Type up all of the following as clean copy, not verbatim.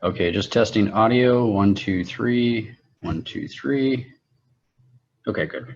Okay, just testing audio. 1, 2, 3. 1, 2, 3. Okay, good.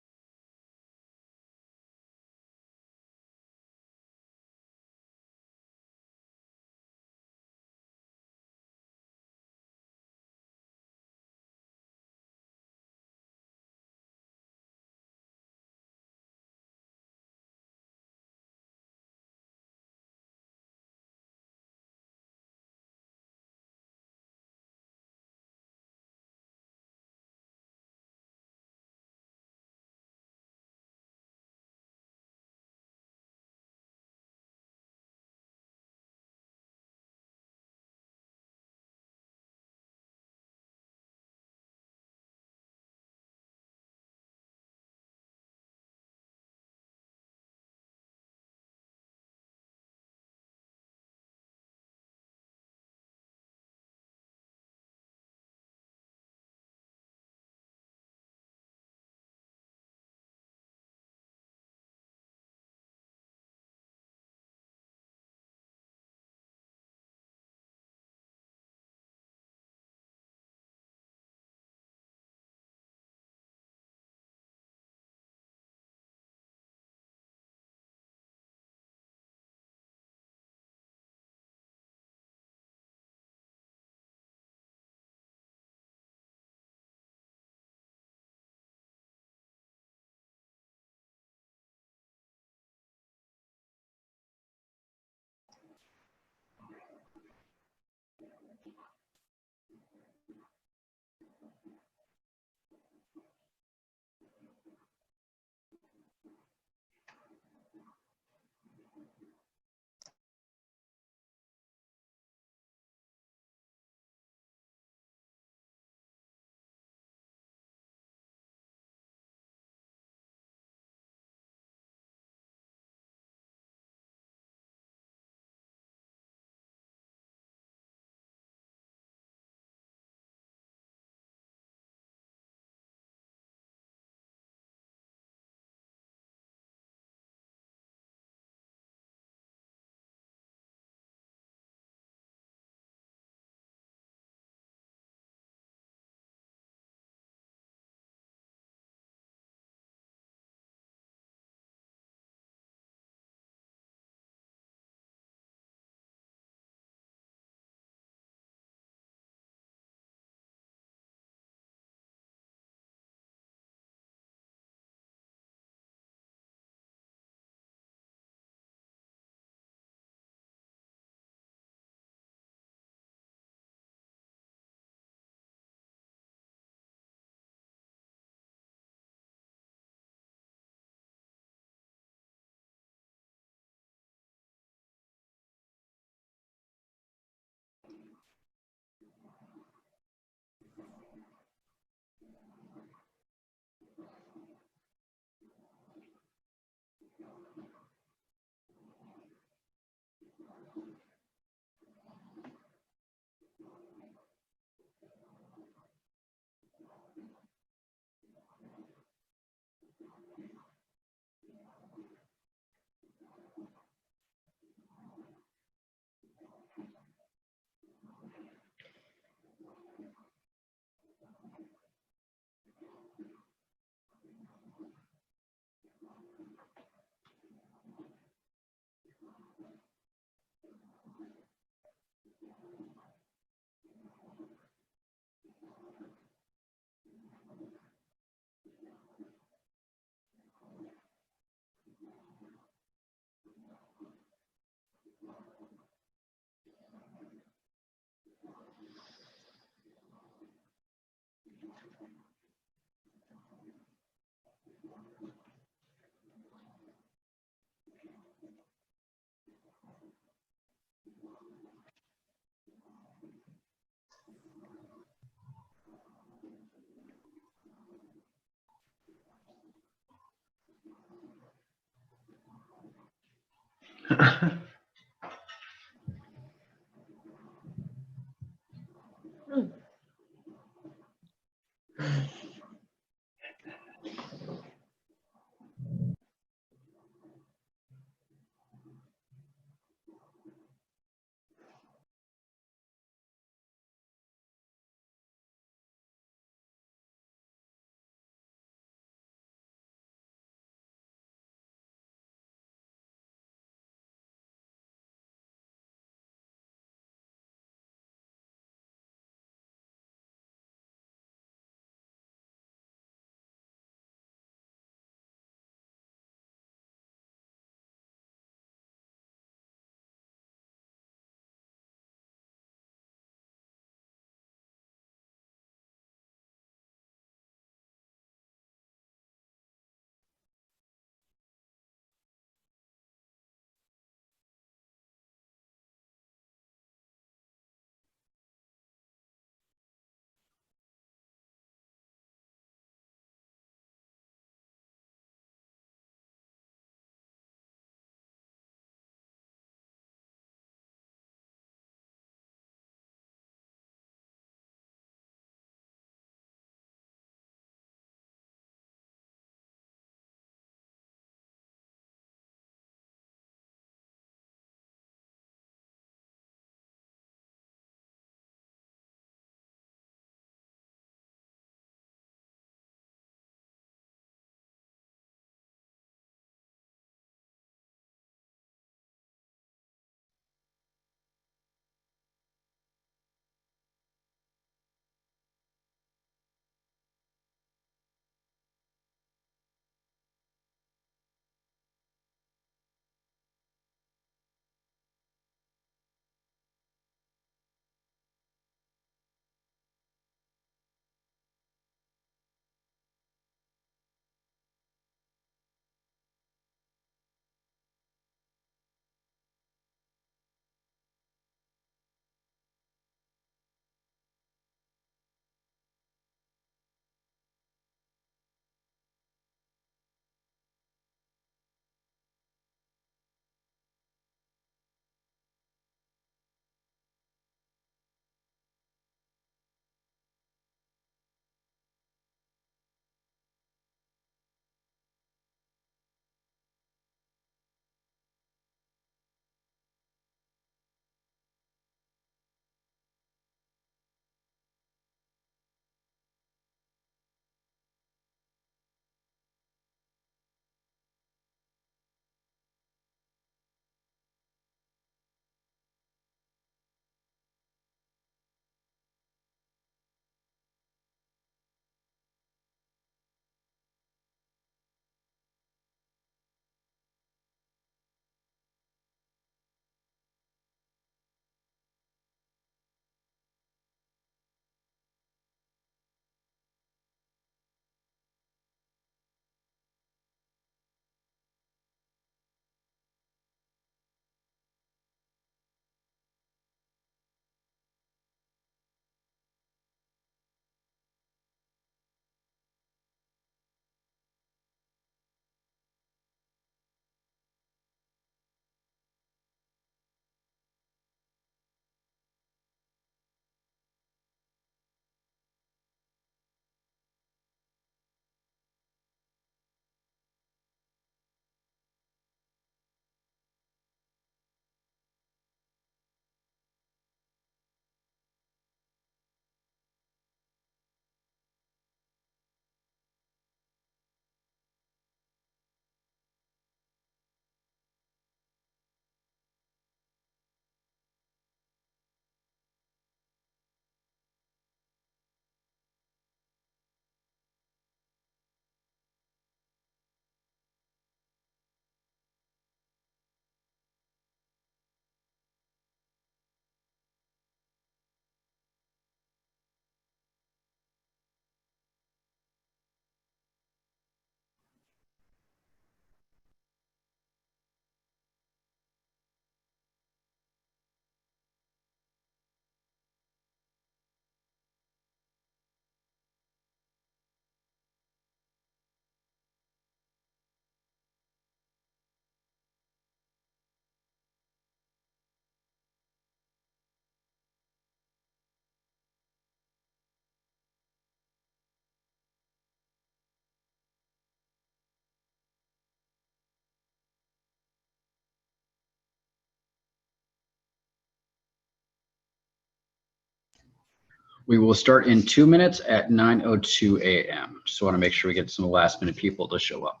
We will start in 2 minutes at 9:02 a.m. Just want to make sure we get some last minute people to show up.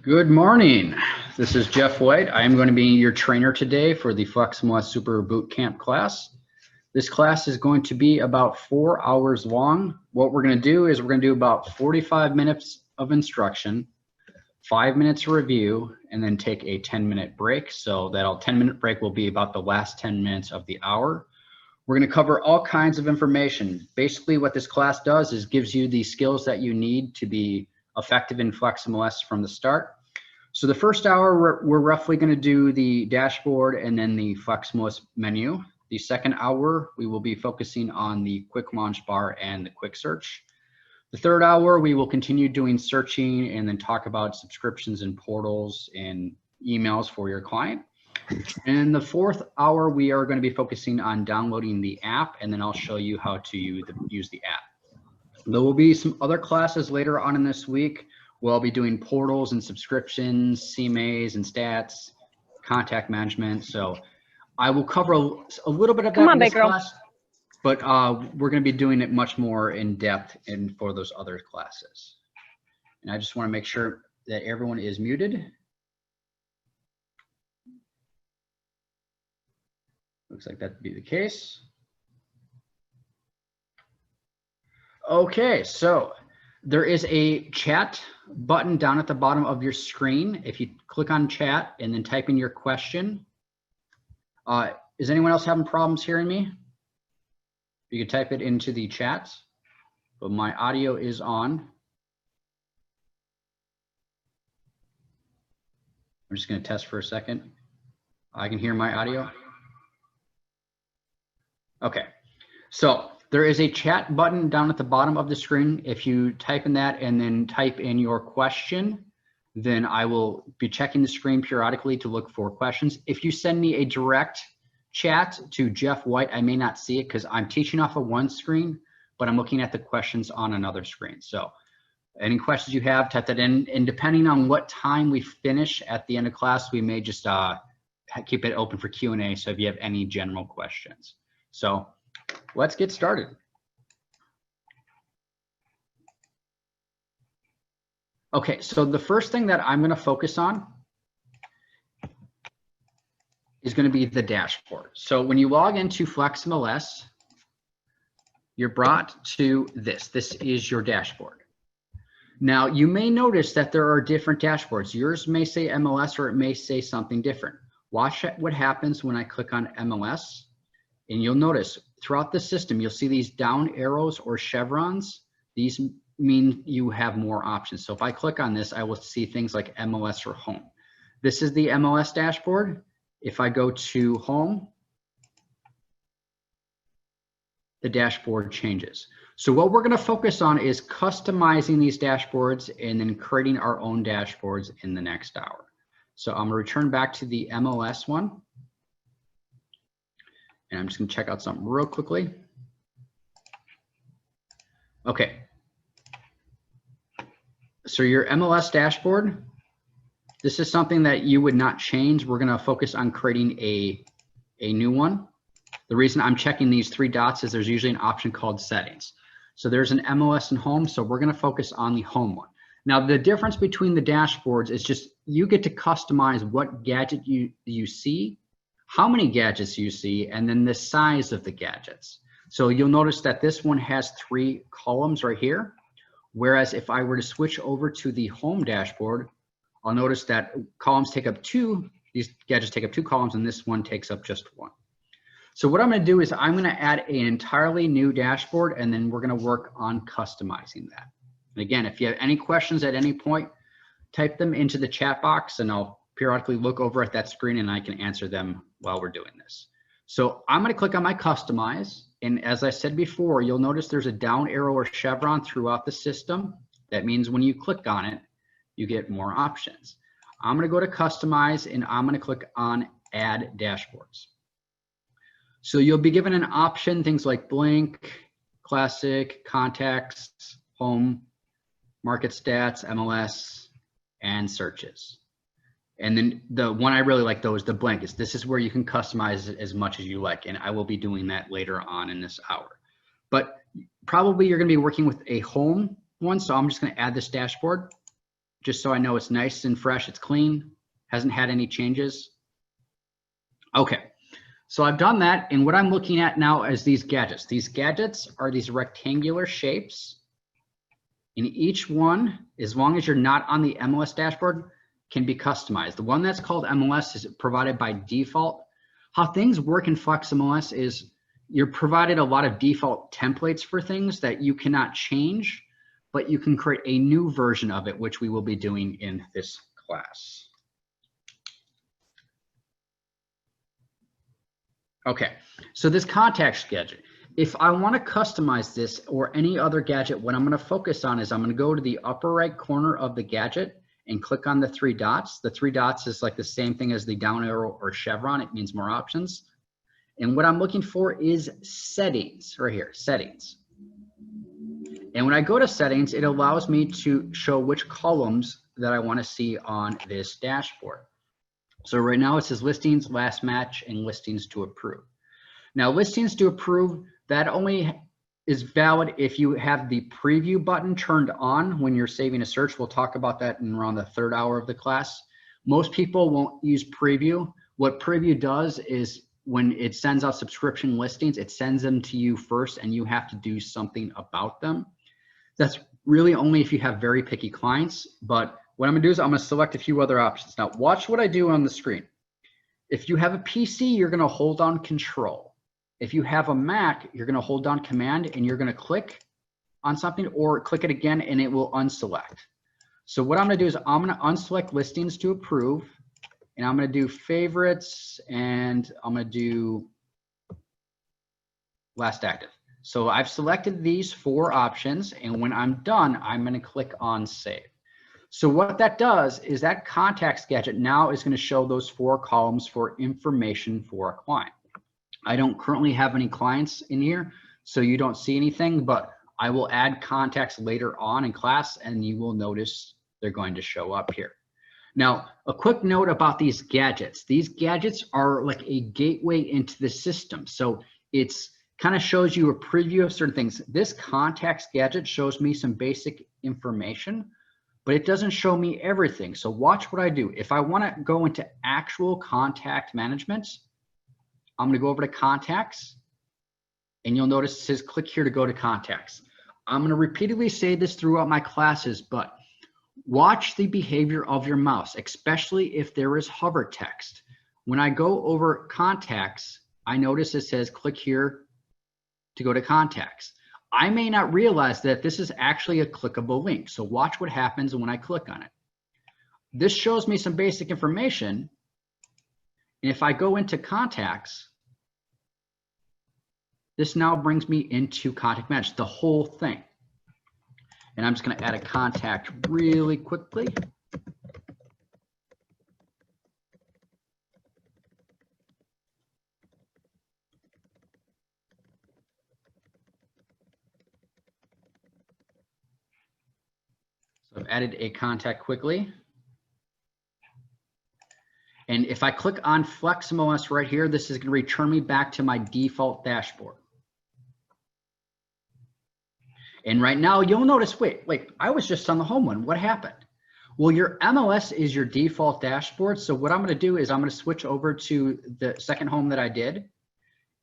Good morning. This is Jeff White. I am going to be your trainer today for the FlexMLS Super Bootcamp class. This class is going to be about 4 hours long. What we're going to do is we're going to do about 45 minutes of instruction, 5 minutes of review, and then take a 10-minute break. So that 10-minute break will be about the last 10 minutes of the hour. We're going to cover all kinds of information. Basically, what this class does is gives you the skills that you need to be effective in FlexMLS from the start. So the first hour, we're roughly going to do the dashboard and then the FlexMLS menu. The second hour, we will be focusing on the quick launch bar and the quick search. The third hour, we will continue doing searching and then talk about subscriptions and portals and emails for your client. And the fourth hour, we are going to be focusing on downloading the app, and then I'll show you how to use the app. There will be some other classes later on in this week. We'll be doing portals and subscriptions, CMAs and stats, contact management. So I will cover a little bit of that in this class, but we're going to be doing it much more in depth for those other classes. And I just want to make sure that everyone is muted. Looks like that would be the case. Okay, so there is a chat button down at the bottom of your screen. If you click on chat and then type in your question. Is anyone else having problems hearing me? You can type it into the chat, but my audio is on. I'm just going to test for a second. I can hear my audio. Okay, so there is a chat button down at the bottom of the screen. If you type in that and then type in your question, then I will be checking the screen periodically to look for questions. If you send me a direct chat to Jeff White, I may not see it because I'm teaching off of one screen, but I'm looking at the questions on another screen. So any questions you have, type that in. And depending on what time we finish at the end of class, we may just keep it open for Q&A. So if you have any general questions. So let's get started. Okay, so the first thing that I'm going to focus on is going to be the dashboard. So when you log into FlexMLS, you're brought to this. This is your dashboard. Now, you may notice that there are different dashboards. Yours may say MLS or it may say something different. Watch what happens when I click on MLS, and you'll notice throughout the system, you'll see these down arrows or chevrons. These mean you have more options. So if I click on this, I will see things like MLS or home. This is the MLS dashboard. If I go to home, the dashboard changes. So what we're going to focus on is customizing these dashboards and then creating our own dashboards in the next hour. So I'm going to return back to the MLS one. And I'm just going to check out something real quickly. Okay. So your MLS dashboard, this is something that you would not change. We're going to focus on creating a new one. The reason I'm checking these three dots is there's usually an option called settings. So there's an MLS and home. So we're going to focus on the home one. Now, the difference between the dashboards is just you get to customize what gadget you see, how many gadgets you see, and then the size of the gadgets. So you'll notice that this one has 3 columns right here. Whereas if I were to switch over to the home dashboard, I'll notice that columns take up 2, these gadgets take up 2 columns, and this one takes up just 1. So what I'm going to do is I'm going to add an entirely new dashboard, and then we're going to work on customizing that. And again, if you have any questions at any point, type them into the chat box, and I'll periodically look over at that screen and I can answer them while we're doing this. So I'm going to click on my customize. And as I said before, you'll notice there's a down arrow or chevron throughout the system. That means when you click on it, you get more options. I'm going to go to customize and I'm going to click on add dashboards. So you'll be given an option, things like blank, classic, contacts, home, market stats, MLS, and searches. And then the one I really like though is the blank. This is where you can customize it as much as you like, and I will be doing that later on in this hour. But probably you're going to be working with a home one, so I'm just going to add this dashboard just so I know it's nice and fresh, it's clean, hasn't had any changes. Okay, so I've done that, and what I'm looking at now is these gadgets. These gadgets are these rectangular shapes, and each one, as long as you're not on the MLS dashboard, can be customized. The one that's called MLS is provided by default. How things work in FlexMLS is you're provided a lot of default templates for things that you cannot change, but you can create a new version of it, which we will be doing in this class. Okay, so this contacts gadget. If I want to customize this or any other gadget, what I'm going to focus on is I'm going to go to the upper right corner of the gadget and click on the 3 dots. The 3 dots is like the same thing as the down arrow or chevron. It means more options. And what I'm looking for is settings right here, settings. And when I go to settings, it allows me to show which columns that I want to see on this dashboard. So right now it says listings, last match, and listings to approve. Now listings to approve, that only is valid if you have the preview button turned on when you're saving a search. We'll talk about that in around the 3rd hour of the class. Most people won't use preview. What preview does is when it sends out subscription listings, it sends them to you first and you have to do something about them. That's really only if you have very picky clients. But what I'm gonna do is I'm gonna select a few other options. Now watch what I do on the screen. If you have a PC, you're gonna hold down Control. If you have a Mac, you're going to hold down Command and you're going to click on something or click it again and it will unselect. So what I'm going to do is I'm going to unselect listings to approve, and I'm going to do favorites, and I'm going to do last active. So I've selected these 4 options, and when I'm done, I'm going to click on save. So what that does is that contacts gadget now is going to show those 4 columns for information for a client. I don't currently have any clients in here, so you don't see anything, but I will add contacts later on in class and you will notice they're going to show up here. Now, a quick note about these gadgets. These gadgets are like a gateway into the system. So it's kind of shows you a preview of certain things. This contacts gadget shows me some basic information, but it doesn't show me everything. So watch what I do. If I want to go into actual contact management, I'm going to go over to contacts, and you'll notice it says click here to go to contacts. I'm going to repeatedly say this throughout my classes, but watch the behavior of your mouse, especially if there is hover text. When I go over contacts, I notice it says click here to go to contacts. I may not realize that this is actually a clickable link. So watch what happens when I click on it. this shows me some basic information. And if I go into contacts, this now brings me into contact management, the whole thing. And I'm just going to add a contact really quickly. So I've added a contact quickly. And if I click on FlexMLS right here, this is going to return me back to my default dashboard. And right now you'll notice, wait, I was just on the home one. What happened? Well, your MLS is your default dashboard. So what I'm going to do is I'm going to switch over to the second home that I did.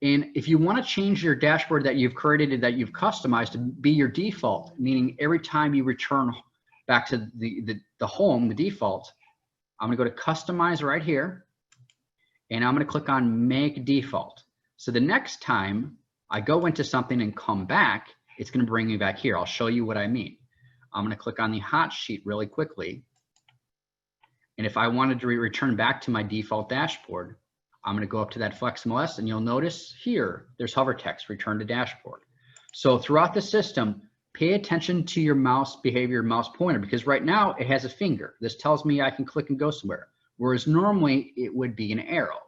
And if you want to change your dashboard that you've created, that you've customized to be your default, meaning every time you return back to the home, the default, I'm going to go to customize right here, and I'm going to click on make default. So the next time I go into something and come back, it's going to bring me back here. I'll show you what I mean. I'm going to click on the hot sheet really quickly. And if I wanted to return back to my default dashboard, I'm going to go up to that FlexMLS, and you'll notice here, there's hover text, return to dashboard. So throughout the system, pay attention to your mouse behavior, mouse pointer, because right now it has a finger. This tells me I can click and go somewhere, whereas normally it would be an arrow.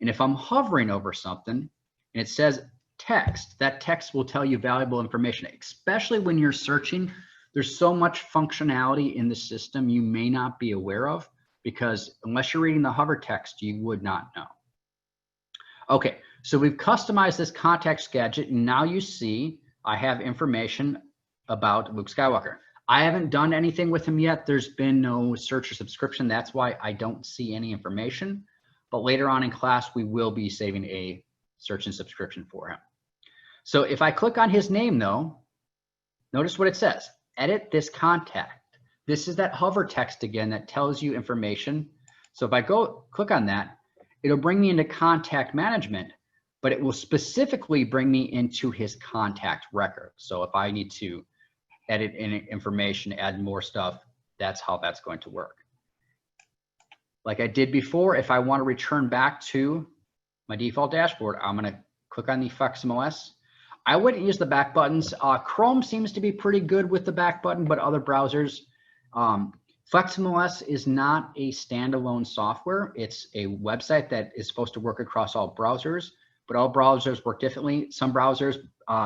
And if I'm hovering over something and it says text, that text will tell you valuable information, especially when you're searching. There's so much functionality in the system you may not be aware of, because unless you're reading the hover text, you would not know. Okay, so we've customized this context gadget, and now you see I have information about Luke Skywalker. I haven't done anything with him yet. There's been no search or subscription. That's why I don't see any information. But later on in class, we will be saving a search and subscription for him. So if I click on his name though, notice what it says, edit this contact. This is that hover text again that tells you information. So if I go click on that, it'll bring me into contact management, but it will specifically bring me into his contact record. So if I need to edit any information, add more stuff, that's how that's going to work. Like I did before, if I want to return back to my default dashboard, I'm going to click on the FlexMLS. I wouldn't use the back buttons. Chrome seems to be pretty good with the back button, but other browsers, FlexMLS is not a standalone software. It's a website that is supposed to work across all browsers, but all browsers work differently. Some browsers,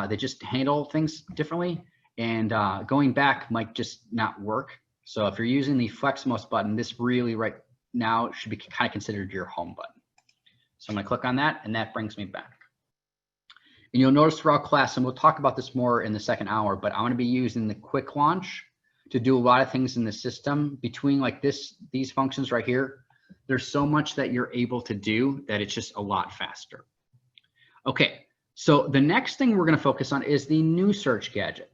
they just handle things differently, and going back might just not work. So if you're using the FlexMLS button, this really right now should be kind of considered your home button. So I'm going to click on that, and that brings me back. And you'll notice throughout class, and we'll talk about this more in the second hour, but I'm going to be using the quick launch to do a lot of things in the system. Between like these functions right here, there's so much that you're able to do that it's just a lot faster. Okay, so the next thing we're going to focus on is the new search gadget.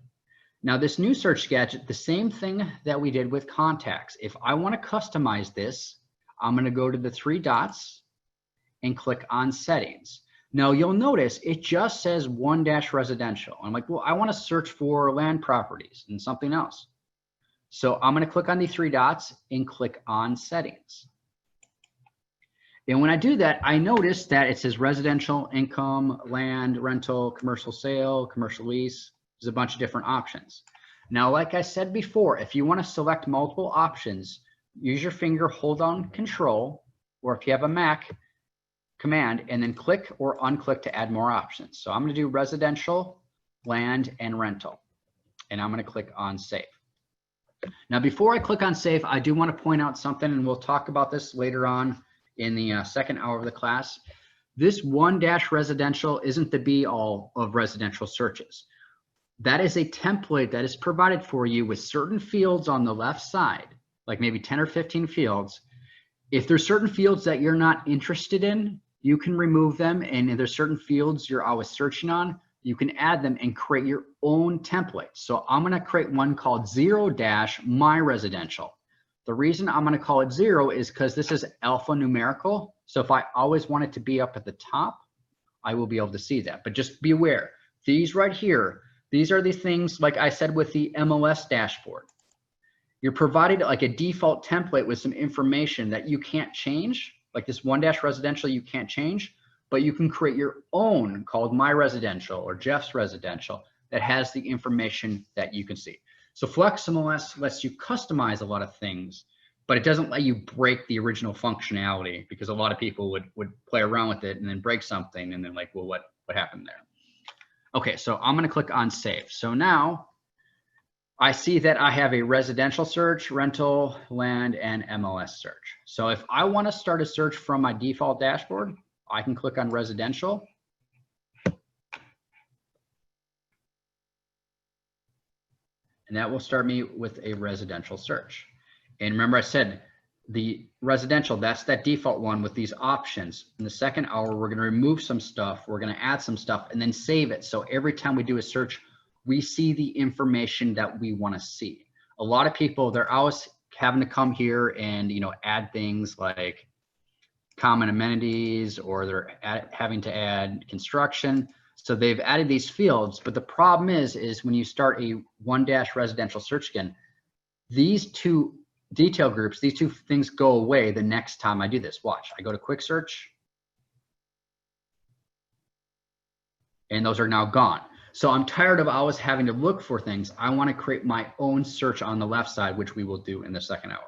Now this new search gadget, the same thing that we did with contacts. If I want to customize this, I'm going to go to the three dots and click on settings. Now you'll notice it just says 1-residential. I'm like, well, I want to search for land properties and something else. So I'm going to click on the three dots and click on settings. And when I do that, I notice that it says residential, income, land, rental, commercial sale, commercial lease. There's a bunch of different options. Now, like I said before, if you want to select multiple options, use your finger, hold down Control, or if you have a Mac, Command, and then click or unclick to add more options. So I'm going to do residential, land, and rental. And I'm going to click on Save. Now, before I click on Save, I do want to point out something, and we'll talk about this later on in the second hour of the class. This 1-residential isn't the be-all of residential searches. That is a template that is provided for you with certain fields on the left side, like maybe 10 or 15 fields. If there's certain fields that you're not interested in, you can remove them. And if there's certain fields you're always searching on, you can add them and create your own template. So I'm going to create one called 0-my residential. The reason I'm going to call it 0 is because this is alphanumerical. So if I always want it to be up at the top, I will be able to see that. But just be aware, these right here, these are the things, like I said, with the MLS dashboard. you're provided like a default template with some information that you can't change, like this 1-residential you can't change, but you can create your own called My Residential or Jeff's Residential that has the information that you can see. So FlexMLS lets you customize a lot of things, but it doesn't let you break the original functionality, because a lot of people would play around with it and then break something and then like, well, what happened there? Okay, so I'm gonna click on save. So now I see that I have a residential search, rental, land, and MLS search. So if I wanna start a search from my default dashboard, I can click on residential. And that will start me with a residential search. And remember I said the residential, that's that default one with these options. In the second hour, we're gonna remove some stuff, we're gonna add some stuff and then save it. So every time we do a search, we see the information that we wanna see. A lot of people, they're always having to come here and add things like common amenities, or they're having to add construction. So they've added these fields, but the problem is when you start a 1-residential search again, these two detail groups, these two things go away the next time I do this. Watch, I go to quick search and those are now gone. So I'm tired of always having to look for things. I want to create my own search on the left side, which we will do in the second hour.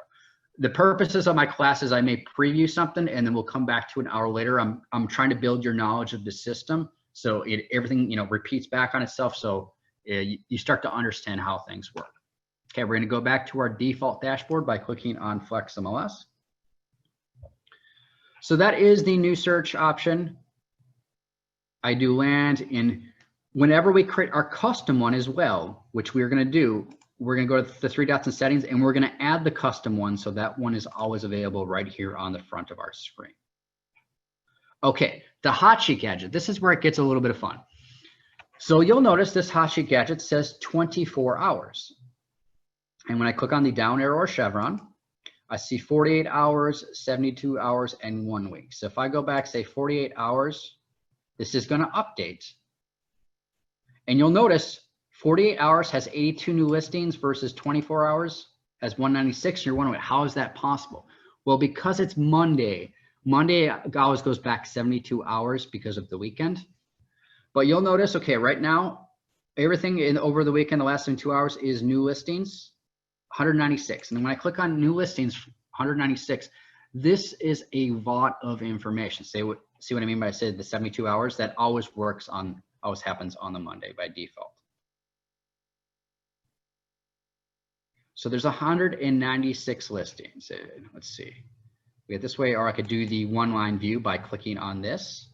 The purposes of my class is I may preview something and then we'll come back to an hour later. I'm trying to build your knowledge of the system. So everything, repeats back on itself. So you start to understand how things work. Okay, we're going to go back to our default dashboard by clicking on FlexMLS. So that is the new search option. I do land in. Whenever we create our custom one as well, which we're going to do, we're going to go to the 3 dots in settings and we're going to add the custom one. So that one is always available right here on the front of our screen. Okay, the hot sheet gadget. This is where it gets a little bit of fun. So you'll notice this hot sheet gadget says 24 hours. And when I click on the down arrow or chevron, I see 48 hours, 72 hours, and 1 week. So if I go back, say 48 hours, this is going to update. And you'll notice 48 hours has 82 new listings versus 24 hours has 196. You're wondering, how is that possible? Well, because it's Monday. Monday always goes back 72 hours because of the weekend. But you'll notice, okay, right now, everything over the weekend, the last 72 hours is new listings, 196. And then when I click on new listings, 196, this is a lot of information. See what I mean by I said the 72 hours? That always happens on the Monday by default. So there's 196 listings. Let's see. We get this way, or I could do the one-line view by clicking on this.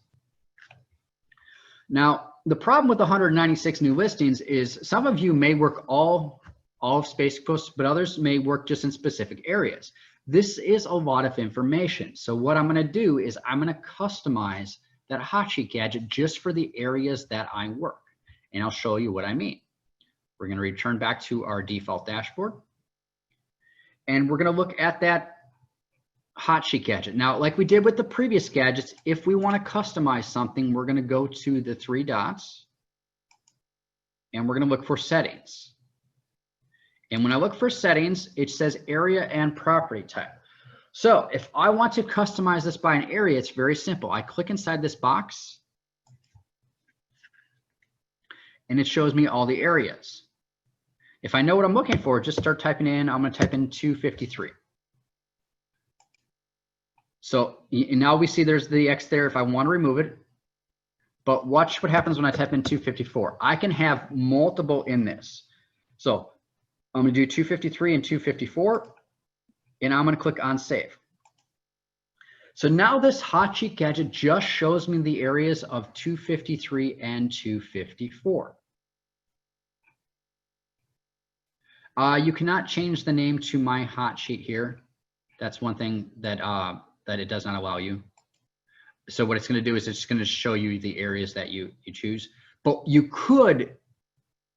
Now, the problem with the 196 new listings is some of you may work all of Space Coast, but others may work just in specific areas. This is a lot of information. So what I'm going to do is I'm going to customize that hot sheet gadget just for the areas that I work. And I'll show you what I mean. We're going to return back to our default dashboard. And we're going to look at that hot sheet gadget. Now, like we did with the previous gadgets, if we want to customize something, we're going to go to the 3 dots and we're going to look for settings. And when I look for settings, it says area and property type. So if I want to customize this by an area, it's very simple. I click inside this box and it shows me all the areas. If I know what I'm looking for, just start typing in. I'm going to type in 253. So now we see there's the X there if I want to remove it. But watch what happens when I type in 254. I can have multiple in this. So I'm going to do 253 and 254, and I'm going to click on save. So now this hot sheet gadget just shows me the areas of 253 and 254. You cannot change the name to my hot sheet here. That's one thing that that it does not allow you. So what it's going to do is it's going to show you the areas that you choose. But you could,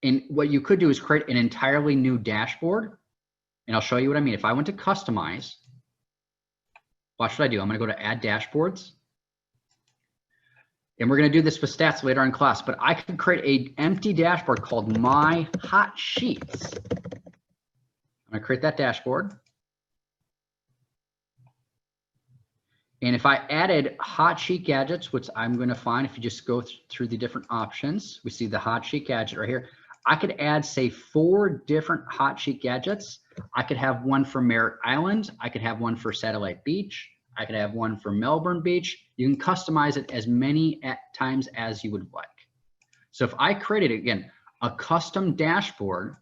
and what you could do is create an entirely new dashboard. And I'll show you what I mean. If I went to customize, watch what I do. I'm going to go to add dashboards. And we're going to do this with stats later in class, but I could create an empty dashboard called My Hot Sheets. I'm going to create that dashboard. And if I added hot sheet gadgets, which I'm going to find if you just go through the different options, we see the hot sheet gadget right here. I could add, say, 4 different hot sheet gadgets. I could have one for Merritt Island. I could have one for Satellite Beach. I could have one for Melbourne Beach. You can customize it as many times as you would like. So if I created, again, a custom dashboard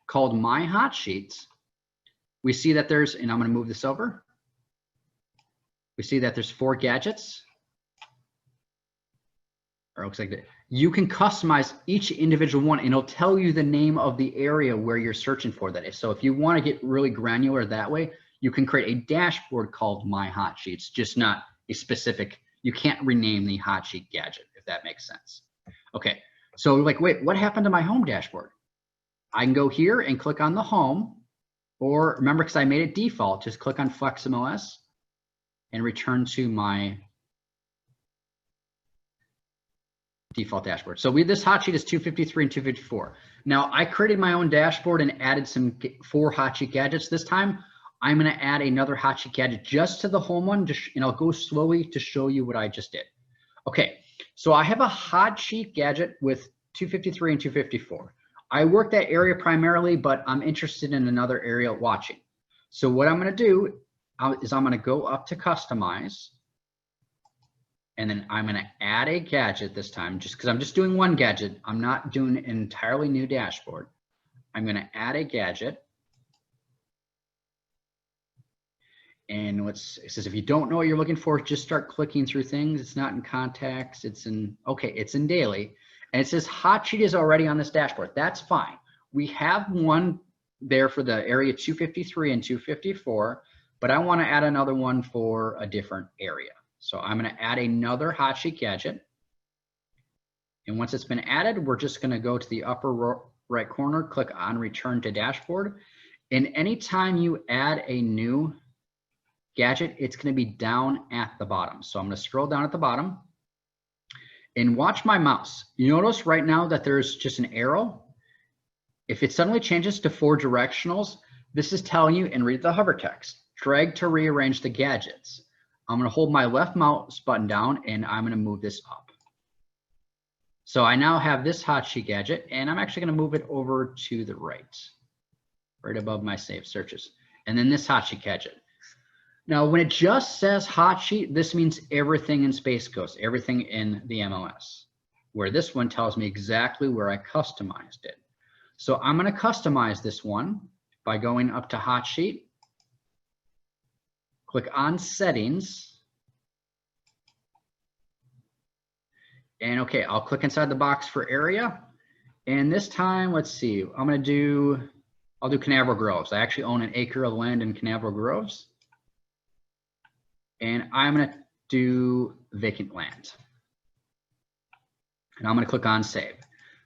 called My Hot Sheets, we see that there's, and I'm going to move this over. We see that there's 4 gadgets. Or it looks like that. You can customize each individual one, and it'll tell you the name of the area where you're searching for that is. So if you want to get really granular that way, you can create a dashboard called My Hot Sheets, just not a specific, you can't rename the hot sheet gadget, if that makes sense. Okay, so like, wait, what happened to my home dashboard? I can go here and click on the home, or remember, because I made it default, just click on FlexMLS and return to my default dashboard. So this hot sheet is 253 and 254. Now I created my own dashboard and added 4 hot sheet gadgets. This time I'm going to add another hot sheet gadget just to the home one, and I'll go slowly to show you what I just did. Okay, so I have a hot sheet gadget with 253 and 254. I work that area primarily, but I'm interested in another area watching. So what I'm going to do is I'm going to go up to customize, and then I'm going to add a gadget this time, just because I'm just doing one gadget. I'm not doing an entirely new dashboard. I'm going to add a gadget. And it says, if you don't know what you're looking for, just start clicking through things. It's not in contacts. It's in, okay, it's in daily. And it says hot sheet is already on this dashboard. That's fine. We have one there for the area 253 and 254, but I want to add another one for a different area. So I'm going to add another hot sheet gadget. And once it's been added, we're just going to go to the upper right corner, click on Return to Dashboard. And anytime you add a new gadget, it's going to be down at the bottom. So I'm going to scroll down at the bottom and watch my mouse. You notice right now that there's just an arrow. If it suddenly changes to 4 directionals, this is telling you, and read the hover text, drag to rearrange the gadgets. I'm going to hold my left mouse button down and I'm going to move this up. So I now have this hot sheet gadget, and I'm actually going to move it over to the right above my saved searches. And then this hot sheet gadget. Now, when it just says hot sheet, this means everything in Space Coast, everything in the MLS, where this one tells me exactly where I customized it. So I'm going to customize this one by going up to hot sheet, click on settings, and okay, I'll click inside the box for area. And this time, let's see, I'll do Canaveral Groves. I actually own an acre of land in Canaveral Groves. And I'm going to do vacant land. And I'm going to click on save.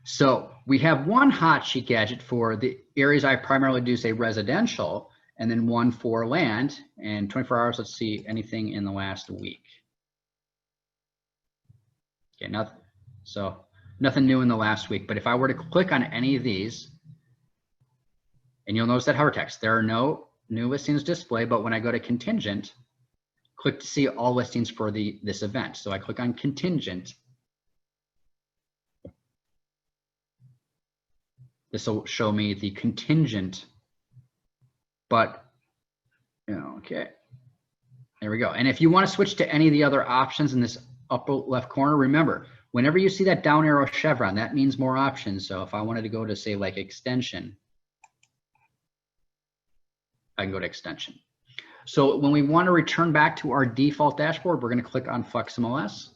So we have one hot sheet gadget for the areas I primarily do, say residential, and then one for land. And 24 hours, let's see anything in the last week. Okay, nothing new in the last week. But if I were to click on any of these, and you'll notice that hover text, there are no new listings display, but when I go to contingent, click to see all listings for this event. So I click on contingent. This will show me the contingent, but, okay, there we go. And if you want to switch to any of the other options in this upper left corner, remember, whenever you see that down arrow chevron, that means more options. So if I wanted to go to, say, like extension, I can go to extension. So when we want to return back to our default dashboard, we're going to click on FlexMLS.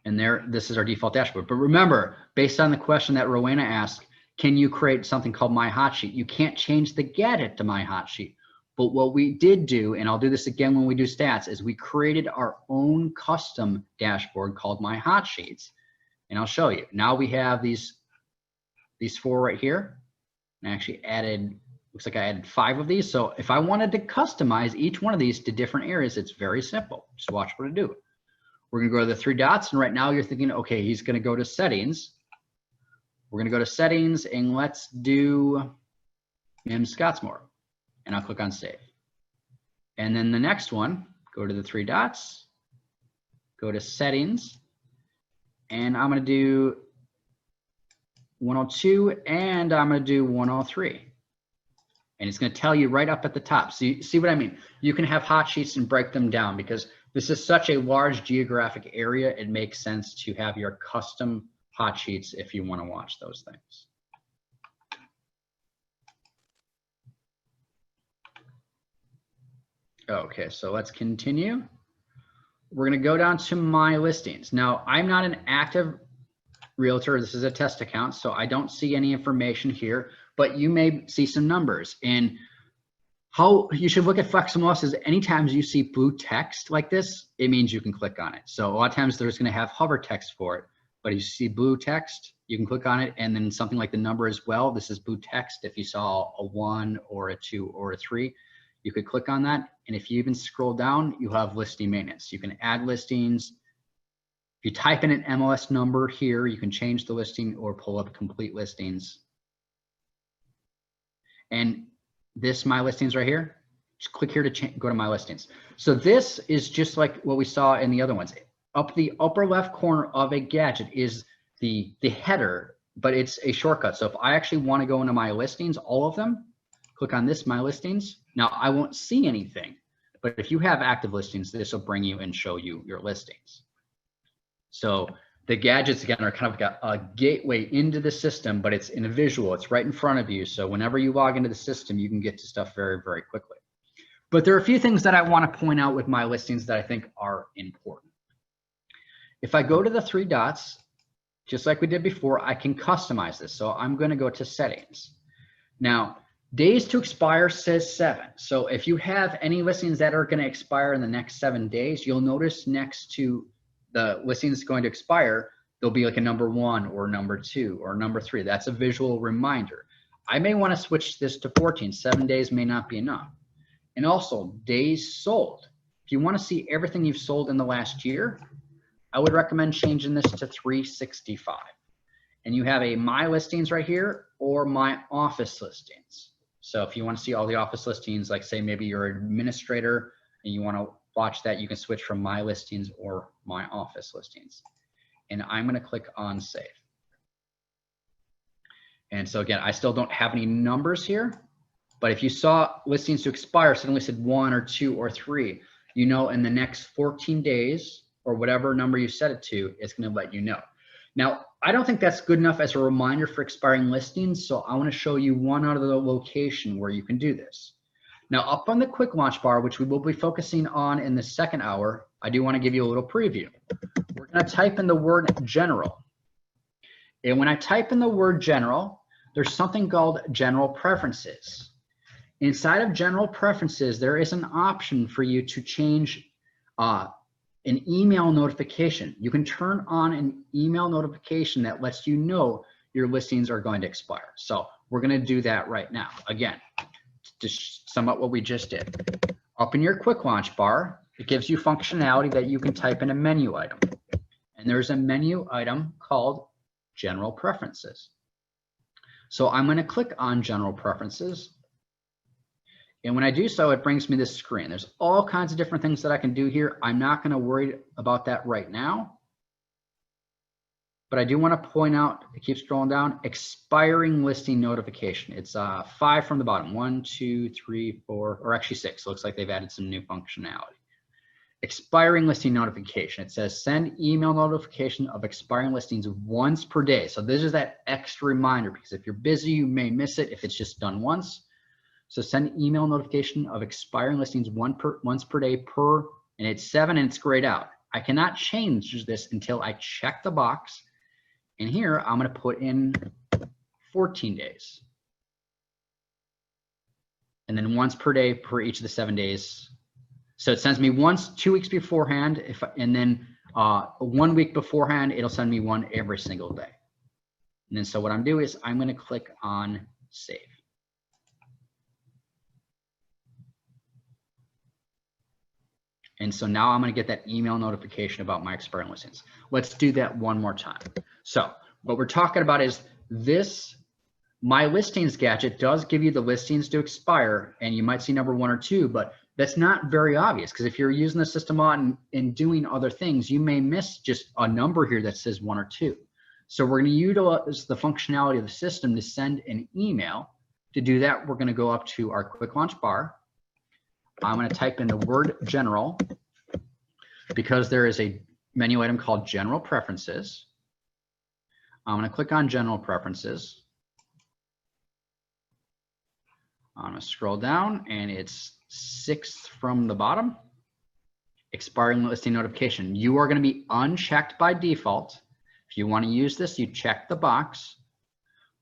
And this is our default dashboard. But remember, based on the question that Rowena asked, can you create something called My Hot Sheet? You can't change the gadget to My Hot Sheet. But what we did do, and I'll do this again when we do stats, is we created our own custom dashboard called My Hot Sheets. And I'll show you. Now we have these 4 right here. And I actually added, looks like I added 5 of these. So if I wanted to customize each one of these to different areas, it's very simple. Just watch what I do. We're going to go to the 3 dots. And right now you're thinking, okay, he's going to go to settings. We're going to go to settings and let's do Mim Scottsmore. And I'll click on save. And then the next one, go to the three dots, go to settings, and I'm going to do 102 and I'm going to do 103. And it's going to tell you right up at the top. So you see what I mean? You can have hot sheets and break them down because this is such a large geographic area. It makes sense to have your custom hot sheets if you want to watch those things. Okay, so let's continue. We're going to go down to my listings. Now, I'm not an active realtor. This is a test account, so I don't see any information here, but you may see some numbers. And how you should look at FlexMLS is anytime you see blue text like this, it means you can click on it. So a lot of times there's going to have hover text for it, but if you see blue text, you can click on it, and then something like the number as well. This is blue text. If you saw a 1 or a 2 or a 3, you could click on that. And if you even scroll down, you have listing maintenance. You can add listings. If you type in an MLS number here, you can change the listing or pull up complete listings. And this my listings right here, just click here to go to my listings. So this is just like what we saw in the other ones. Up the upper left corner of a gadget is the header, but it's a shortcut. So if I actually want to go into my listings, all of them, click on this, my listings. Now I won't see anything, but if you have active listings, this will bring you and show you your listings. So the gadgets again are kind of like a gateway into the system, but it's in a visual, it's right in front of you. So whenever you log into the system, you can get to stuff very, very quickly. But there are a few things that I want to point out with my listings that I think are important. If I go to the three dots, just like we did before, I can customize this. So I'm going to go to settings. Now, days to expire says 7. So if you have any listings that are going to expire in the next 7 days, you'll notice next to the listing that's going to expire, there'll be like a number 1 or number 2 or number 3. That's a visual reminder. I may want to switch this to 14. 7 days may not be enough. And also days sold. If you want to see everything you've sold in the last year, I would recommend changing this to 365. And you have a my listings right here or my office listings. So if you want to see all the office listings, like say maybe you're an administrator and you want to watch that, you can switch from my listings or my office listings. And I'm going to click on save. And so again, I still don't have any numbers here, but if you saw listings to expire suddenly said 1 or 2 or 3, you know in the next 14 days or whatever number you set it to, it's going to let you know. Now, I don't think that's good enough as a reminder for expiring listings, so I want to show you one other location where you can do this. Now, up on the quick launch bar, which we will be focusing on in the second hour, I do want to give you a little preview. We're going to type in the word general. And when I type in the word general, there's something called general preferences. Inside of general preferences, there is an option for you to change an email notification. You can turn on an email notification that lets you know your listings are going to expire. So we're going to do that right now. Again, to sum up what we just did. Up in your quick launch bar, it gives you functionality that you can type in a menu item. And there's a menu item called General Preferences. So I'm going to click on General Preferences. And when I do so, it brings me this screen. There's all kinds of different things that I can do here. I'm not going to worry about that right now. But I do want to point out, keep scrolling down, expiring listing notification. It's 5 from the bottom, 1, 2, 3, 4, or actually 6. Looks like they've added some new functionality. Expiring listing notification. It says send email notification of expiring listings once per day. So this is that extra reminder because if you're busy, you may miss it if it's just done once. So send email notification of expiring listings once per day and it's 7 and it's grayed out. I cannot change this until I check the box. And here I'm going to put in 14 days. And then once per day per each of the 7 days. So it sends me once 2 weeks beforehand, and then 1 week beforehand, it'll send me one every single day. And then so what I'm doing is I'm going to click on save. And so now I'm going to get that email notification about my expiring listings. Let's do that one more time. So what we're talking about is This My Listings gadget does give you the listings to expire, and you might see number 1 or 2, but that's not very obvious, because if you're using the system on and doing other things, you may miss just a number here that says 1 or 2. So we're going to utilize the functionality of the system to send an email. To do that, we're going to go up to our quick launch bar. I'm going to type in the word general, because there is a menu item called General Preferences. I'm going to click on General Preferences. I'm going to scroll down, and it's 6th from the bottom. Expiring listing notification. You are going to be unchecked by default. If you want to use this, you check the box,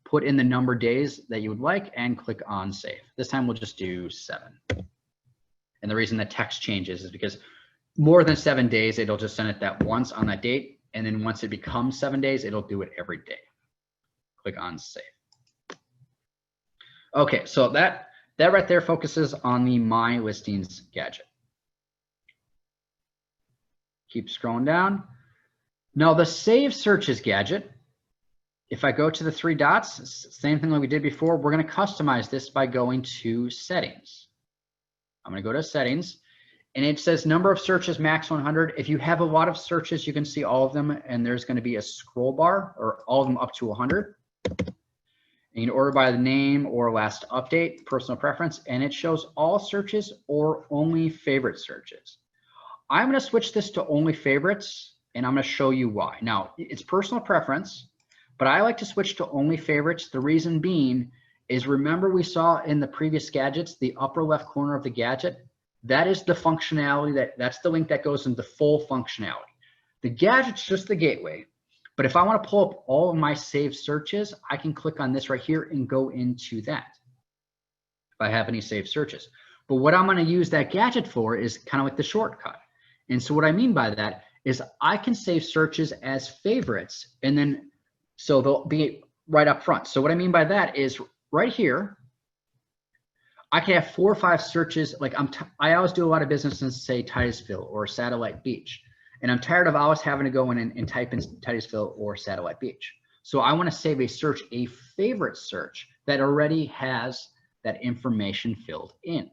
put in the number of days that you would like, and click on Save. This time we'll just do 7. And the reason the text changes is because more than 7 days, it'll just send it that once on that date. And then once it becomes 7 days, it'll do it every day. Click on Save. Okay, so that right there focuses on the My Listings gadget. Keep scrolling down. Now the Save Searches gadget, if I go to the 3 dots, same thing like we did before, we're going to customize this by going to Settings. I'm going to go to Settings, and it says number of searches max 100. If you have a lot of searches, you can see all of them, and there's going to be a scroll bar, or all of them up to 100. You can order by the name or last update, personal preference, and it shows all searches or only favorite searches. I'm going to switch this to only favorites, and I'm going to show you why. Now, it's personal preference, but I like to switch to only favorites. The reason being is, remember we saw in the previous gadgets, the upper left corner of the gadget, that is the functionality, that's the link that goes into full functionality. The gadget's just the gateway. But if I want to pull up all of my saved searches, I can click on this right here and go into that if I have any saved searches. But what I'm going to use that gadget for is kind of like the shortcut. And so what I mean by that is I can save searches as favorites, and then so they'll be right up front. So what I mean by that is right here, I can have 4 or 5 searches. Like I always do a lot of business in, say, Titusville or Satellite Beach. And I'm tired of always having to go in and type in Titusville or Satellite Beach. So I want to save a search, a favorite search that already has that information filled in.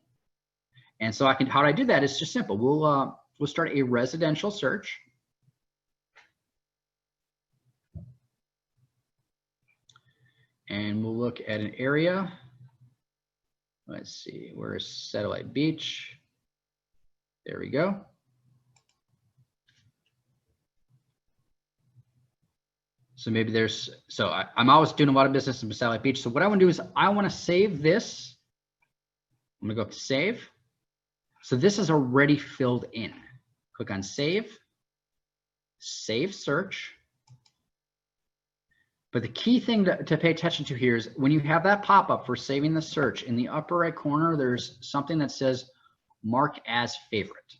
And so how do I do that? It's just simple. We'll start a residential search. And we'll look at an area. Let's see, where's Satellite Beach? There we go. So maybe I'm always doing a lot of business in Satellite Beach. So what I want to do is I want to save this. I'm going to go Save. So this is already filled in. Click on Save, Save Search. But the key thing to pay attention to here is when you have that pop-up for saving the search, in the upper right corner, there's something that says Mark as Favorite.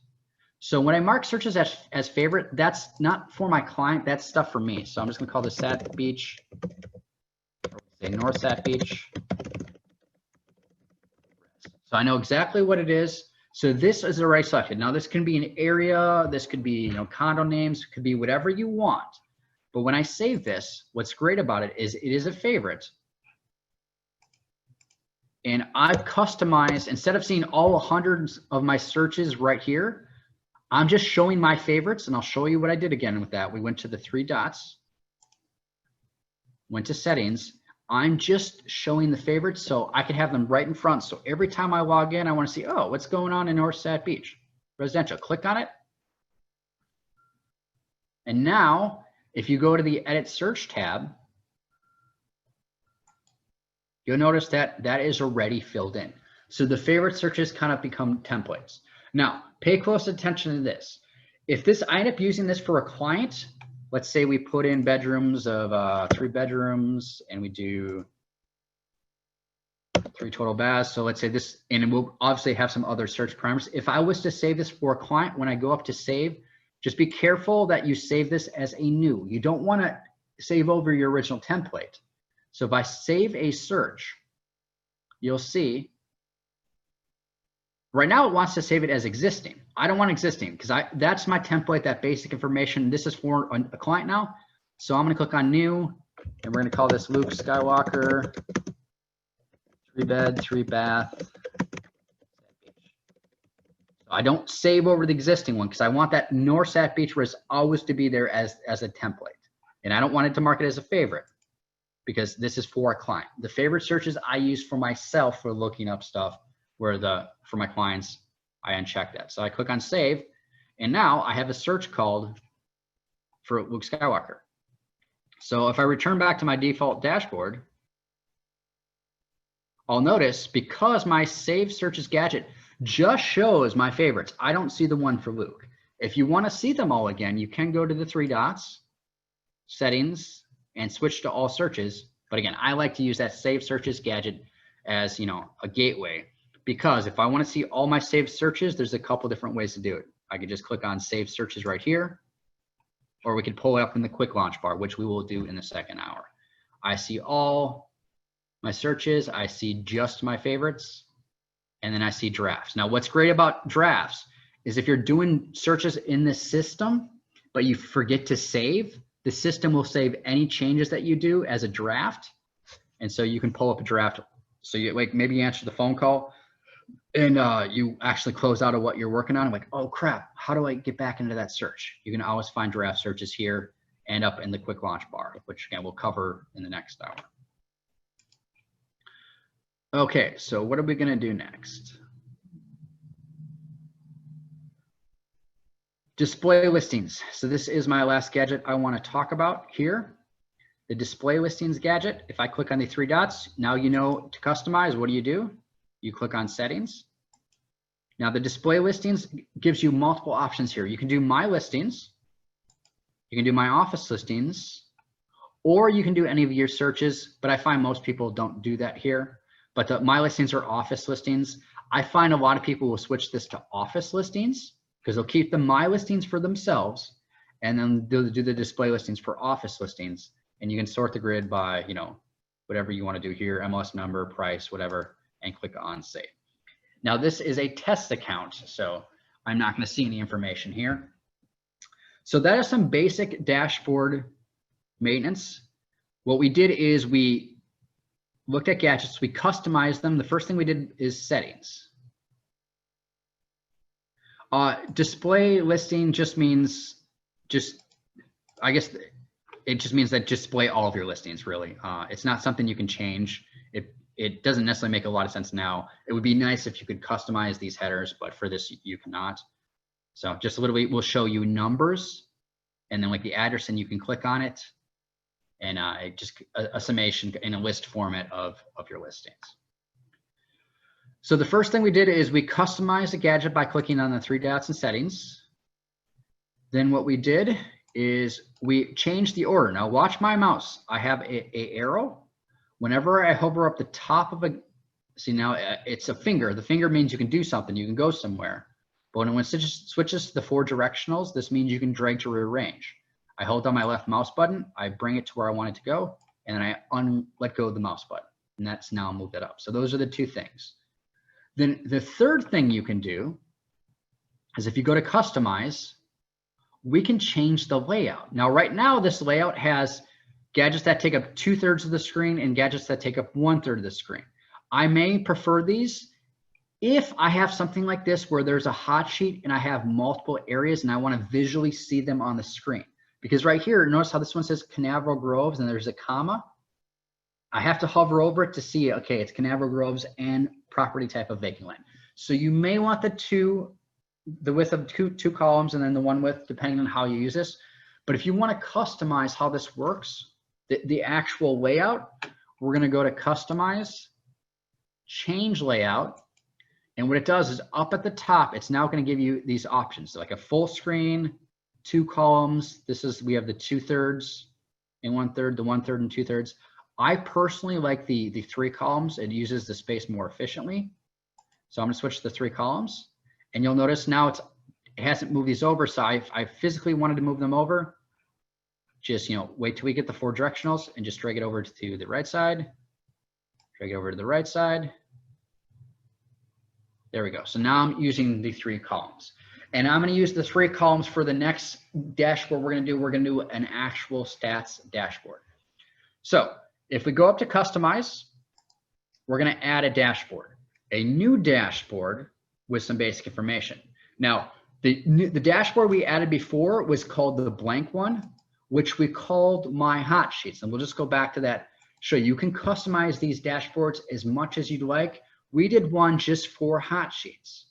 So when I mark searches as favorite, that's not for my client, that's stuff for me. So I'm just going to call this Sat Beach, or say North Sat Beach. So I know exactly what it is. So this is already selected. Now this can be an area, this could be condo names, it could be whatever you want. But when I save this, what's great about it is a favorite. And I've customized, instead of seeing all hundreds of my searches right here, I'm just showing my favorites, and I'll show you what I did again with that. We went to the 3 dots, went to Settings. I'm just showing the favorites so I can have them right in front. So every time I log in, I want to see, oh, what's going on in North Sat Beach? Residential. Click on it. And now, if you go to the Edit Search tab, you'll notice that that is already filled in. So the favorite searches kind of become templates. Now, pay close attention to this. If I end up using this for a client, let's say we put in bedrooms of 3 bedrooms and we do 3 total baths. So let's say this, and we'll obviously have some other search parameters. If I was to save this for a client, when I go up to save, just be careful that you save this as a new. You don't want to save over your original template. So if I save a search, you'll see right now it wants to save it as existing. I don't want existing because that's my template, that basic information. This is for a client now. So I'm going to click on new, And we're going to call this Luke Skywalker, 3-bed, 3-bath. I don't save over the existing one because I want that Norsat Beach Res always to be there as a template. And I don't want it to mark it as a favorite because this is for a client. The favorite searches I use for myself for looking up stuff, where for my clients, I uncheck that. So I click on save, and now I have a search called for Luke Skywalker. So if I return back to my default dashboard, I'll notice because my save searches gadget just shows my favorites, I don't see the one for Luke. If you want to see them all again, you can go to the 3 dots, settings, and switch to all searches. But again, I like to use that save searches gadget as, you know, a gateway, because if I want to see all my saved searches, there's a couple different ways to do it. I could just click on save searches right here, or we could pull it up in the quick launch bar, which we will do in the second hour. I see all my searches, I see just my favorites, and then I see drafts. Now, what's great about drafts is if you're doing searches in the system, but you forget to save, the system will save any changes that you do as a draft. And so you can pull up a draft. So you, like, maybe you answer the phone call and you actually close out of what you're working on. I'm like, oh crap, how do I get back into that search? You can always find draft searches here and up in the quick launch bar, which again, we'll cover in the next hour. Okay, so what are we gonna do next? Display listings. So this is my last gadget I want to talk about here. The display listings gadget. If I click on the 3 dots, now you know to customize, what do? You click on settings. Now the display listings gives you multiple options here. You can do my listings, you can do my office listings, or you can do any of your searches, but I find most people don't do that here. But my listings are office listings. I find a lot of people will switch this to office listings, because they'll keep the my listings for themselves and then do the display listings for office listings. And you can sort the grid by, you know, whatever you want to do here, MLS number, price, whatever, and click on save. Now this is a test account, so I'm not going to see any information here. So that is some basic dashboard maintenance. What we did is we looked at gadgets, we customized them. The first thing we did is settings. Display listing just means I guess it just means that display all of your listings, really. It's not something you can change. It doesn't necessarily make a lot of sense now. It would be nice if you could customize these headers, but for this you cannot. So just a little bit, we'll show you numbers and then like the address, and you can click on it, and just a summation in a list format of your listings. So the first thing we did is we customized the gadget by clicking on the 3 dots and settings. Then what we did is we changed the order. Now watch my mouse. I have a arrow. Whenever I hover up the top of see now it's a finger. The finger means you can do something, you can go somewhere. But when it switches to the 4 directionals, this means you can drag to rearrange. I hold down my left mouse button, I bring it to where I want it to go, and then I let go of the mouse button. And that's now moved it up. So those are the 2 things. Then the third thing you can do is if you go to customize, we can change the layout. Now, right now, this layout has gadgets that take up 2/3 of the screen and gadgets that take up 1/3 of the screen. I may prefer these if I have something like this where there's a hot sheet and I have multiple areas and I want to visually see them on the screen. Because right here, notice how this one says Canaveral Groves and there's a comma. I have to hover over it to see, okay, it's Canaveral Groves and property type of vacant land. So you may want the width of two columns and then the one width, depending on how you use this. But if you want to customize how this works, the actual layout, we're going to go to customize, change layout. And what it does is up at the top, it's now going to give you these options, so like a full screen, 2 columns. We have the 2/3 and 1/3, the 1/3 and 2/3. I personally like the 3 columns. It uses the space more efficiently. So I'm going to switch to the 3 columns, and you'll notice now it hasn't moved these over. So I physically wanted to move them over. Just, wait till we get the 4 directionals and just drag it over to the right side. Drag it over to the right side. There we go. So now I'm using the 3 columns, and I'm going to use the 3 columns for the next dashboard we're going to do. We're going to do an actual stats dashboard. So if we go up to customize, we're going to add a dashboard, a new dashboard with some basic information. Now, the dashboard we added before was called the blank one, which we called my hot sheets. And we'll just go back to that. So you can customize these dashboards as much as you'd like. We did one just for hot sheets.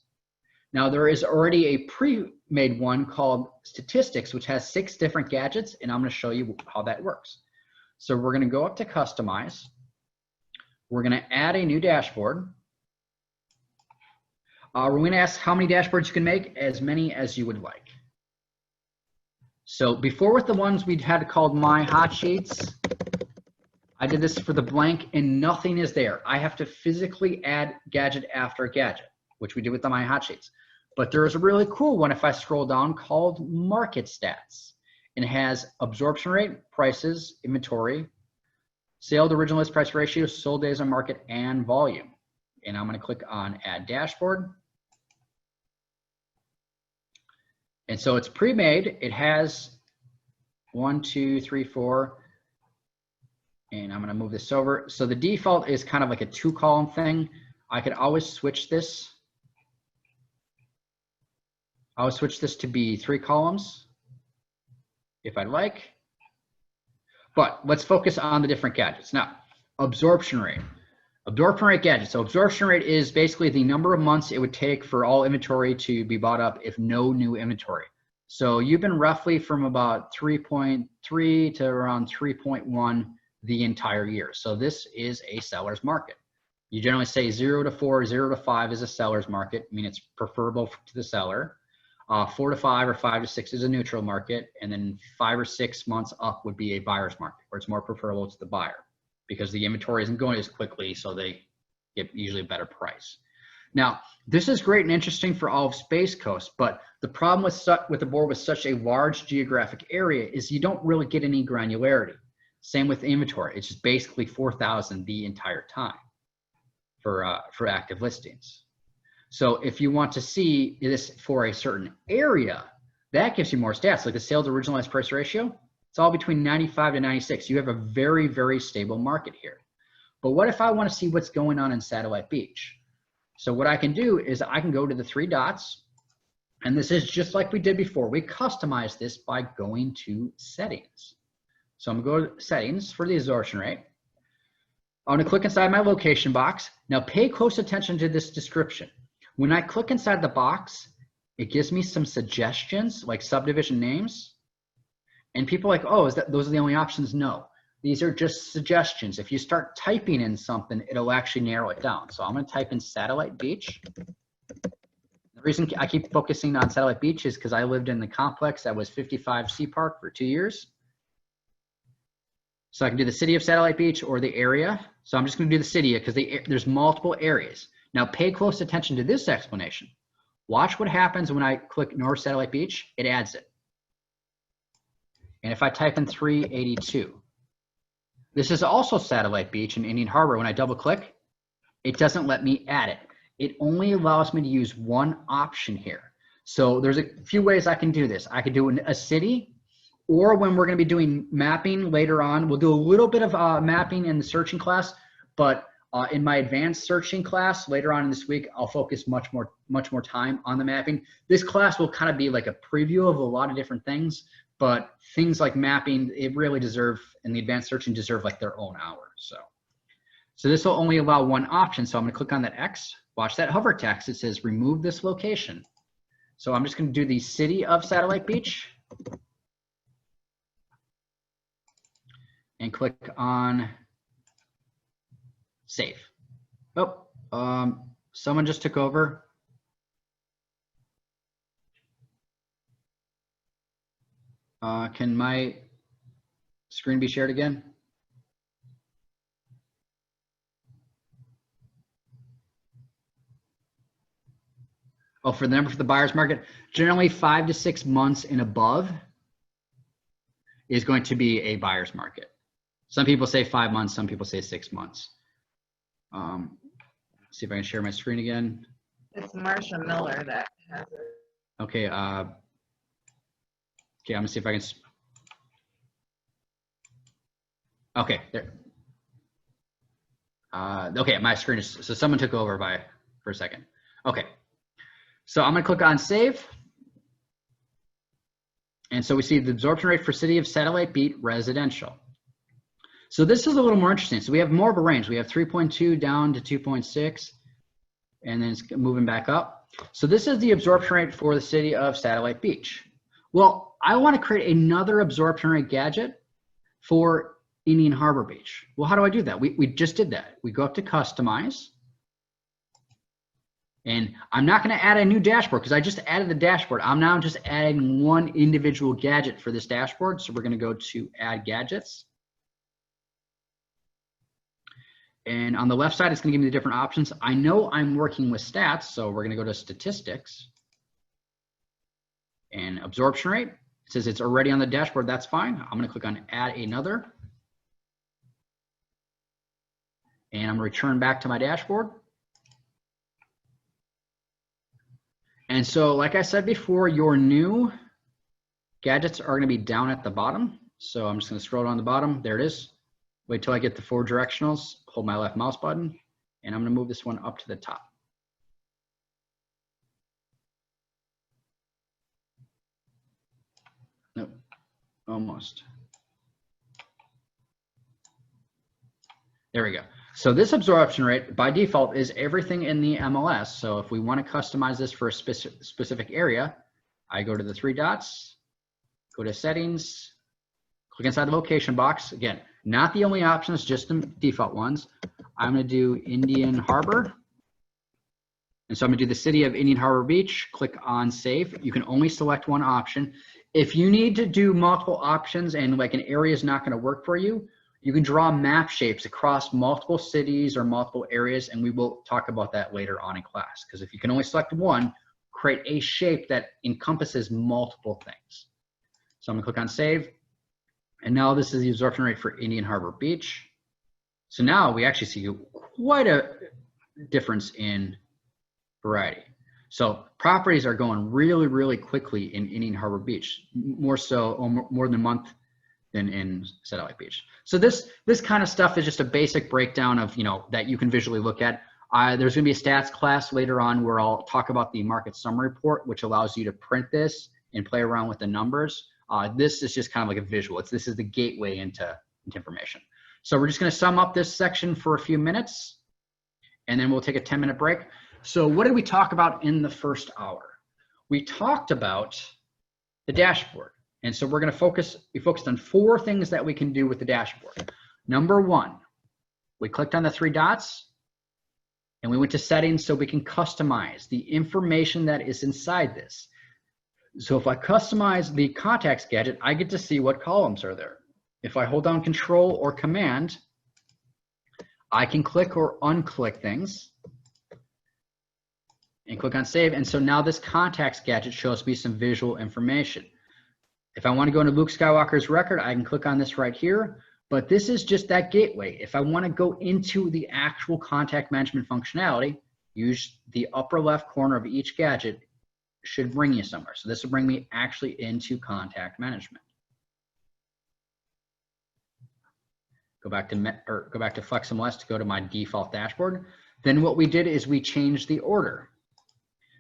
Now there is already a pre-made one called statistics, which has 6 different gadgets, and I'm going to show you how that works. So we're going to go up to customize. We're going to add a new dashboard. We're going to ask how many dashboards you can make, as many as you would like. So before with the ones we had called my hot sheets, I did this for the blank and nothing is there. I have to physically add gadget after gadget, which we did with the my hot sheets. But there is a really cool one if I scroll down called market stats. And it has absorption rate, prices, inventory, sale to original list price ratio, sold days on market, and volume. And I'm going to click on add dashboard. And so it's pre-made. It has 1, 2, 3, 4. And I'm going to move this over. So the default is kind of like a 2-column thing. I could always switch this. I'll switch this to be 3 columns if I'd like. But let's focus on the different gadgets. Now, absorption rate. Absorption rate gadget. So absorption rate is basically the number of months it would take for all inventory to be bought up if no new inventory. So you've been roughly from about 3.3 to around 3.1 the entire year. So this is a seller's market. You generally say 0 to 4, 0 to 5 is a seller's market. I mean, it's preferable to the seller. 4 to 5 or 5 to 6 is a neutral market. And then 5 or 6 months up would be a buyer's market, where it's more preferable to the buyer because the inventory isn't going as quickly, so they get usually a better price. Now, this is great and interesting for all of Space Coast, but the problem with the board with such a large geographic area is you don't really get any granularity. Same with inventory. It's just basically 4,000 the entire time for active listings. So if you want to see this for a certain area, that gives you more stats, like the sale to originalized price ratio. It's all between 95 to 96. You have a very, very stable market here. But what if I want to see what's going on in Satellite Beach? So what I can do is I can go to the 3 dots, and this is just like we did before. We customize this by going to settings. So I'm going to go to settings for the absorption rate. I'm going to click inside my location box. Now pay close attention to this description. When I click inside the box, it gives me some suggestions like subdivision names. And people are like, oh, those are the only options? No, these are just suggestions. If you start typing in something, it'll actually narrow it down. So I'm going to type in Satellite Beach. The reason I keep focusing on Satellite Beach is because I lived in the complex that was 55 Sea Park for 2 years. So I can do the city of Satellite Beach or the area. So I'm just going to do the city because there's multiple areas. Now pay close attention to this explanation. Watch what happens when I click North Satellite Beach. It adds it. And if I type in 382, this is also Satellite Beach in Indian Harbor. When I double click, it doesn't let me add it. It only allows me to use one option here. So there's a few ways I can do this. I could do a city, or when we're going to be doing mapping later on, we'll do a little bit of mapping in the searching class, but in my advanced searching class later on in this week, I'll focus much more time on the mapping. This class will kind of be like a preview of a lot of different things, but things like mapping, it really deserve, and the advanced searching deserve like their own hour. So this will only allow one option. So I'm going to click on that X, watch that hover text. It says remove this location. So I'm just going to do the city of Satellite Beach and click on save. Oh, someone just took over. Can my screen be shared again? Oh, for the number for the buyer's market, generally 5 to 6 months and above is going to be a buyer's market. Some people say 5 months, some people say 6 months. See if I can share my screen again. It's Marsha Miller that has it. Okay. Okay, I'm gonna see if I can. Okay, there. Okay, my screen is, so someone took over for a second. Okay, so I'm gonna click on save. And so we see the absorption rate for city of Satellite Beach residential. So this is a little more interesting. So we have more of a range. We have 3.2 down to 2.6, and then it's moving back up. So this is the absorption rate for the city of Satellite Beach. Well, I want to create another absorption rate gadget for Indian Harbor Beach. Well, how do I do that? We just did that. We go up to customize. And I'm not going to add a new dashboard because I just added the dashboard. I'm now just adding one individual gadget for this dashboard. So we're going to go to add gadgets. And on the left side, it's going to give me the different options. I know I'm working with stats, so we're going to go to statistics and absorption rate. It says it's already on the dashboard. That's fine. I'm going to click on add another. And I'm going to return back to my dashboard. And so, like I said before, your new gadgets are going to be down at the bottom. So I'm just going to scroll down the bottom. There it is. Wait till I get the 4 directionals. Hold my left mouse button, and I'm going to move this one up to the top. Nope, almost. There we go. So this absorption rate by default is everything in the MLS. So if we want to customize this for a specific area, I go to the 3 dots, go to settings, click inside the location box. Again, not the only options, just the default ones. I'm going to do Indian Harbor. And so I'm going to do the city of Indian Harbor Beach, click on save. You can only select one option. If you need to do multiple options and like an area is not going to work for you, you can draw map shapes across multiple cities or multiple areas, and we will talk about that later on in class. Because if you can only select one, create a shape that encompasses multiple things. So I'm going to click on save. And now this is the absorption rate for Indian Harbor Beach. So now we actually see quite a difference in variety. So properties are going really, really quickly in Indian Harbor Beach, more so, or more than a month than in Satellite Beach. So this kind of stuff is just a basic breakdown of, that you can visually look at. There's going to be a stats class later on where I'll talk about the market summary report, which allows you to print this and play around with the numbers. This is just kind of like a visual. This is the gateway into information. So we're just going to sum up this section for a few minutes, and then we'll take a 10-minute break. So what did we talk about in the first hour? We talked about the dashboard. And so we're going to we focused on 4 things that we can do with the dashboard. Number 1, we clicked on the 3 dots and we went to settings so we can customize the information that is inside this. So if I customize the contacts gadget, I get to see what columns are there. If I hold down Control or Command, I can click or unclick things and click on Save. And so now this contacts gadget shows me some visual information. If I want to go into Luke Skywalker's record, I can click on this right here, but this is just that gateway. If I want to go into the actual contact management functionality, use the upper left corner of each gadget, should bring you somewhere. So this will bring me actually into contact management. Go back to FlexMLS to go to my default dashboard. Then what we did is we changed the order.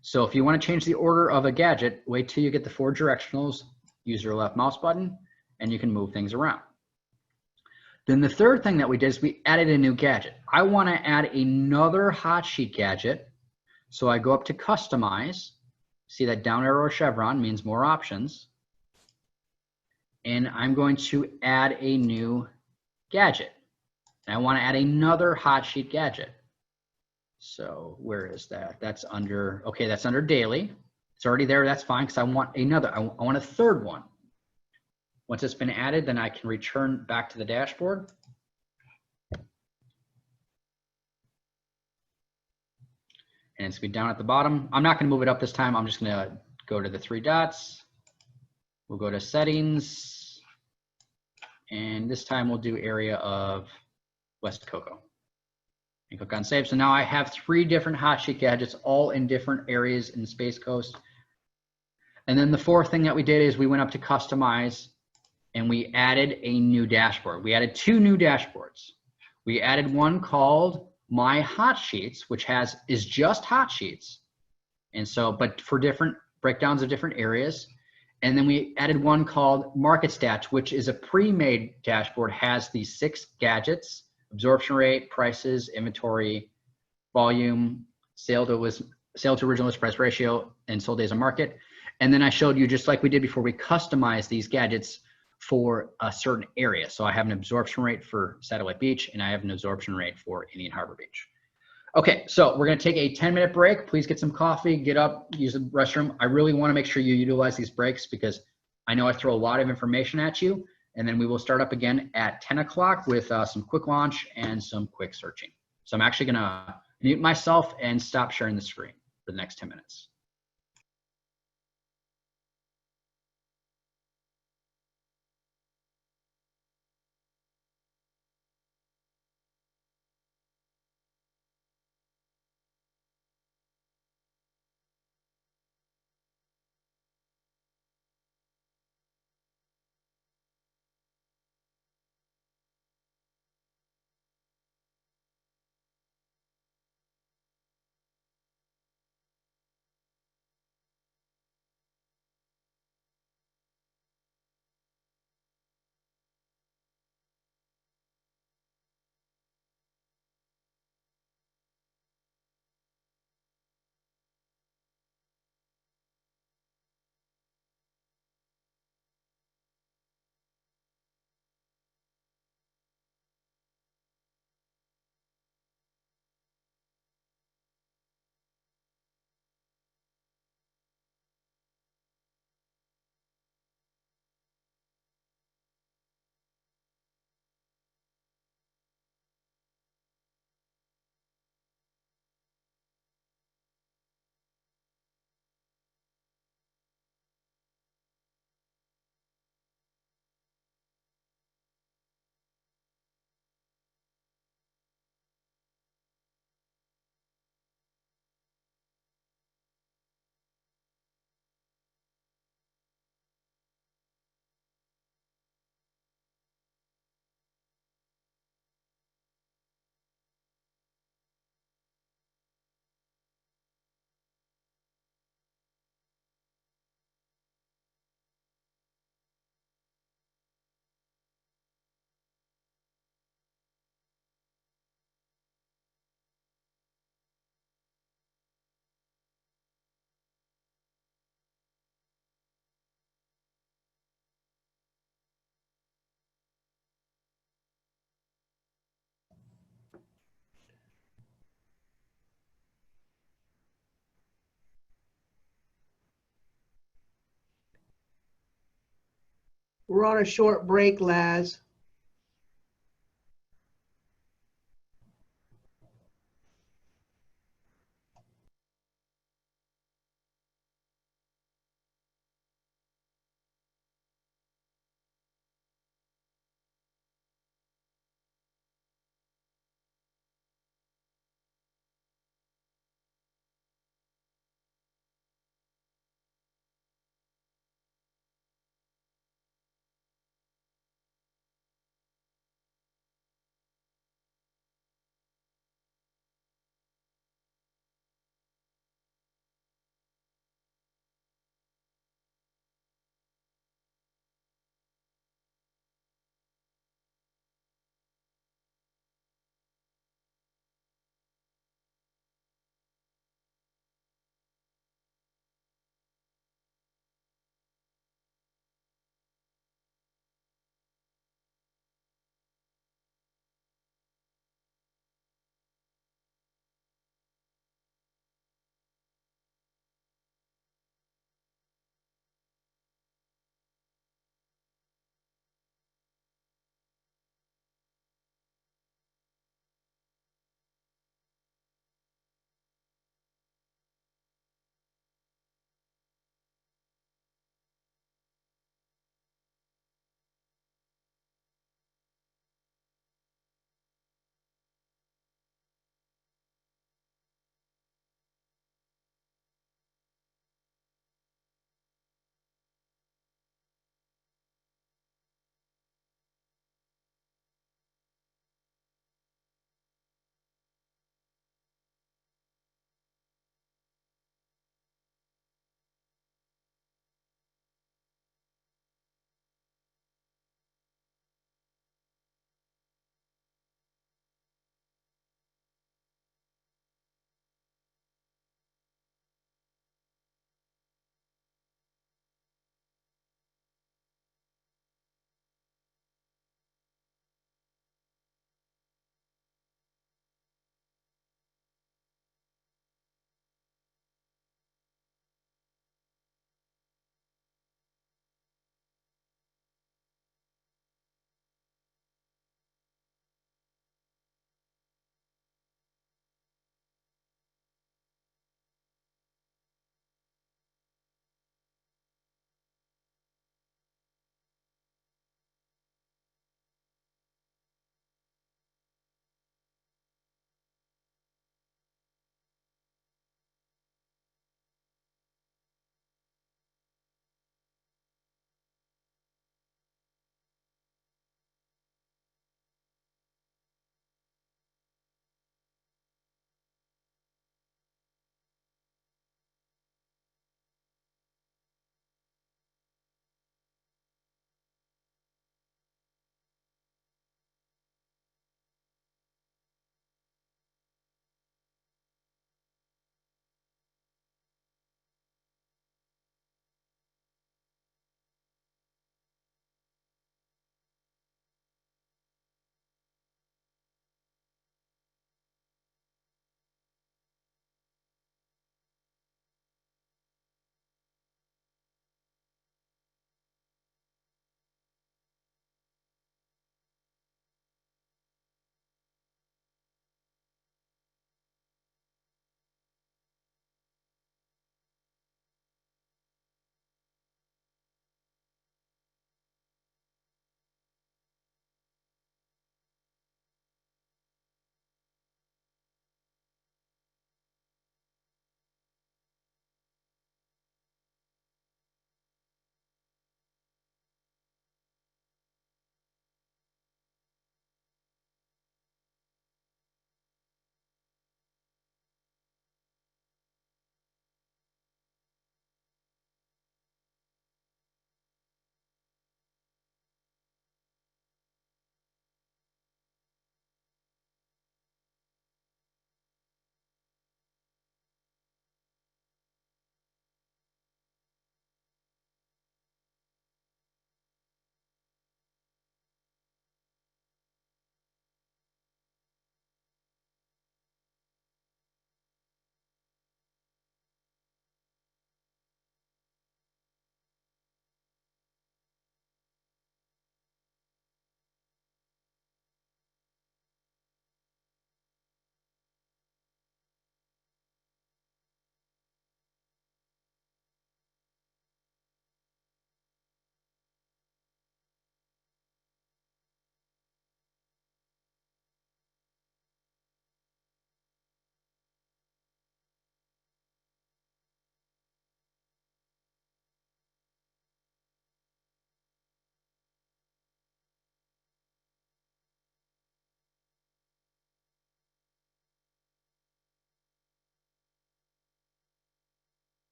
So if you want to change the order of a gadget, wait till you get the 4 directionals, use your left mouse button, and you can move things around. Then the third thing that we did is we added a new gadget. I want to add another hot sheet gadget. So I go up to customize. See that down arrow chevron means more options. And I'm going to add a new gadget. And I want to add another hot sheet gadget. So where is that? That's under, okay, that's under daily. It's already there, that's fine, because I want another, I want a third one. Once it's been added, then I can return back to the dashboard. And it's going to be down at the bottom. I'm not going to move it up this time. I'm just going to go to the 3 dots. We'll go to settings. And this time we'll do area of West Cocoa. And click on save. So now I have 3 different hot sheet gadgets, all in different areas in the Space Coast. And then the 4th thing that we did is we went up to customize and we added a new dashboard. We added 2 new dashboards. We added one called My Hot Sheets, which is just hot sheets. And so, but for different breakdowns of different areas. And then we added one called Market Stats, which is a pre-made dashboard, has these 6 gadgets: absorption rate, prices, inventory, volume, sale to original list price ratio, and sold days on market. And then I showed you, just like we did before, we customize these gadgets for a certain area. So I have an absorption rate for Satellite Beach, and I have an absorption rate for Indian Harbor Beach. Okay, so we're gonna take a 10-minute break. Please get some coffee, get up, use the restroom. I really wanna make sure you utilize these breaks because I know I throw a lot of information at you, and then we will start up again at 10 o'clock with some quick launch and some quick searching. So I'm actually gonna mute myself and stop sharing the screen for the next 10 minutes. We're on a short break, Laz.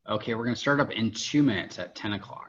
Okay, we're gonna start up in 2 minutes at 10 o'clock.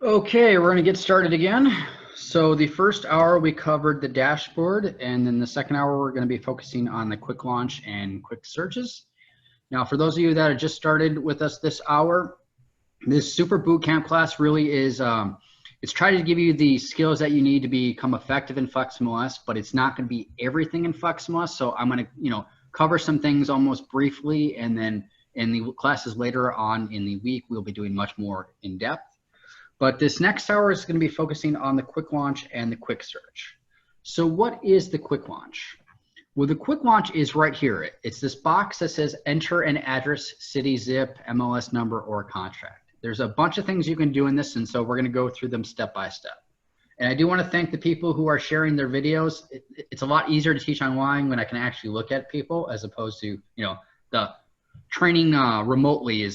Okay, we're gonna get started again. So the first hour we covered the dashboard, and then the second hour we're gonna be focusing on the quick launch and quick searches. Now, for those of you that have just started with us this hour, this super bootcamp class really is, it's trying to give you the skills that you need to become effective in FlexMLS, but it's not gonna be everything in FlexMLS. So I'm gonna, cover some things almost briefly, and then in the classes later on in the week, we'll be doing much more in depth. But this next hour is going to be focusing on the quick launch and the quick search. So what is the quick launch? Well, the quick launch is right here. It's this box that says enter an address, city, zip, MLS number, or contract. There's a bunch of things you can do in this, and so we're going to go through them step by step. And I do want to thank the people who are sharing their videos. It's a lot easier to teach online when I can actually look at people, as opposed to, the training remotely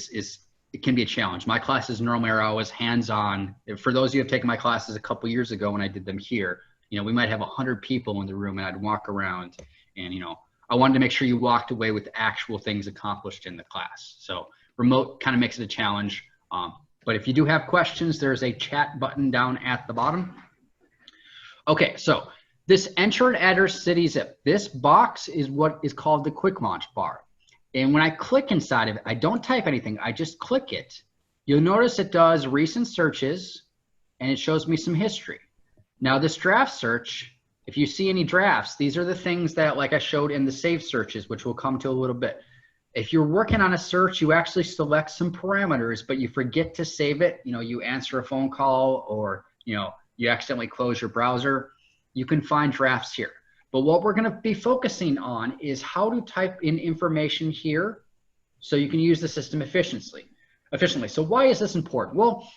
it can be a challenge. My classes normally are always hands-on. For those of you who have taken my classes a couple years ago when I did them here, we might have 100 people in the room, and I'd walk around, and I wanted to make sure you walked away with actual things accomplished in the class. So remote kind of makes it a challenge. But if you do have questions, there's a chat button down at the bottom. Okay, so this enter an address, city, zip. This box is what is called the quick launch bar. And when I click inside of it, I don't type anything, I just click it. You'll notice it does recent searches, and it shows me some history. Now this draft search, if you see any drafts, these are the things that, like I showed in the save searches, which we'll come to a little bit. If you're working on a search, you actually select some parameters, but you forget to save it. You answer a phone call, or you accidentally close your browser, you can find drafts here. But what we're going to be focusing on is how to type in information here so you can use the system efficiently. So why is this important? Well,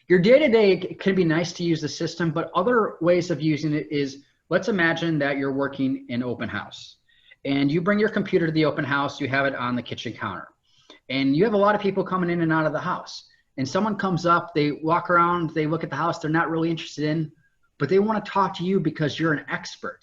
your day-to-day, it can be nice to use the system, but other ways of using it is, let's imagine that you're working in open house, and you bring your computer to the open house, you have it on the kitchen counter, and you have a lot of people coming in and out of the house, and someone comes up, they walk around, they look at the house they're not really interested in, but they want to talk to you because you're an expert.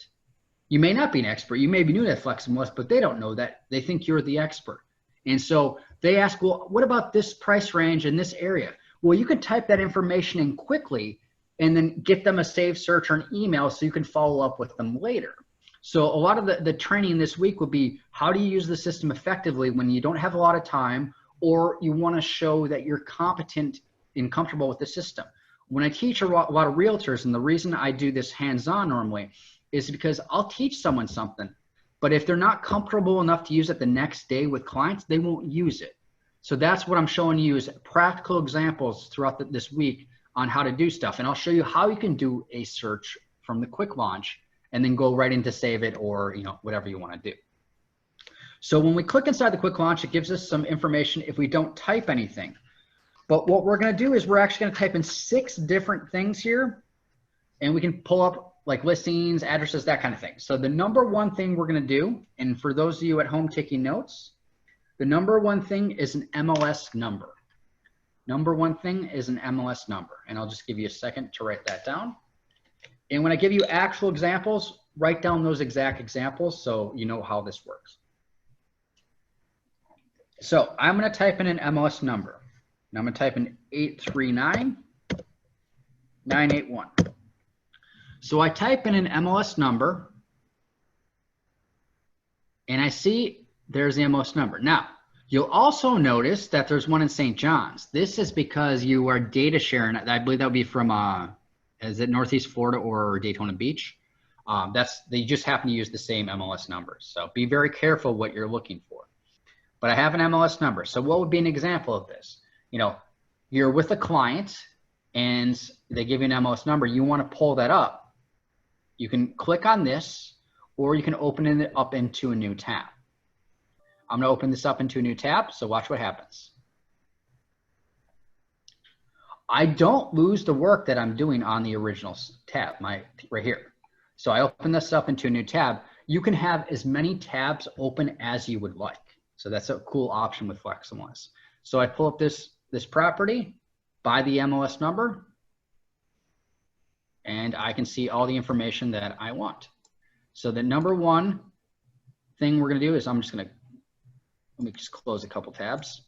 You may not be an expert. You may be new to FlexMLS, but they don't know that. They think you're the expert. And so they ask, well, what about this price range in this area? Well, you can type that information in quickly and then get them a saved search or an email so you can follow up with them later. So a lot of the training this week will be, how do you use the system effectively when you don't have a lot of time, or you want to show that you're competent and comfortable with the system. When I teach a lot of realtors, and the reason I do this hands-on normally, is because I'll teach someone something, but if they're not comfortable enough to use it the next day with clients, they won't use it. So that's what I'm showing you, is practical examples throughout this week on how to do stuff. And I'll show you how you can do a search from the quick launch and then go right into save it, or whatever you want to do. So when we click inside the quick launch, it gives us some information if we don't type anything. But what we're going to do is we're actually going to type in 6 different things here, and we can pull up like listings, addresses, that kind of thing. So the number one thing we're going to do, and for those of you at home taking notes, the number one thing is an MLS number. Number one thing is an MLS number. And I'll just give you a second to write that down. And when I give you actual examples, write down those exact examples so you know how this works. So I'm going to type in an MLS number. Now I'm going to type in 839-981. So I type in an MLS number and I see there's the MLS number. Now, you'll also notice that there's one in St. John's. This is because you are data sharing. I believe that would be from, is it Northeast Florida or Daytona Beach? They just happen to use the same MLS numbers. So be very careful what you're looking for. But I have an MLS number. So what would be an example of this? You know, you're with a client and they give you an MLS number. You want to pull that up. You can click on this, or you can open it up into a new tab. I'm going to open this up into a new tab. So watch what happens. I don't lose the work that I'm doing on the original tab, right here. So I open this up into a new tab. You can have as many tabs open as you would like. So that's a cool option with FlexMLS. So I pull up this property by the MLS number, and I can see all the information that I want. So the number one thing we're going to do is let me just close a couple tabs.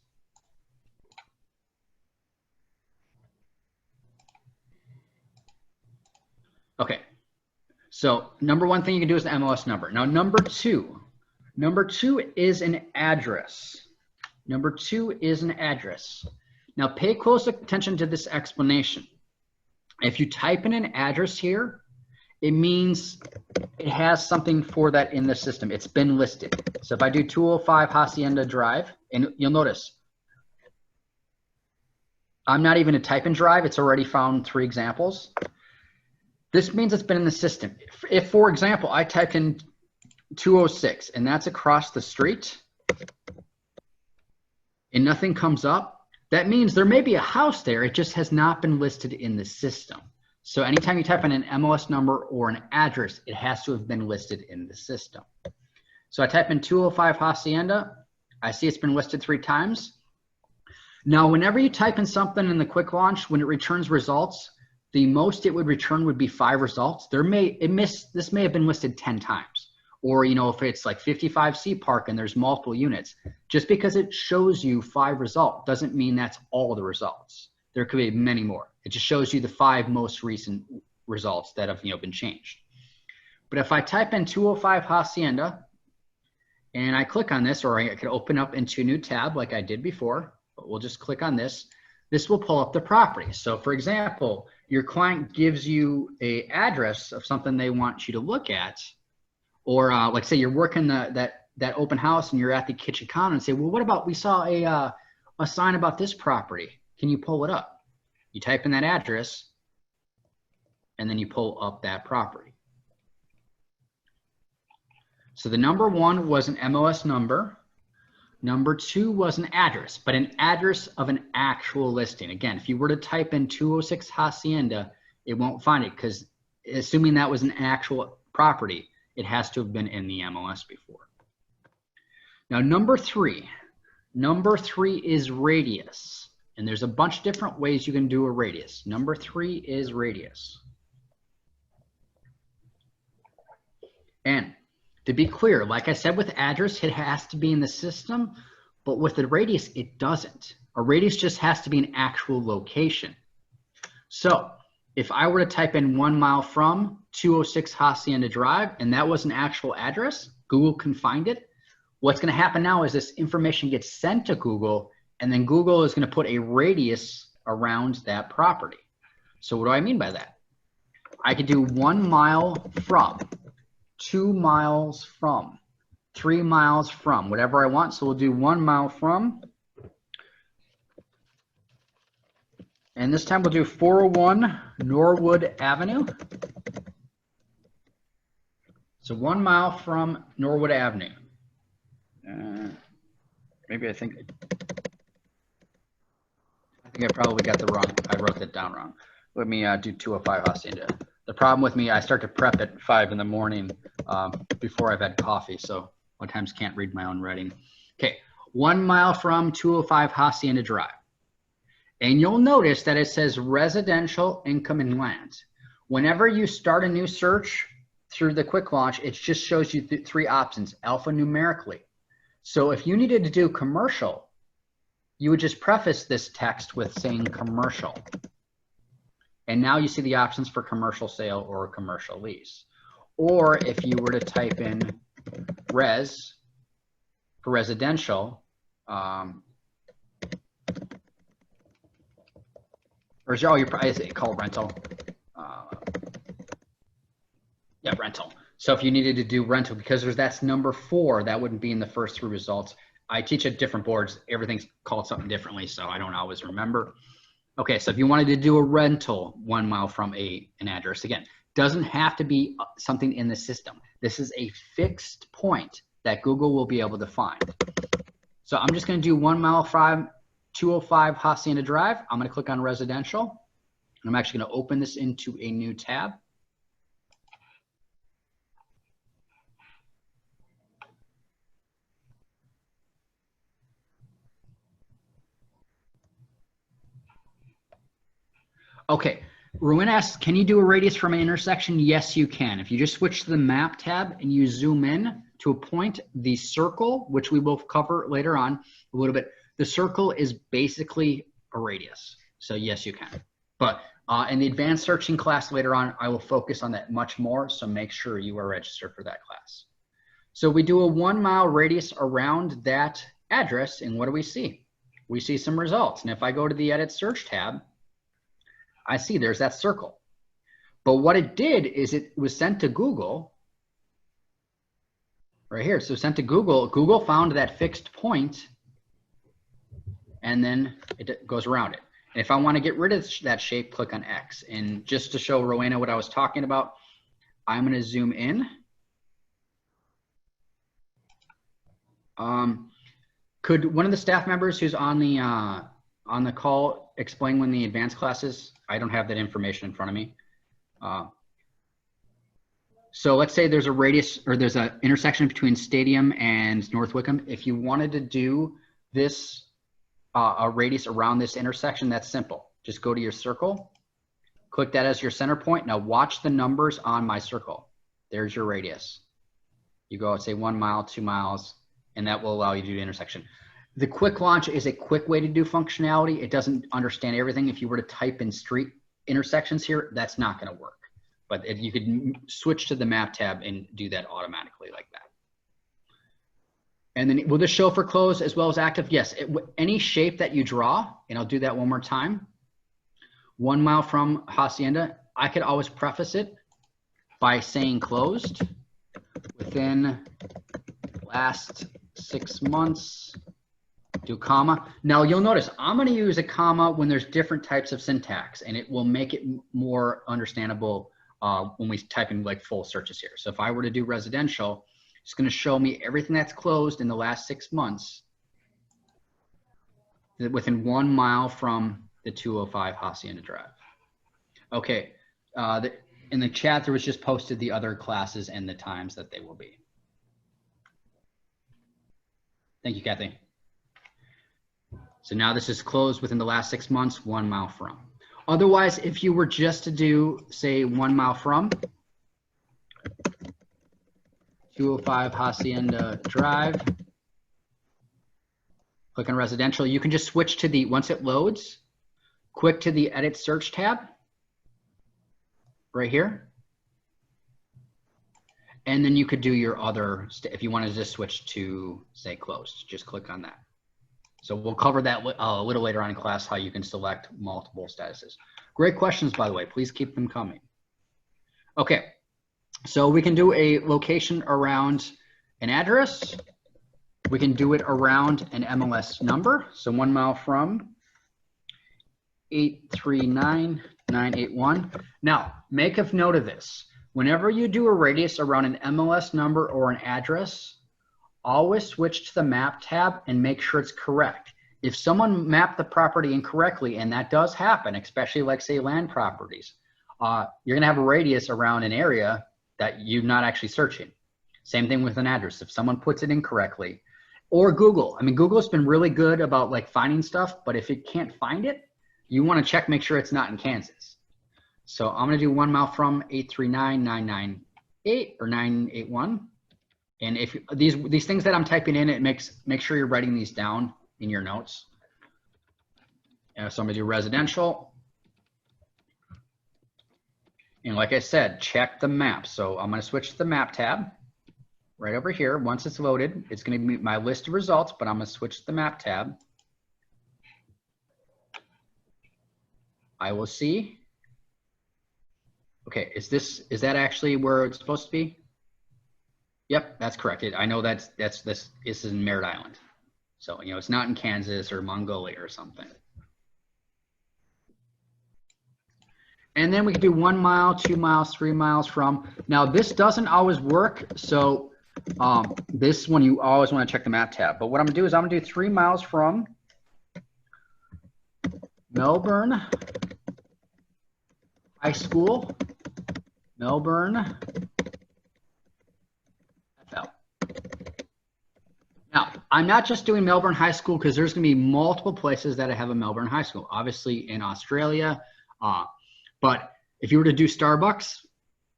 Okay. So number one thing you can do is the MLS number. Now number two is an address. Number two is an address. Now pay close attention to this explanation. If you type in an address here, it means it has something for that in the system. It's been listed. So if I do 205 Hacienda Drive, and you'll notice, I'm not even a type in drive. It's already found 3 examples. This means it's been in the system. If for example, I typed in 206 and that's across the street and nothing comes up, that means there may be a house there. It just has not been listed in the system. So anytime you type in an MLS number or an address, it has to have been listed in the system. So I type in 205 Hacienda. I see it's been listed 3 times. Now, whenever you type in something in the quick launch, when it returns results, the most it would return would be 5 results. This may have been listed 10 times. Or, you know, if it's like 55 C Park and there's multiple units, just because it shows you 5 results doesn't mean that's all the results. There could be many more. It just shows you the 5 most recent results that have, you know, been changed. But if I type in 205 Hacienda and I click on this, or I could open up into a new tab like I did before, but we'll just click on this. This will pull up the property. So for example, your client gives you an address of something they want you to look at, or like say you're working that open house and you're at the kitchen counter and say, well, what about, we saw a sign about this property. Can you pull it up? You type in that address and then you pull up that property. So the number 1 was an MLS number. Number 2 was an address, but an address of an actual listing. Again, if you were to type in 206 Hacienda, it won't find it because assuming that was an actual property, it has to have been in the MLS before. Now, number 3 is radius. And there's a bunch of different ways you can do a radius. Number 3 is radius. And to be clear, like I said with address, it has to be in the system, but with the radius, it doesn't. A radius just has to be an actual location. So if I were to type in 1 mile from 206 Hacienda Drive, and that was an actual address, Google can find it. What's going to happen now is this information gets sent to Google, and then Google is going to put a radius around that property. So what do I mean by that? I could do 1 mile from, 2 miles from, 3 miles from, whatever I want. So we'll do 1 mile from. And this time we'll do 401 Norwood Avenue. So 1 mile from Norwood Avenue. Maybe I think I probably got I wrote that down wrong. Let me do 205 Hacienda. The problem with me, I start to prep at 5 in the morning before I've had coffee, so I sometimes can't read my own writing. Okay, 1 mile from 205 Hacienda Drive. And you'll notice that it says residential income and land. Whenever you start a new search through the quick launch, it just shows you three options, alphanumerically. So if you needed to do commercial, you would just preface this text with saying commercial. And now you see the options for commercial sale or commercial lease. Or if you were to type in res for residential, or is it called rental? Yeah, rental. So if you needed to do rental, because that's number 4, that wouldn't be in the first 3 results. I teach at different boards. Everything's called something differently, so I don't always remember. Okay, so if you wanted to do a rental 1 mile from an address, again, doesn't have to be something in the system. This is a fixed point that Google will be able to find. So I'm just going to do 1 mile from 205 Hacienda Drive. I'm going to click on residential, and I'm actually going to open this into a new tab. Okay, Ruin asks, can you do a radius from an intersection? Yes, you can. If you just switch to the map tab and you zoom in to a point, the circle, which we will cover later on a little bit, the circle is basically a radius. So yes, you can. But in the advanced searching class later on, I will focus on that much more. So make sure you are registered for that class. So we do a 1 mile radius around that address, and what do we see? We see some results. And if I go to the edit search tab, I see there's that circle. But what it did is it was sent to Google right here. So sent to Google, Google found that fixed point, and then it goes around it. And if I want to get rid of that shape, click on X. And just to show Rowena what I was talking about, I'm going to zoom in. Could one of the staff members who's on the call explain when the advanced class is? I don't have that information in front of me. So let's say there's a radius, or there's an intersection between Stadium and North Wickham. If you wanted to do this, a radius around this intersection, that's simple. Just go to your circle, click that as your center point. Now watch the numbers on my circle. There's your radius. You go and say 1 mile, 2 miles, and that will allow you to do the intersection. The quick launch is a quick way to do functionality. It doesn't understand everything. If you were to type in street intersections here, that's not going to work. But if you could switch to the map tab and do that automatically like that. And then will this show for closed as well as active? Yes, any shape that you draw, and I'll do that one more time. 1 mile from Hacienda, I could always preface it by saying closed within last 6 months. Do comma. Now you'll notice I'm going to use a comma when there's different types of syntax, and it will make it more understandable when we type in like full searches here. So if I were to do residential, it's going to show me everything that's closed in the last 6 months within 1 mile from the 205 Hacienda Drive. Okay, in the chat there was just posted the other classes and the times that they will be. Thank you, Kathy. So now this is closed within the last 6 months, 1 mile from. Otherwise, if you were just to do, say, 1 mile from 205 Hacienda Drive, click on residential, you can just switch to the, once it loads, click to the edit search tab right here. And then you could do your other, if you wanted to just switch to, say, closed, just click on that. So we'll cover that a little later on in class, how you can select multiple statuses. Great questions, by the way. Please keep them coming. Okay, so we can do a location around an address. We can do it around an MLS number. So 1 mile from 839,981. Now, make a note of this. Whenever you do a radius around an MLS number or an address, always switch to the map tab and make sure it's correct. If someone mapped the property incorrectly, and that does happen, especially like say land properties, you're gonna have a radius around an area that you're not actually searching. Same thing with an address. If someone puts it incorrectly, or Google. I mean, Google's been really good about like finding stuff, but if it can't find it, you wanna check, make sure it's not in Kansas. So I'm gonna do 1 mile from 839,981. 988 or 981. And if these things that I'm typing in, make sure you're writing these down in your notes. So I'm gonna do residential. And like I said, check the map. So I'm gonna switch to the map tab right over here. Once it's loaded, it's gonna be my list of results, but I'm gonna switch to the map tab. I will see. Okay, is that actually where it's supposed to be? Yep, that's correct. I know this is in Merritt Island. So, you know, it's not in Kansas or Mongolia or something. And then we can do 1 mile, 2 miles, 3 miles from. Now this doesn't always work. So this one, you always want to check the map tab. But what I'm gonna do is I'm gonna do 3 miles from Melbourne High School, Melbourne FL. Now, I'm not just doing Melbourne High School because there's gonna be multiple places that have a Melbourne High School. Obviously in Australia, but if you were to do Starbucks,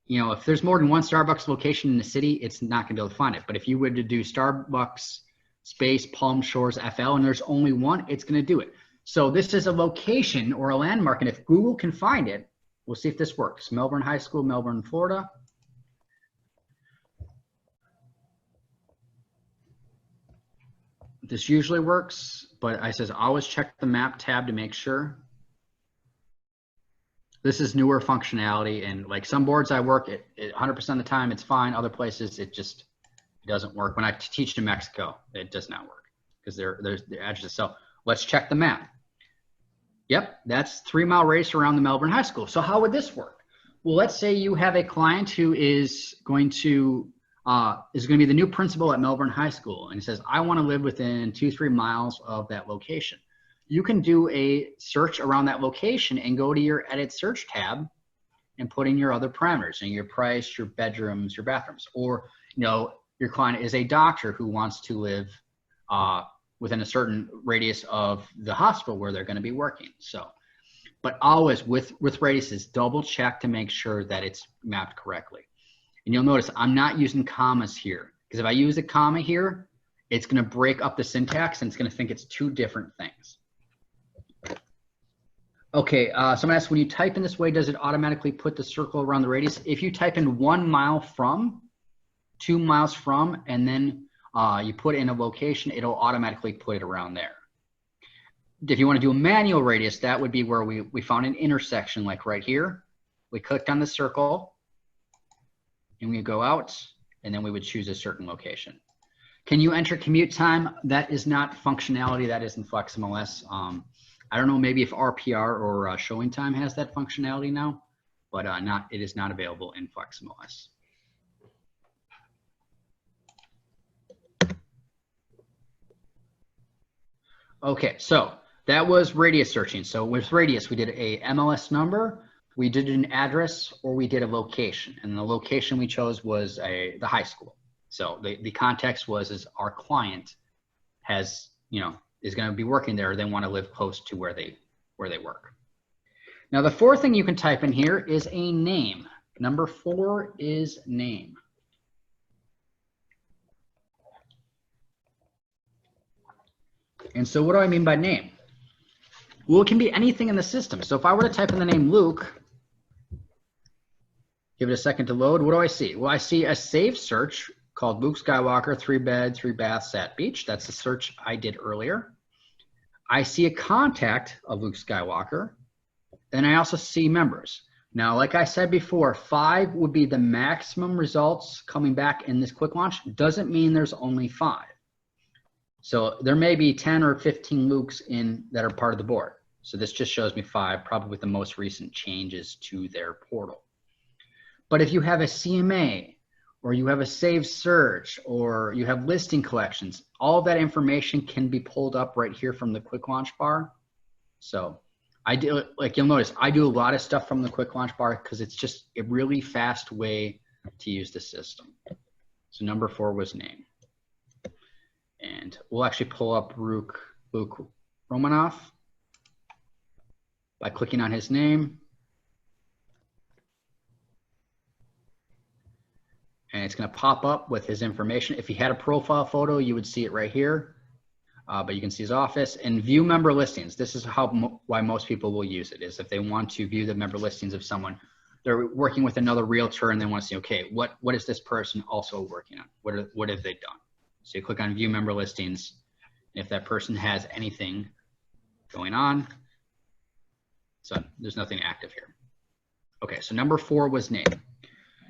you know, if there's more than one Starbucks location in the city, it's not gonna be able to find it. But if you were to do Starbucks space Palm Shores FL and there's only one, it's gonna do it. So this is a location or a landmark, and if Google can find it, we'll see if this works. Melbourne High School, Melbourne, Florida. This usually works, but I says always check the map tab to make sure. This is newer functionality, and like some boards I work at 100% of the time, it's fine. Other places, it doesn't work. When I teach in Mexico, it does not work because there's the addresses. So let's check the map. Yep, that's 3 mile radius around the Melbourne High School. So how would this work? Well, let's say you have a client who is going to be the new principal at Melbourne High School, and he says, I want to live within 2-3 miles of that location. You can do a search around that location and go to your edit search tab and put in your other parameters and your price, your bedrooms, your bathrooms. Or, you know, your client is a doctor who wants to live within a certain radius of the hospital where they're going to be working. So, but always with radiuses, double check to make sure that it's mapped correctly. And you'll notice I'm not using commas here, because if I use a comma here, it's going to break up the syntax and it's going to think it's two different things. Okay, someone asked, when you type in this way, does it automatically put the circle around the radius? If you type in 1 mile from, 2 miles from, and then you put in a location, it'll automatically put it around there. If you want to do a manual radius, that would be where we found an intersection, like right here. We clicked on the circle, and we go out, and then we would choose a certain location. Can you enter commute time? That is not functionality that is in FlexMLS. I don't know, maybe if RPR or showing time has that functionality now, but it is not available in FlexMLS. Okay, so that was radius searching. So with radius, we did a MLS number, we did an address, or we did a location. And the location we chose was the high school. So the context is our client has, you know, is going to be working there. They want to live close to where they work. Now, the fourth thing you can type in here is a name. Number 4 is name. And so what do I mean by name? Well, it can be anything in the system. So if I were to type in the name Luke, give it a second to load, what do I see? Well, I see a saved search called Luke Skywalker, 3 bed, 3 bath, Sat Beach. That's the search I did earlier. I see a contact of Luke Skywalker. Then I also see members. Now, like I said before, 5 would be the maximum results coming back in this quick launch. Doesn't mean there's only 5. So there may be 10 or 15 Lukes that are part of the board. So this just shows me 5, probably with the most recent changes to their portal. But if you have a CMA, or you have a saved search, or you have listing collections, all of that information can be pulled up right here from the quick launch bar. So I do, like you'll notice, I do a lot of stuff from the quick launch bar because it's just a really fast way to use the system. So number 4 was name. And we'll actually pull up Luke Romanoff by clicking on his name. it's going to pop up with his information. If he had a profile photo, you would see it right here, but you can see his office. And view member listings. This is why most people will use it, is if they want to view the member listings of someone. They're working with another realtor and they want to see, okay, what is this person also working on? What have they done? So you click on view member listings. If that person has anything going on, so there's nothing active here. Okay, so number 4 was name.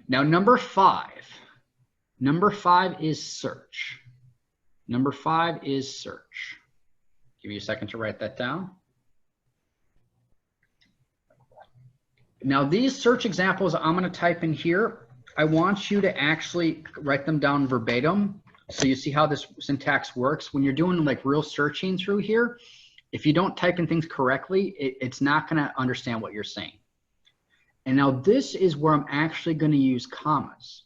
Now number 5 is search. Number 5 is search. Give you a second to write that down. Now these search examples I'm going to type in here, I want you to actually write them down verbatim so you see how this syntax works. When you're doing like real searching through here, if you don't type in things correctly, it's not going to understand what you're saying. And now this is where I'm actually going to use commas,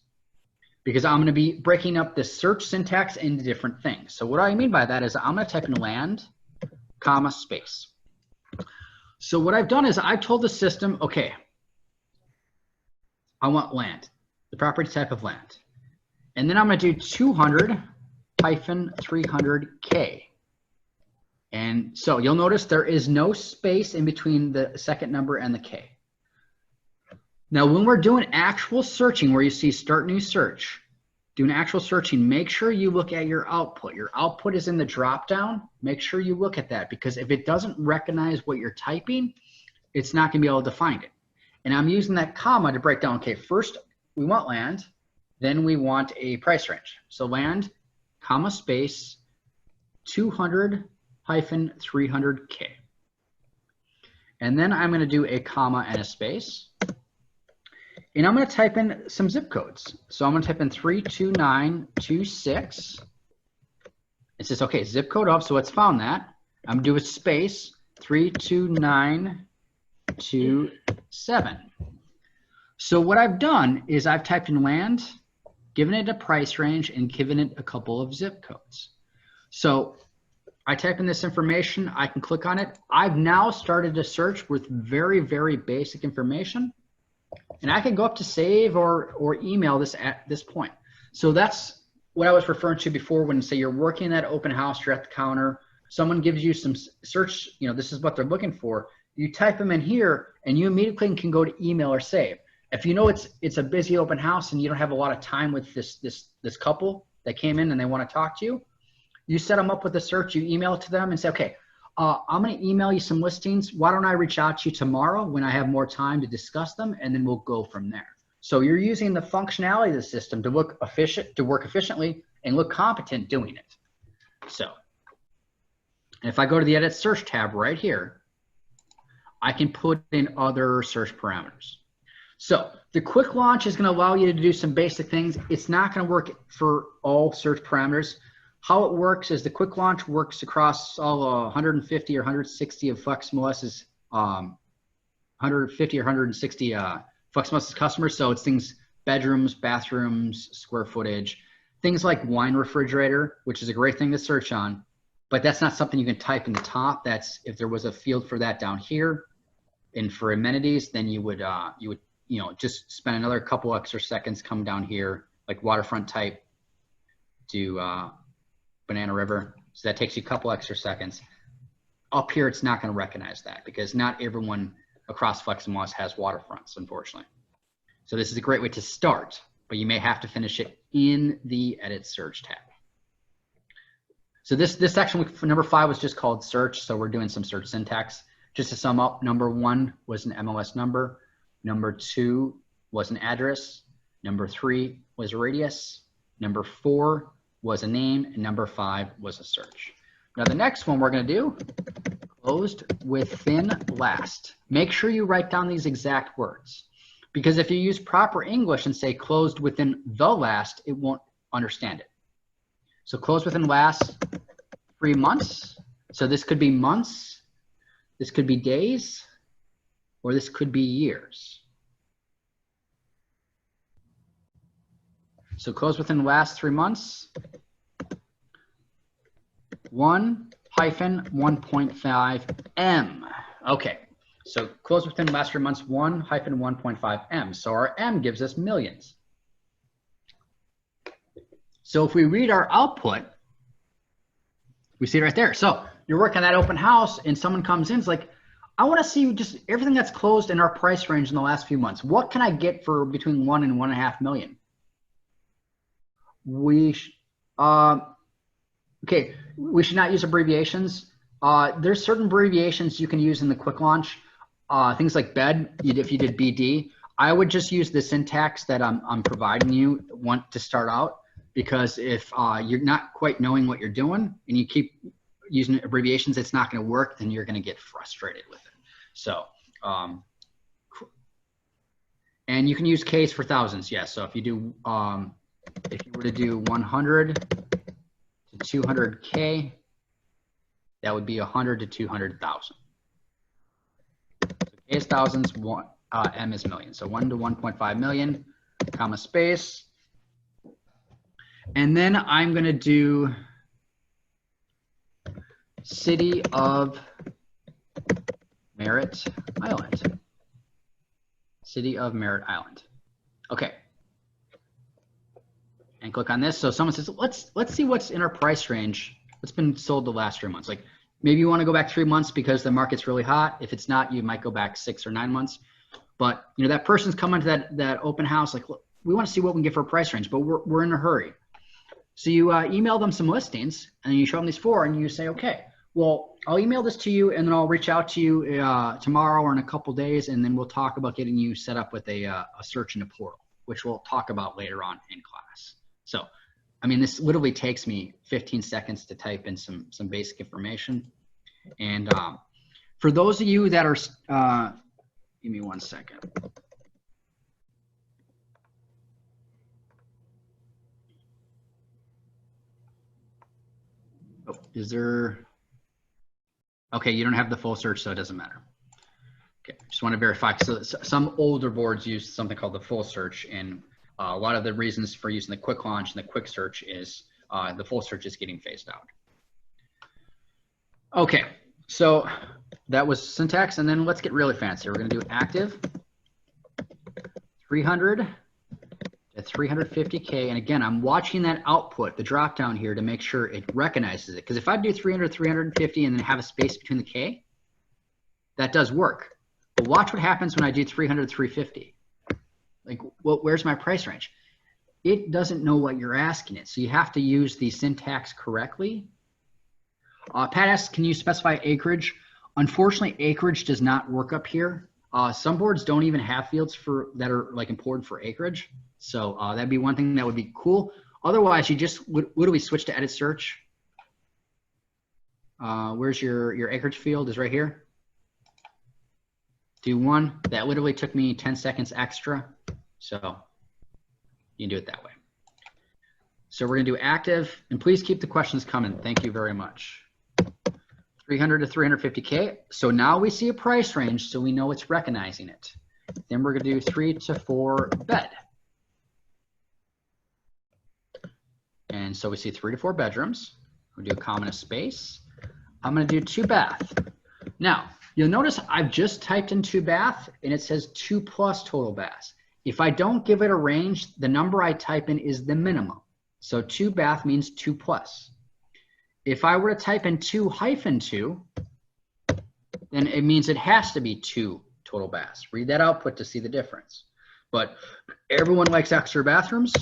because I'm going to be breaking up the search syntax into different things. So what I mean by that is I'm going to type in land, comma, space. So what I've done is I told the system, okay, I want land, the property type of land. And then I'm going to do 200-300K. And so you'll notice there is no space in between the second number and the K. Now, when we're doing actual searching, where you see start new search, doing actual searching, make sure you look at your output. Your output is in the drop down. Make sure you look at that, because if it doesn't recognize what you're typing, it's not going to be able to find it. And I'm using that comma to break down, okay, first we want land, then we want a price range. So land, comma, space, 200-300K. And then I'm going to do a comma and a space. And I'm going to type in some zip codes. So I'm going to type in 32926. It says, okay, zip code up, so it's found that. I'm going to do a space, 32927. So what I've done is I've typed in land, given it a price range, and given it a couple of zip codes. So I type in this information, I can click on it. I've now started to search with very, very basic information. And I can go up to save or email this at this point. So that's what I was referring to before when, say, you're working at open house, you're at the counter, someone gives you some search, this is what they're looking for. You type them in here and you immediately can go to email or save. If you know it's a busy open house and you don't have a lot of time with this couple that came in and they want to talk to you, you set them up with a search, you email it to them and say, okay, I'm going to email you some listings. Why don't I reach out to you tomorrow when I have more time to discuss them, and then we'll go from there. So you're using the functionality of the system to look efficient, to work efficiently and look competent doing it. So if I go to the edit search tab right here, I can put in other search parameters. So the quick launch is going to allow you to do some basic things. It's not going to work for all search parameters. How it works is the quick launch works across all 150 or 160 of FlexMLS's 150 or 160 FlexMLS's customers. So it's things, bedrooms, bathrooms, square footage, things like wine refrigerator, which is a great thing to search on, but that's not something you can type in the top. That's if there was a field for that down here, and for amenities, then you would just spend another couple extra seconds, come down here, like waterfront type, do Banana River. So that takes you a couple extra seconds. Up here, it's not going to recognize that because not everyone across FlexMLS has waterfronts, unfortunately. So this is a great way to start, but you may have to finish it in the edit search tab. So this section, number 5, was just called search. So we're doing some search syntax. Just to sum up, number 1 was an MLS number. Number 2 was an address. Number 3 was a radius. Number 4 was a name, and number 5 was a search. Now the next one we're going to do, closed within last. Make sure you write down these exact words, because if you use proper English and say closed within the last, it won't understand it. So closed within last 3 months. So this could be months, this could be days, or this could be years. So close within the last 3 months, 1-1.5 M. Okay, so close within the last 3 months, 1-1.5 M. So our M gives us millions. So if we read our output, we see it right there. So you're working that open house and someone comes in, it's like, I want to see just everything that's closed in our price range in the last few months. What can I get for between 1 and 1.5 million? Okay, we should not use abbreviations. There's certain abbreviations you can use in the quick launch. Things like bed, if you did BD, I would just use the syntax that I'm providing you to start out, because if you're not quite knowing what you're doing and you keep using abbreviations, it's not going to work, then you're going to get frustrated with it. So, and you can use Ks for thousands, yes. So if you do, if you were to do 100 to 200K, that would be 100 to 200,000. So K is thousands, M is million. So 1 to 1.5 million, comma space. And then I'm going to do City of Merritt Island. City of Merritt Island. Okay. And click on this. So someone says, let's see what's in our price range. What's been sold the last 3 months. Like maybe you want to go back 3 months because the market's really hot. If it's not, you might go back 6 or 9 months. But you know, that person's coming to that open house. Like, look, we want to see what we can get for a price range, but we're in a hurry. So you email them some listings and you show them these 4 and you say, okay, well, I'll email this to you and then I'll reach out to you tomorrow or in a couple days, and then we'll talk about getting you set up with a search in the portal, which we'll talk about later on in class. So, I mean, this literally takes me 15 seconds to type in some basic information. And for those of you that are, give me 1 second. Oh, is there? Okay, you don't have the full search, so it doesn't matter. Okay, just want to verify. So some older boards use something called the full search, and a lot of the reasons for using the quick launch and the quick search is the full search is getting phased out. Okay, so that was syntax, and then let's get really fancy. We're going to do active 300 to 350K, and again, I'm watching that output, the drop down here, to make sure it recognizes it. Because if I do 300, 350, and then have a space between the K, that does work. But watch what happens when I do 300, 350. Like, well, where's my price range? It doesn't know what you're asking it, so you have to use the syntax correctly. Pat asks, can you specify acreage? Unfortunately, acreage does not work up here. Some boards don't even have fields that are like important for acreage. So that'd be one thing that would be cool. Otherwise, you just literally switch to edit search. Where's your acreage field? Is right here. Do 1. That literally took me 10 seconds extra. So you can do it that way. So we're going to do active, and please keep the questions coming. Thank you very much. 300 to 350K. So now we see a price range, so we know it's recognizing it. Then we're going to do 3 to 4 bed. And so we see 3 to 4 bedrooms. We'll do a comma and a space. I'm going to do 2 bath. Now, you'll notice I've just typed in 2 bath, and it says 2+ total baths. If I don't give it a range, the number I type in is the minimum. So 2 bath means 2+. If I were to type in 2-2, then it means it has to be 2 total baths. Read that output to see the difference. But everyone likes extra bathrooms,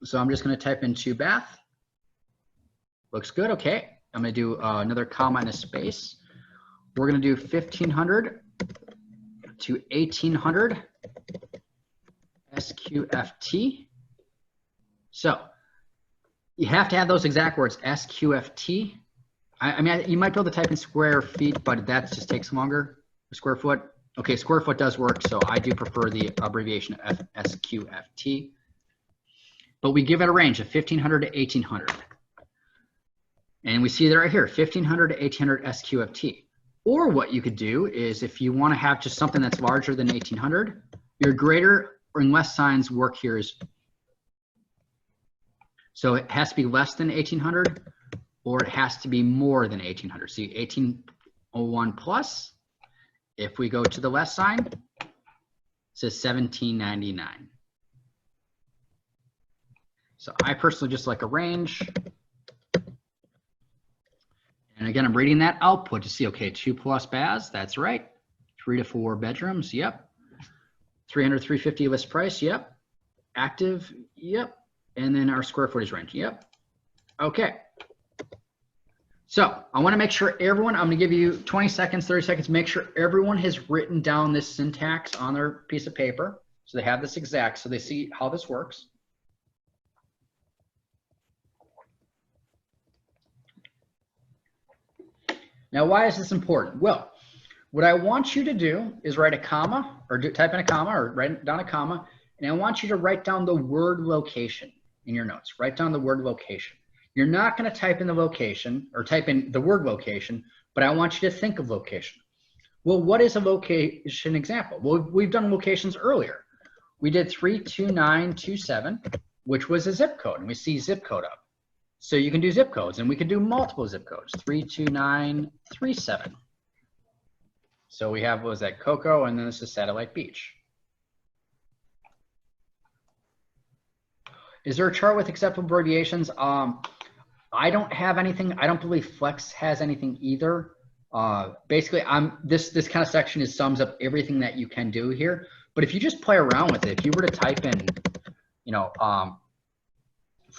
so I'm just going to type in 2 bath. Looks good. Okay, I'm going to do another comma and a space. We're going to do 1500 to 1800 SQFT. So you have to have those exact words, SQFT. I mean, you might be able to type in square feet, but that just takes longer. Square foot. Okay, square foot does work, so I do prefer the abbreviation of SQFT. But we give it a range of 1500 to 1800. And we see that right here, 1500 to 1800 SQFT. Or what you could do is, if you want to have just something that's larger than 1800, your greater or less signs work here is, so it has to be less than 1800 or it has to be more than 1800. See, 1801 plus. If we go to the less sign, it says 1799. So I personally just like a range. And again, I'm reading that output to see, okay, 2+ baths, that's right. 3 to 4 bedrooms, yep. 300, 350 list price, yep. Active, yep. And then our square footage range, yep. Okay. So I want to make sure everyone, I'm going to give you 20 seconds, 30 seconds, make sure everyone has written down this syntax on their piece of paper. So they have this exact, so they see how this works. Now, why is this important? Well, what I want you to do is write a comma or type in a comma or write down a comma. And I want you to write down the word location in your notes. Write down the word location. You're not going to type in the location or type in the word location, but I want you to think of location. Well, what is a location example? Well, we've done locations earlier. We did 32927, which was a zip code, and we see zip code up. So you can do zip codes, and we can do multiple zip codes, 32937. So we have, what was that, Cocoa, and then this is Satellite Beach. Is there a chart with acceptable abbreviations? I don't have anything. I don't believe Flex has anything either. Basically, this kind of section sums up everything that you can do here. But if you just play around with it, if you were to type in,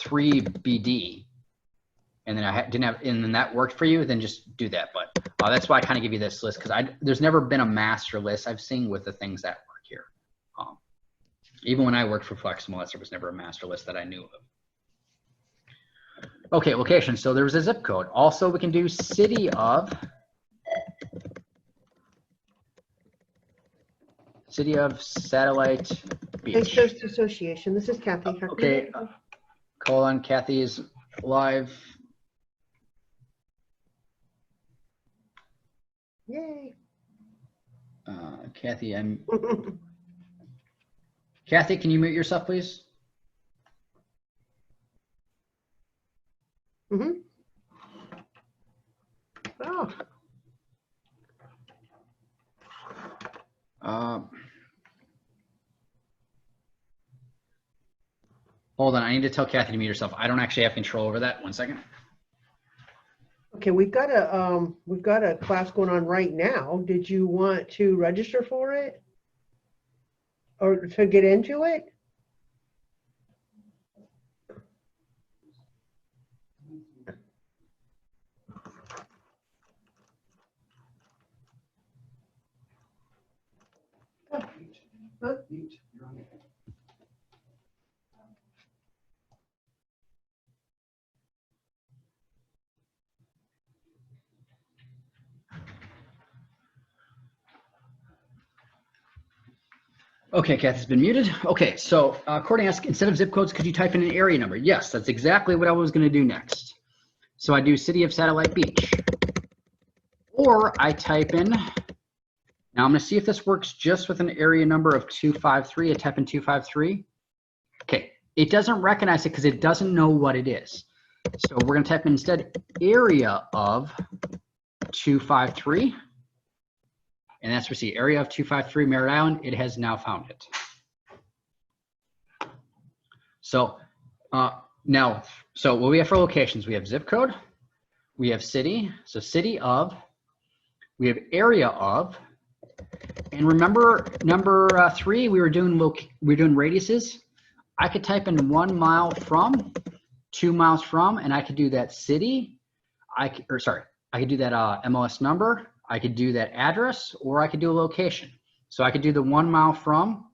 3BD, and then and then that worked for you, then just do that. But that's why I kind of give you this list, because there's never been a master list I've seen with the things that work here. Even when I worked for FlexMLS, there was never a master list that I knew of. Okay, location. So there was a zip code. Also, we can do city of Satellite Beach. It's Coast Association. This is Kathy. Okay, colon, Kathy is live. Yay. Kathy, Kathy, can you mute yourself, please? Mm-hmm. Oh. Hold on, I need to tell Kathy to mute herself. I don't actually have control over that. 1 second. Okay, we've got a class going on right now. Did you want to register for it or to get into it? Okay, Kathy's been muted. Okay, so Courtney asked, instead of zip codes, could you type in an area number? Yes, that's exactly what I was going to do next. So I do city of Satellite Beach. Or I type in, now I'm going to see if this works just with an area number of 253. I type in 253. Okay, it doesn't recognize it because it doesn't know what it is. So we're going to type in instead area of 253. And that's, we see area of 253 Merritt Island. It has now found it. So so what we have for locations, we have zip code, we have city, so city of, we have area of, and remember number 3, we were doing radiuses. I could type in 1 mile from, 2 miles from, and I could do that city. I could do that MLS number. I could do that address, or I could do a location. So I could do the 1 mile from,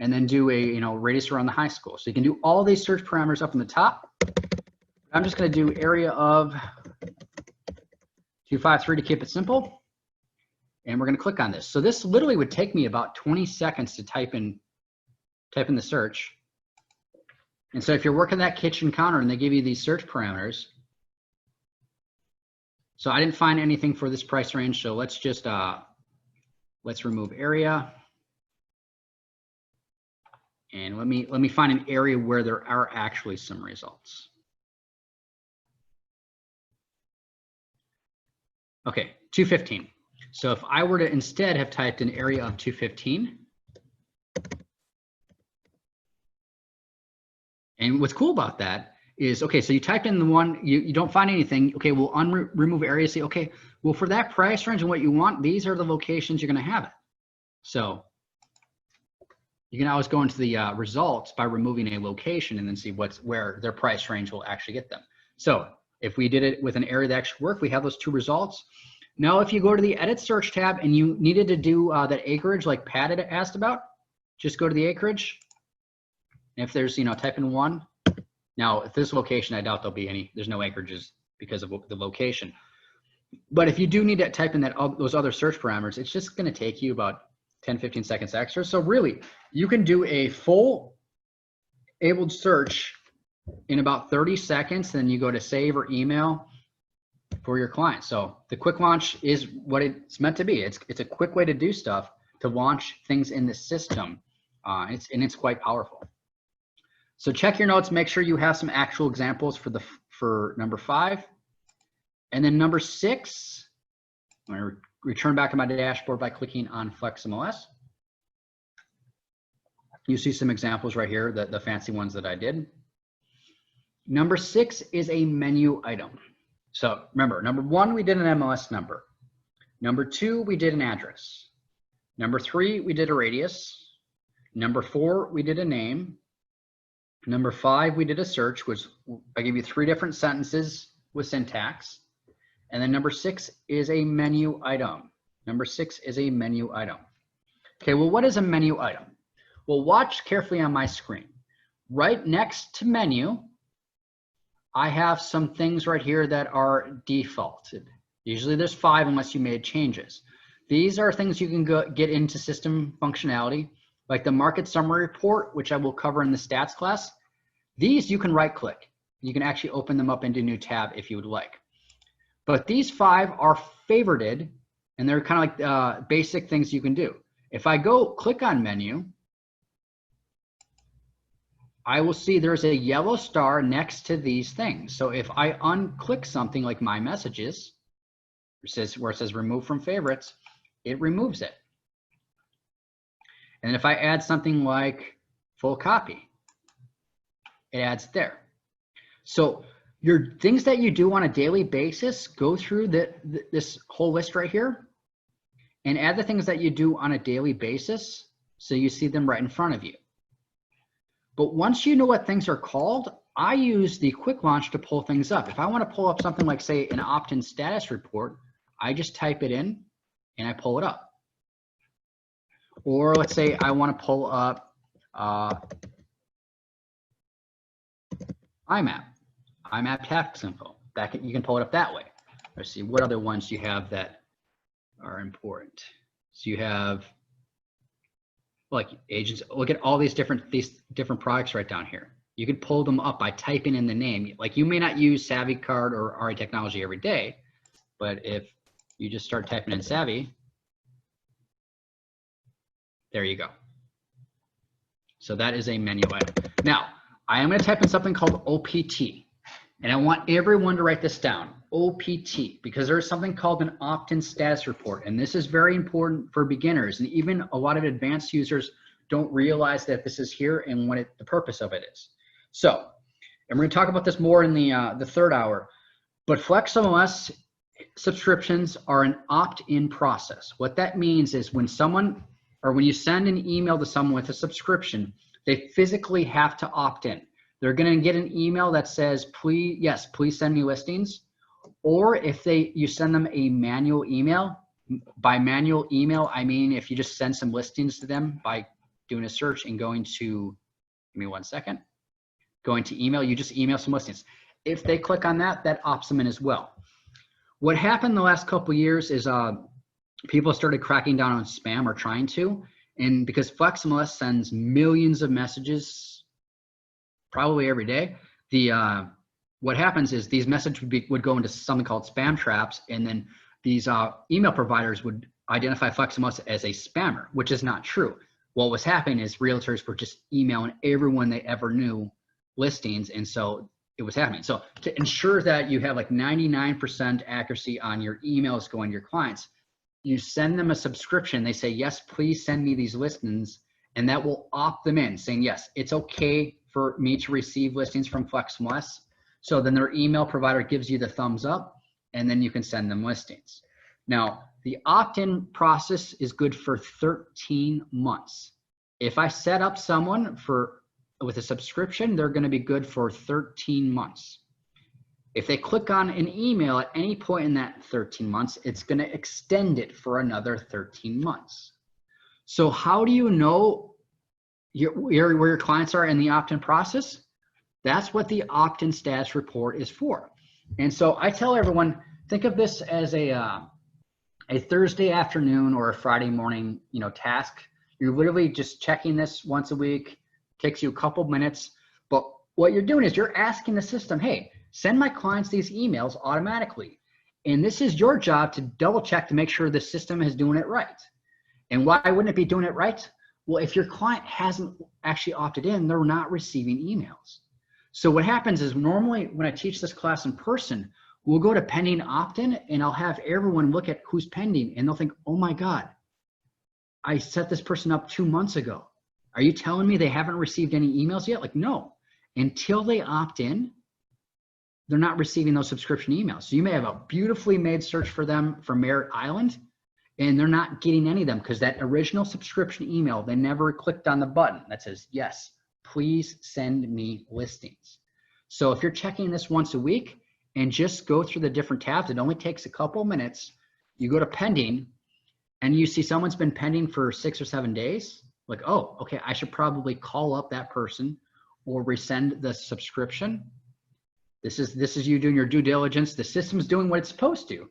and then do a radius around the high school. So you can do all these search parameters up in the top. I'm just going to do area of 253 to keep it simple, and we're going to click on this. So this literally would take me about 20 seconds to type in the search. And so if you're working that kitchen counter and they give you these search parameters. So I didn't find anything for this price range. So let's just, let's remove area. And let me find an area where there are actually some results. Okay, 215. So if I were to instead have typed an area of 215, And what's cool about that is, okay, so you typed in the one, you don't find anything. Okay, we'll remove area. Say, okay, well, for that price range and what you want, these are the locations you're going to have it. So you can always go into the results by removing a location and then see where their price range will actually get them. So if we did it with an area that actually worked, we have those 2 results. Now, if you go to the edit search tab and you needed to do that acreage like Pat had asked about, just go to the acreage. And if there's, type in 1. Now, if this location, I doubt there'll be any, there's no acreages because of the location. But if you do need to type in those other search parameters, it's just going to take you about 10, 15 seconds extra. So really, you can do a full abled search in about 30 seconds. Then you go to save or email for your client. So the quick launch is what it's meant to be. It's a quick way to do stuff, to launch things in the system. It's quite powerful. So check your notes, make sure you have some actual examples for number 5. And then number 6, I'm going to return back to my dashboard by clicking on FlexMLS. You see some examples right here, the fancy ones that I did. Number 6 is a menu item. So remember, number 1, we did an MLS number. Number 2, we did an address. Number 3, we did a radius. Number 4, we did a name. Number 5, we did a search, which I give you 3 different sentences with syntax. And then number 6 is a menu item. Number 6 is a menu item. Okay, well, what is a menu item? Well, watch carefully on my screen. Right next to menu, I have some things right here that are defaulted. Usually there's 5 unless you made changes. These are things you can get into system functionality, like the market summary report, which I will cover in the stats class. These you can right click. You can actually open them up into a new tab if you would like. But these 5 are favorited, and they're kind of like basic things you can do. If I go click on menu, I will see there's a yellow star next to these things. So if I unclick something like my messages, where it says remove from favorites, it removes it. And if I add something like full copy, it adds there. So your things that you do on a daily basis, go through this whole list right here and add the things that you do on a daily basis so you see them right in front of you. But once you know what things are called, I use the quick launch to pull things up. If I want to pull up something like, say, an opt-in status report, I just type it in and I pull it up. Or let's say I want to pull up IMAP tax info. You can pull it up that way. Let's see, what other ones you have that are important. So you have like agents. Look at all these different products right down here. You could pull them up by typing in the name. Like you may not use Savvy Card or RE Technology every day, but if you just start typing in Savvy, there you go. So that is a menu item. Now, I am going to type in something called OPT, and I want everyone to write this down, OPT, because there's something called an opt-in status report, and this is very important for beginners, and even a lot of advanced users don't realize that this is here and what the purpose of it is. So, and we're going to talk about this more in the third hour, but FlexMLS subscriptions are an opt-in process. What that means is when you send an email to someone with a subscription, they physically have to opt in. They're going to get an email that says, please send me listings. Or if you send them a manual email, by manual email, I mean if you just send some listings to them by doing a search and going to, give me 1 second, going to email, you just email some listings. If they click on that, that opts them in as well. What happened the last couple of years is people started cracking down on spam or trying to, and because FlexMLS sends millions of messages probably every day, what happens is these messages would go into something called spam traps, and then these email providers would identify FlexMLS as a spammer, which is not true. What was happening is realtors were just emailing everyone they ever knew listings, and so it was happening. So to ensure that you have like 99% accuracy on your emails going to your clients, you send them a subscription. They say, yes, please send me these listings, and that will opt them in, saying, yes, it's okay for me to receive listings from FlexMLS. So then their email provider gives you the thumbs up, and then you can send them listings. Now, the opt-in process is good for 13 months. If I set up someone with a subscription, they're going to be good for 13 months. If they click on an email at any point in that 13 months, it's going to extend it for another 13 months. So how do you know where your clients are in the opt-in process? That's what the opt-in status report is for. And so I tell everyone, think of this as a Thursday afternoon or a Friday morning, task. You're literally just checking this once a week. Takes you a couple minutes. But what you're doing is you're asking the system, hey, send my clients these emails automatically. And this is your job to double check to make sure the system is doing it right. And why wouldn't it be doing it right? Well, if your client hasn't actually opted in, they're not receiving emails. So what happens is normally when I teach this class in person, we'll go to pending opt-in and I'll have everyone look at who's pending and they'll think, oh my God, I set this person up 2 months ago. Are you telling me they haven't received any emails yet? Like, no, until they opt in, they're not receiving those subscription emails. So you may have a beautifully made search for them for Merritt Island and they're not getting any of them because that original subscription email, they never clicked on the button that says, yes, please send me listings. So if you're checking this once a week and just go through the different tabs, it only takes a couple minutes. You go to pending and you see someone's been pending for 6 or 7 days. Like, oh, okay, I should probably call up that person or resend the subscription. This is you doing your due diligence. The system's doing what it's supposed to,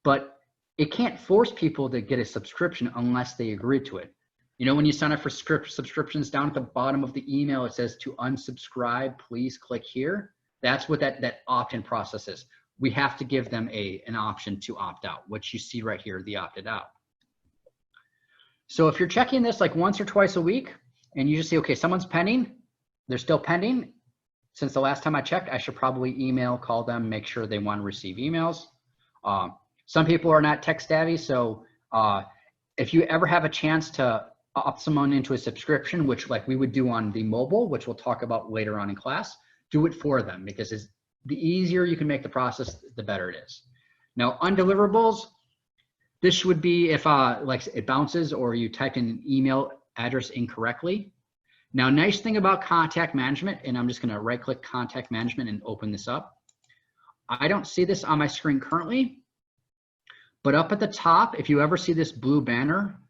but it can't force people to get a subscription unless they agree to it. When you sign up for subscriptions, down at the bottom of the email, it says to unsubscribe, please click here. That's what that opt-in process is. We have to give them an option to opt out, which you see right here, the opted out. So if you're checking this like once or twice a week and you just see, okay, someone's pending, they're still pending. Since the last time I checked, I should probably email, call them, make sure they want to receive emails. Some people are not tech savvy. So if you ever have a chance to opt someone into a subscription, which like we would do on the mobile, which we'll talk about later on in class, do it for them because the easier you can make the process, the better it is. Now, undeliverables, this would be if like it bounces or you typed in an email address incorrectly. Now, nice thing about contact management, and I'm just going to right click contact management and open this up. I don't see this on my screen currently, but up at the top, if you ever see this blue banner,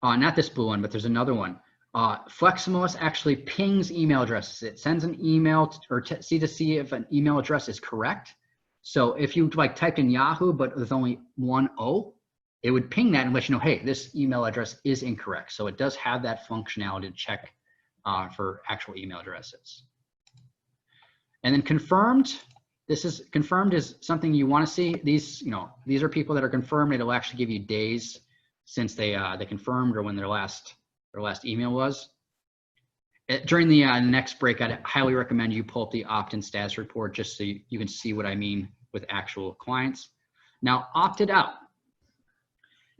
not this blue one, but there's another one. FlexMLS actually pings email addresses. It sends an email or to see if an email address is correct. So if you like typed in Yahoo, but with only one O, it would ping that and let you know, hey, this email address is incorrect. So it does have that functionality to check for actual email addresses. And then confirmed. Confirmed is something you want to see. These are people that are confirmed. It'll actually give you days since they confirmed or when their last email was. During the next break, I'd highly recommend you pull up the opt-in status report just so you can see what I mean with actual clients. Now, opted out.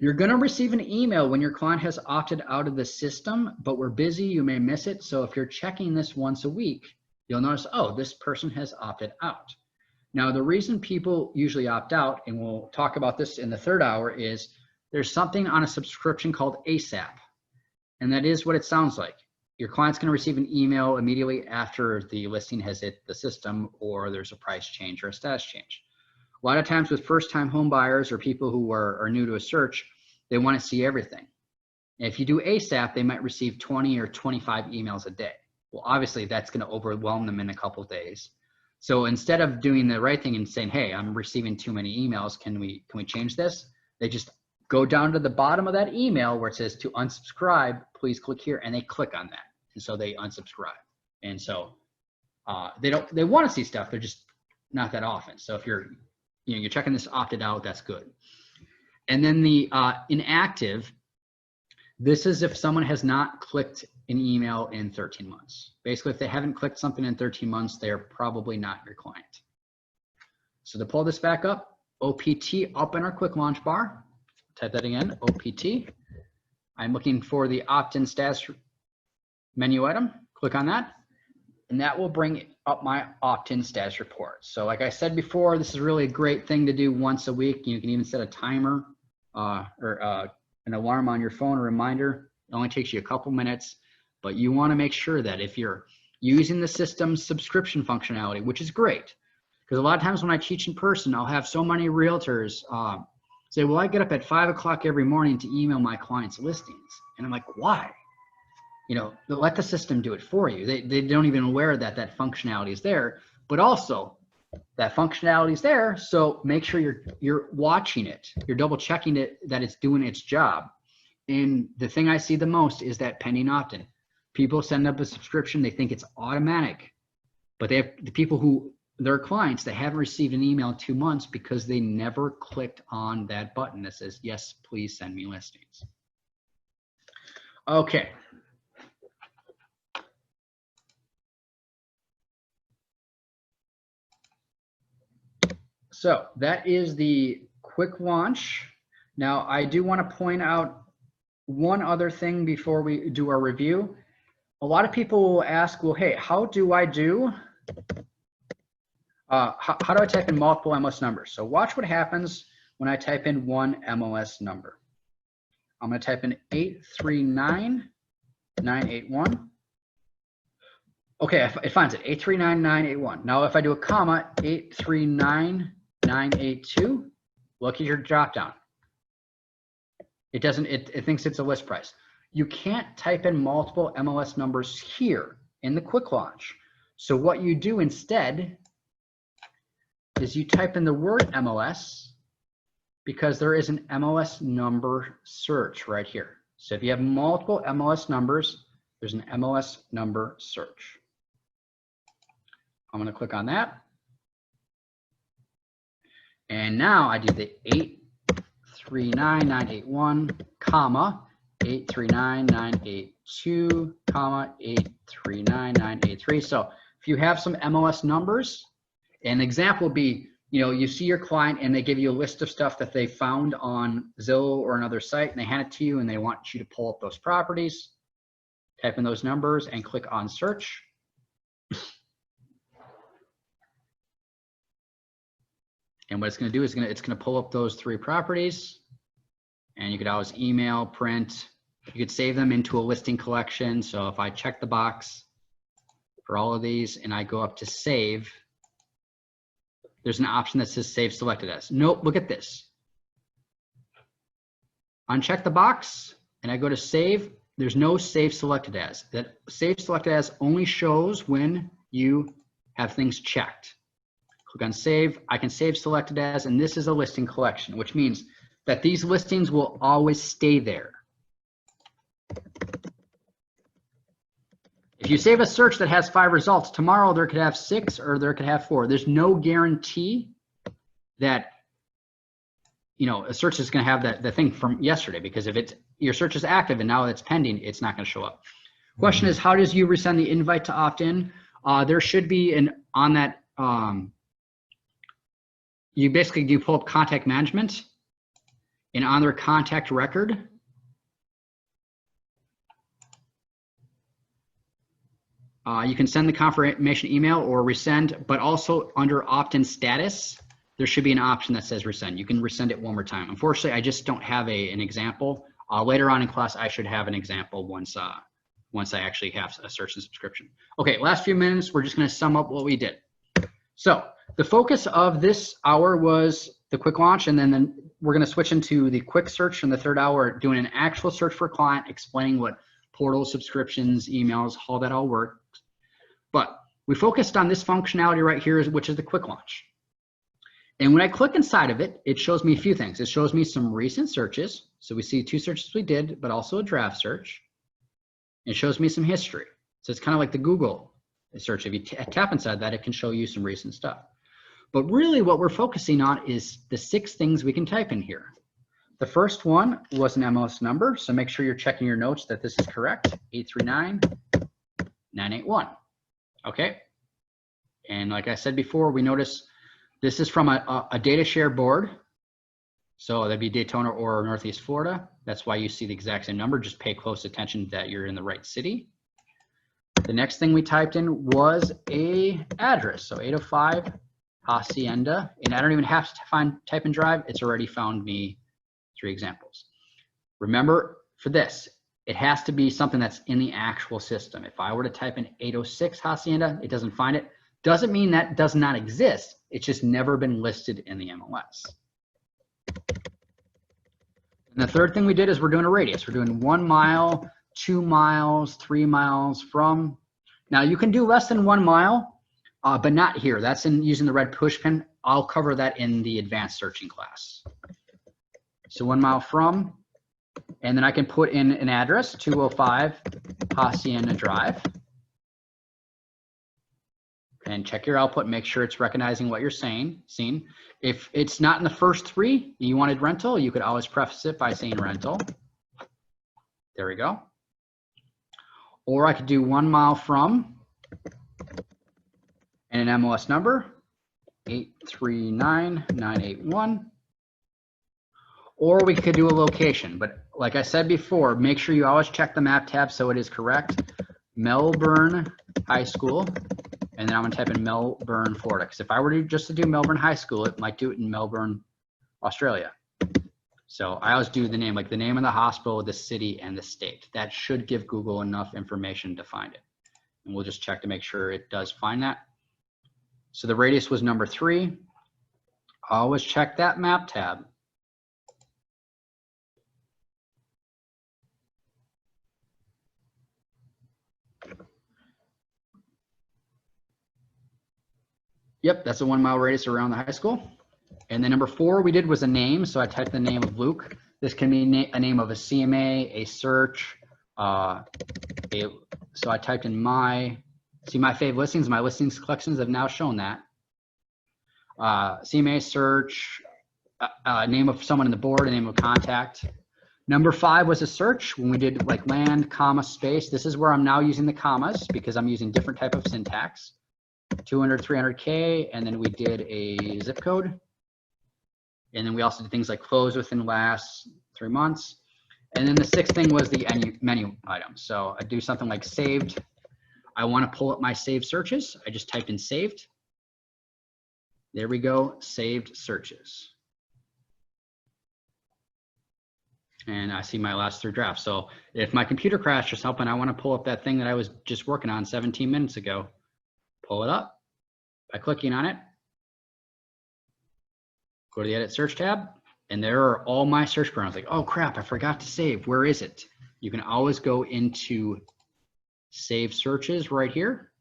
You're going to receive an email when your client has opted out of the system, but we're busy, you may miss it. So if you're checking this once a week, you'll notice, oh, this person has opted out. Now, the reason people usually opt out, and we'll talk about this in the third hour, is there's something on a subscription called ASAP. And that is what it sounds like. Your client's going to receive an email immediately after the listing has hit the system or there's a price change or a status change. A lot of times with first-time home buyers or people who are new to a search, they want to see everything. And if you do ASAP, they might receive 20 or 25 emails a day. Well, obviously that's going to overwhelm them in a couple of days. So instead of doing the right thing and saying, hey, I'm receiving too many emails, can we change this? They just go down to the bottom of that email where it says to unsubscribe, please click here, and they click on that. And so they unsubscribe. And so they want to see stuff, they're just not that often. So if you're checking this opted out, that's good. And then the inactive, this is if someone has not clicked an email in 13 months. Basically, if they haven't clicked something in 13 months, they're probably not your client. So to pull this back up, OPT up in our quick launch bar. Type that again, OPT. I'm looking for the opt-in status menu item. Click on that. and that will bring up my opt-in status report. So like I said before, this is really a great thing to do once a week. You can even set a timer or an alarm on your phone, a reminder. It only takes you a couple minutes, but you want to make sure that if you're using the system's subscription functionality, which is great, because a lot of times when I teach in person, I'll have so many realtors say, well, I get up at 5 o'clock every morning to email my clients' listings. And I'm like, why? You know, let the system do it for you. They don't even aware that that functionality is there, but also that functionality is there. So make sure you're watching it. You're double checking it, that it's doing its job. And the thing I see the most is that pending opt-in. People send up a subscription, they think it's automatic, but they have the people who, their clients, that haven't received an email in 2 months because they never clicked on that button that says, yes, please send me listings. Okay. So that is the quick launch. Now I do want to point out one other thing before we do our review. A lot of people will ask, well, hey, how do I do, how do I type in multiple MLS numbers? So watch what happens when I type in one MLS number. I'm going to type in 839981. Okay, it finds it, 839981. Now if I do a comma, 839982, look at your drop down. It doesn't, it thinks it's a list price. You can't type in multiple MLS numbers here in the quick launch. So what you do instead is you type in the word MLS, because there is an MLS number search right here. So if you have multiple MLS numbers, there's an MLS number search. I'm going to click on that. And now I do the 839981, comma, 839982, comma, 839983. So if you have some MLS numbers, an example would be, you know, you see your client and they give you a list of stuff that they found on Zillow or another site, and they hand it to you and they want you to pull up those properties, type in those numbers and click on search. And what it's going to do is it's going to pull up those 3 properties, and you could always email, print. You could save them into a listing collection. So if I check the box for all of these and I go up to save, there's an option that says save selected as. Nope, look at this. Uncheck the box and I go to save. There's no save selected as. That save selected as only shows when you have things checked. Click on save. I can save selected as, and this is a listing collection, which means that these listings will always stay there. If you save a search that has 5 results, tomorrow there could have 6 or there could have 4. There's no guarantee that, you know, a search is going to have the thing from yesterday, because if it's, your search is active and now it's pending, it's not going to show up. Question is, how does you resend the invite to opt in? There should be on that, you basically do pull up contact management, and on their contact record, you can send the confirmation email or resend, but also under opt-in status, there should be an option that says resend. You can resend it one more time. Unfortunately, I just don't have an example. Later on in class, I should have an example once I actually have a search and subscription. Okay, last few minutes, we're just going to sum up what we did. So the focus of this hour was the quick launch, and then we're going to switch into the quick search in the 3rd hour, doing an actual search for a client, explaining what portals, subscriptions, emails, how that all works. But we focused on this functionality right here, which is the quick launch. And when I click inside of it, it shows me a few things. It shows me some recent searches. So we see 2 searches we did, but also a draft search. It shows me some history. So it's kind of like the Google search. If you tap inside that, it can show you some recent stuff. But really what we're focusing on is the 6 things we can type in here. The first one was an MLS number. So make sure you're checking your notes that this is correct, 839981. Okay. And like I said before, we notice this is from a data share board. So that'd be Daytona or Northeast Florida. That's why you see the exact same number. Just pay close attention that you're in the right city. The next thing we typed in was a address. So 805 Hacienda, and I don't even have to type in drive. It's already found me 3 examples. Remember, for this, it has to be something that's in the actual system. If I were to type in 806 Hacienda, it doesn't find it. Doesn't mean that does not exist. It's just never been listed in the MLS. And the third thing we did is we're doing a radius. We're doing 1 mile, 2 miles, 3 miles from. Now you can do less than 1 mile, but not here. That's in using the red push pin. I'll cover that in the advanced searching class. So 1 mile from, and then I can put in an address, 205 Hacienda Drive. And check your output, make sure it's recognizing what you're seeing. If it's not in the first 3, you wanted rental, you could always preface it by saying rental. There we go. Or I could do 1 mile from, and an MLS number, 839981. Or we could do a location, but like I said before, make sure you always check the map tab so it is correct. Melbourne High School. And then I'm gonna type in Melbourne, Florida. Because if I were to just to do Melbourne High School, it might do it in Melbourne, Australia. So I always do the name, like the name of the hospital, the city, and the state. That should give Google enough information to find it. And we'll just check to make sure it does find that. So the radius was number 3. Always check that map tab. Yep, that's a 1 mile radius around the high school. And then number 4 we did was a name. So I typed the name of Luke. This can be a name of a CMA, a search. So I typed in my fave listings. My listings collections have now shown that. CMA search, name of someone in the board, a name of contact. Number 5 was a search when we did like land, comma, space. This is where I'm now using the commas because I'm using different type of syntax. 200, 300K, and then we did a zip code. And then we also did things like close within the last 3 months. And then the 6th thing was the menu item. So I do something like saved. I want to pull up my saved searches. I just typed in saved. There we go, saved searches. And I see my last 3 drafts. So if my computer crashed or something, I want to pull up that thing that I was just working on 17 minutes ago. Pull it up by clicking on it. Go to the edit search tab, and there are all my search programs. Like, oh crap, I forgot to save. Where is it? You can always go into save searches right here.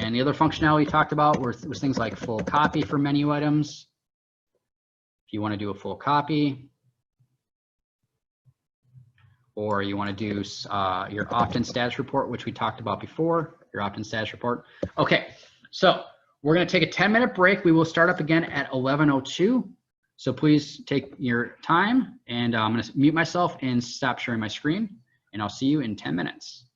And the other functionality we talked about was things like full copy for menu items. If you want to do a full copy, or you want to do your opt-in status report, which we talked about before, your opt-in status report. Okay, so we're going to take a 10-minute break. We will start up again at 11:02. So please take your time, and I'm going to mute myself and stop sharing my screen, and I'll see you in 10 minutes.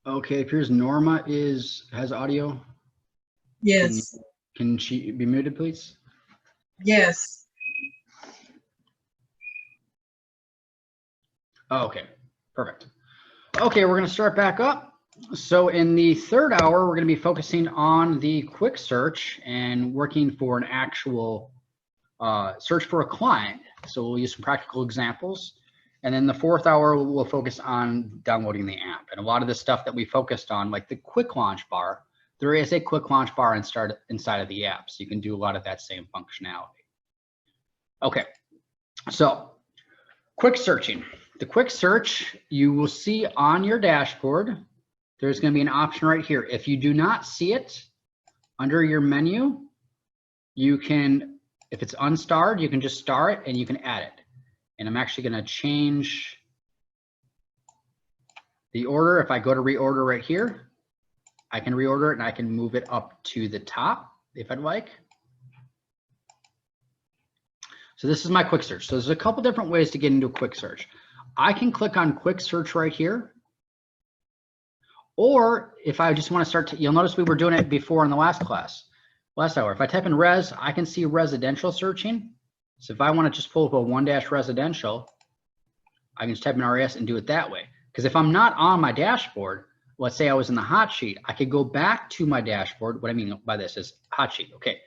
Okay, it appears Norma has audio. Yes, Can she be muted, please? yes. Oh, okay, perfect. Okay, we're gonna start back up. So in the third hour, we're gonna be focusing on the quick search and working for an actual search for a client. So we'll use some practical examples. And then the fourth hour, we'll focus on downloading the app. And a lot of the stuff that we focused on, like the quick launch bar, there is a quick launch bar inside of the app. So you can do a lot of that same functionality. Okay, so quick searching. The quick search, you will see on your dashboard, there's going to be an option right here. If you do not see it under your menu, you can, if it's unstarred, you can just star it and you can add it. And I'm actually going to change the order. If I go to reorder right here, I can reorder it and I can move it up to the top if I'd like. So this is my quick search. So there's a couple different ways to get into a quick search. I can click on quick search right here. Or if I just want to start, you'll notice we were doing it before in the last hour. If I type in res, I can see residential searching. So if I want to just pull up a 1- residential, I can just type in RES and do it that way. Because if I'm not on my dashboard, let's say I was in the hot sheet, I could go back to my dashboard. What I mean by this is hot sheet. Okay,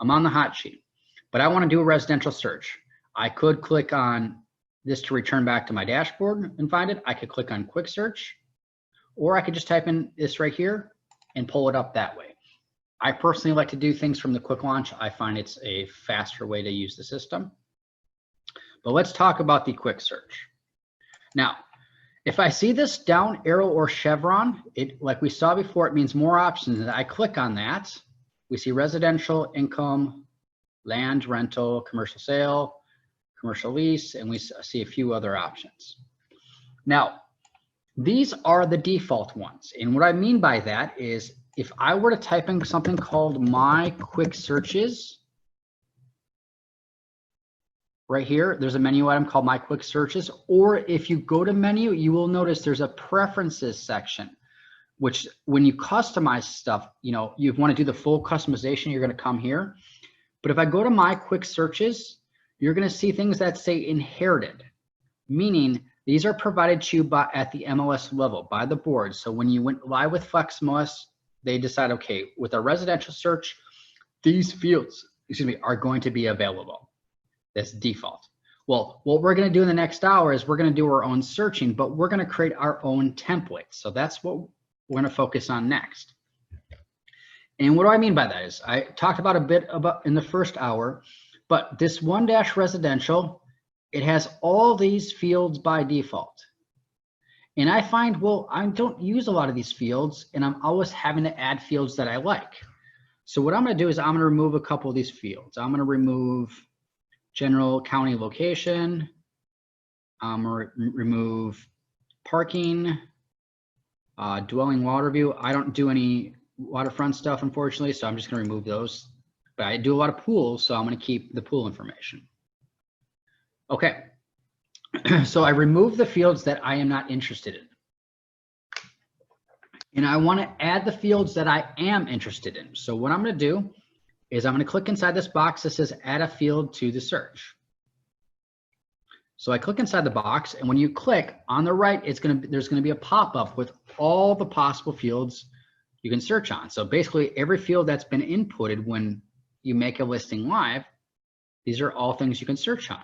I'm on the hot sheet, but I want to do a residential search. I could click on this to return back to my dashboard and find it. I could click on quick search, or I could just type in this right here and pull it up that way. I personally like to do things from the quick launch. I find it's a faster way to use the system. But let's talk about the quick search. Now, if I see this down arrow or chevron, it, like we saw before, it means more options. And I click on that. We see residential, income, land, rental, commercial sale, commercial lease, and we see a few other options. Now, these are the default ones. And what I mean by that is if I were to type in something called my quick searches, right here, there's a menu item called my quick searches. Or if you go to menu, you will notice there's a preferences section, which when you customize stuff, you know, you want to do the full customization, you're going to come here. But if I go to my quick searches, you're going to see things that say inherited, meaning these are provided to you at the MLS level by the board. So when you went live with FlexMLS, they decide, okay, with a residential search, these fields, are going to be available. That's default. Well, what we're going to do in the next hour is we're going to do our own searching, but we're going to create our own template. So that's what we're going to focus on next. And what do I mean by that is I talked about a bit about in the first hour, but this 1- residential, it has all these fields by default. And I find, well, I don't use a lot of these fields and I'm always having to add fields that I like. So what I'm going to do is I'm going to remove a couple of these fields. I'm going to remove general county location. I'm going to remove parking, dwelling water view. I don't do any waterfront stuff, unfortunately, so I'm just going to remove those. But I do a lot of pools, so I'm going to keep the pool information. Okay. So I remove the fields that I am not interested in. And I want to add the fields that I am interested in. So what I'm going to do is I'm going to click inside this box that says add a field to the search. So I click inside the box, and when you click on the right, there's going to be a pop-up with all the possible fields you can search on. So basically every field that's been inputted when you make a listing live, these are all things you can search on.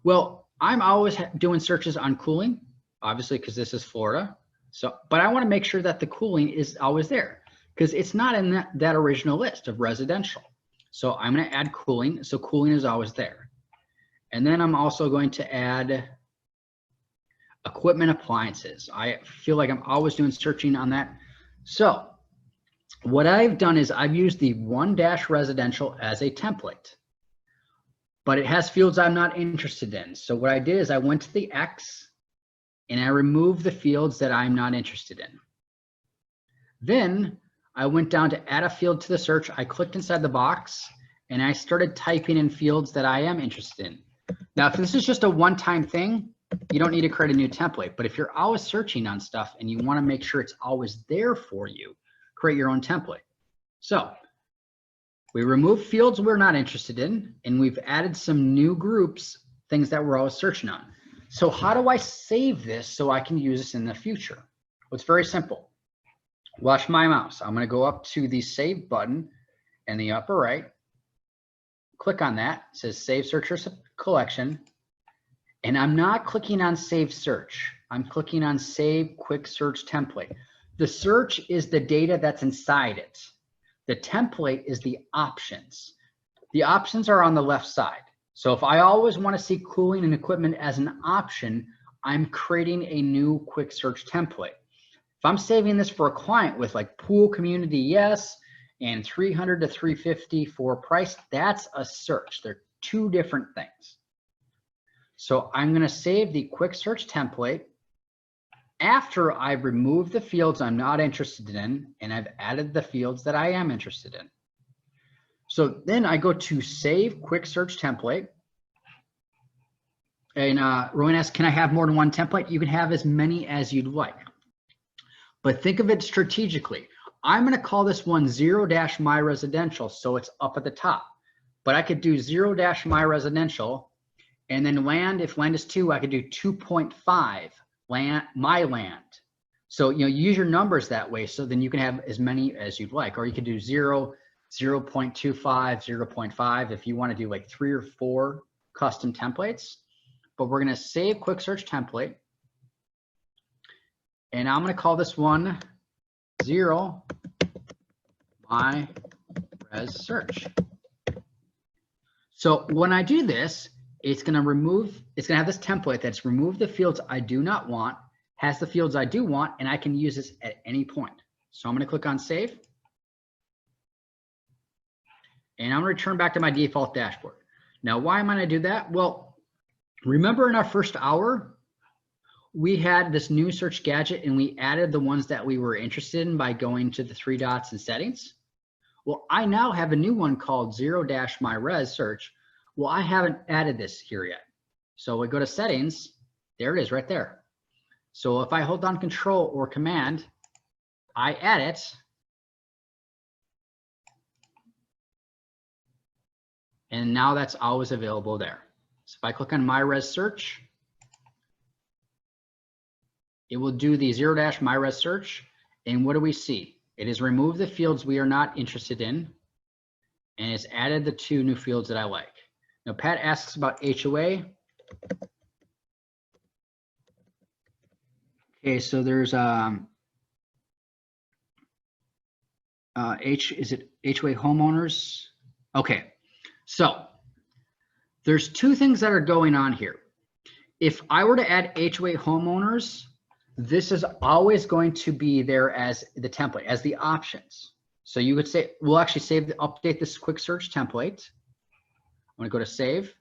Well, I'm always doing searches on cooling, obviously, because this is Florida. So, but I want to make sure that the cooling is always there because it's not in that original list of residential. So I'm going to add cooling. So cooling is always there. And then I'm also going to add equipment appliances. I feel like I'm always doing searching on that. So what I've done is I've used the 1- residential as a template, but it has fields I'm not interested in. So what I did is I went to the X and I removed the fields that I'm not interested in. Then I went down to add a field to the search. I clicked inside the box and I started typing in fields that I am interested in. Now, if this is just a one-time thing, you don't need to create a new template. But if you're always searching on stuff and you want to make sure it's always there for you, create your own template. So we remove fields we're not interested in, and we've added some new groups, things that we're always searching on. So how do I save this so I can use this in the future? Well, it's very simple. Watch my mouse. I'm going to go up to the save button in the upper right. Click on that. It says save search or collection. And I'm not clicking on save search. I'm clicking on save quick search template. The search is the data that's inside it. The template is the options. The options are on the left side. So if I always want to see cooling and equipment as an option, I'm creating a new quick search template. If I'm saving this for a client with like pool community, yes, and 300 to 350 for price, that's a search. They're two different things. So I'm going to save the quick search template after I've removed the fields I'm not interested in, and I've added the fields that I am interested in. So then I go to save quick search template. And Rowan asks, can I have more than one template? You can have as many as you'd like. But think of it strategically. I'm going to call this one 0-my residential, so it's up at the top. But I could do 0-my residential, and then land, if land is 2, I could do 2.5 land, my land. So, you know, use your numbers that way, so then you can have as many as you'd like. Or you could do 0, 0.25, 0.5 if you want to do like 3 or 4 custom templates. But we're going to save quick search template. And I'm going to call this one 0 my res search. So when I do this, it's going to have this template that's removed the fields I do not want, has the fields I do want, and I can use this at any point. So I'm going to click on save. And I'm going to return back to my default dashboard. Now, why am I going to do that? Well, remember in our first hour, we had this new search gadget and we added the ones that we were interested in by going to the 3 dots in settings. Well, I now have a new one called 0-my res search. Well, I haven't added this here yet. So we go to settings, there it is right there. So if I hold down control or command, I add it. And now that's always available there. So if I click on my res search, it will do the 0-my res search. And what do we see? It has removed the fields we are not interested in, and it's added the 2 new fields that I like. Now, Pat asks about HOA. Okay, so there's is it HOA homeowners? Okay, so there's 2 things that are going on here. If I were to add HOA homeowners, this is always going to be there as the template, as the options. So you would say, we'll actually update this quick search template. I'm going to go to save.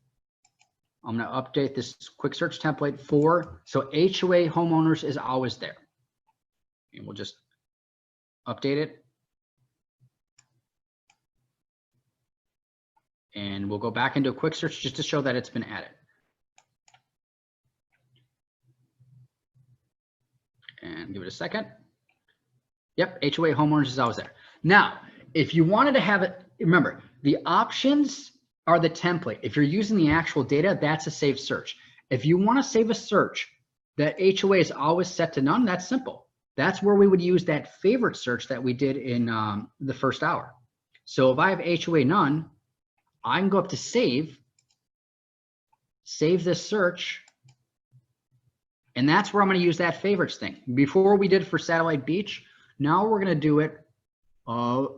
I'm going to update this quick search template so HOA homeowners is always there. And we'll just update it. And we'll go back into a quick search just to show that it's been added. And give it a second. Yep, HOA homeowners is always there. Now, if you wanted to have it, remember, the options are the template. If you're using the actual data, that's a saved search. If you want to save a search that HOA is always set to none, that's simple. That's where we would use that favorite search that we did in the first hour. So if I have HOA none, I can go up to save this search, and that's where I'm going to use that favorites thing. Before we did it for Satellite Beach, now we're going to do it. I'm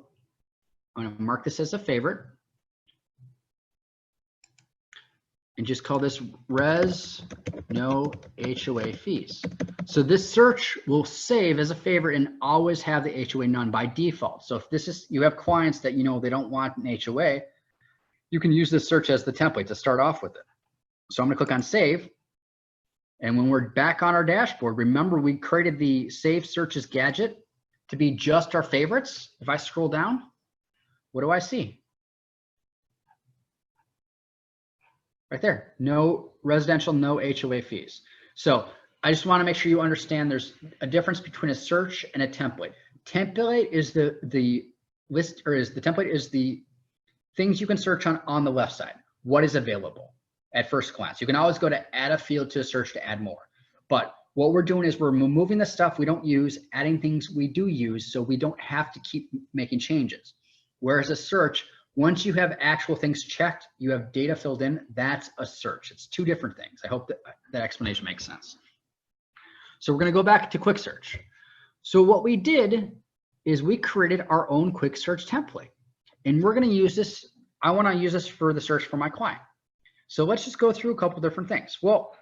going to mark this as a favorite and just call this res no HOA fees. So this search will save as a favorite and always have the HOA none by default. So if this is, you have clients that, you know, they don't want an HOA, you can use this search as the template to start off with it. So I'm going to click on save. And when we're back on our dashboard, remember we created the save searches gadget to be just our favorites. If I scroll down, what do I see? Right there, no residential, no HOA fees. So I just want to make sure you understand there's a difference between a search and a template. Template is the list, or is the template is the things you can search on the left side. What is available at first glance? You can always go to add a field to a search to add more. But what we're doing is we're removing the stuff we don't use, adding things we do use, so we don't have to keep making changes. Whereas a search, once you have actual things checked, you have data filled in, that's a search. It's two different things. I hope that explanation makes sense. So we're going to go back to quick search. So what we did is we created our own quick search template. And we're going to use this. I want to use this for the search for my client. So let's just go through a couple different things. Well,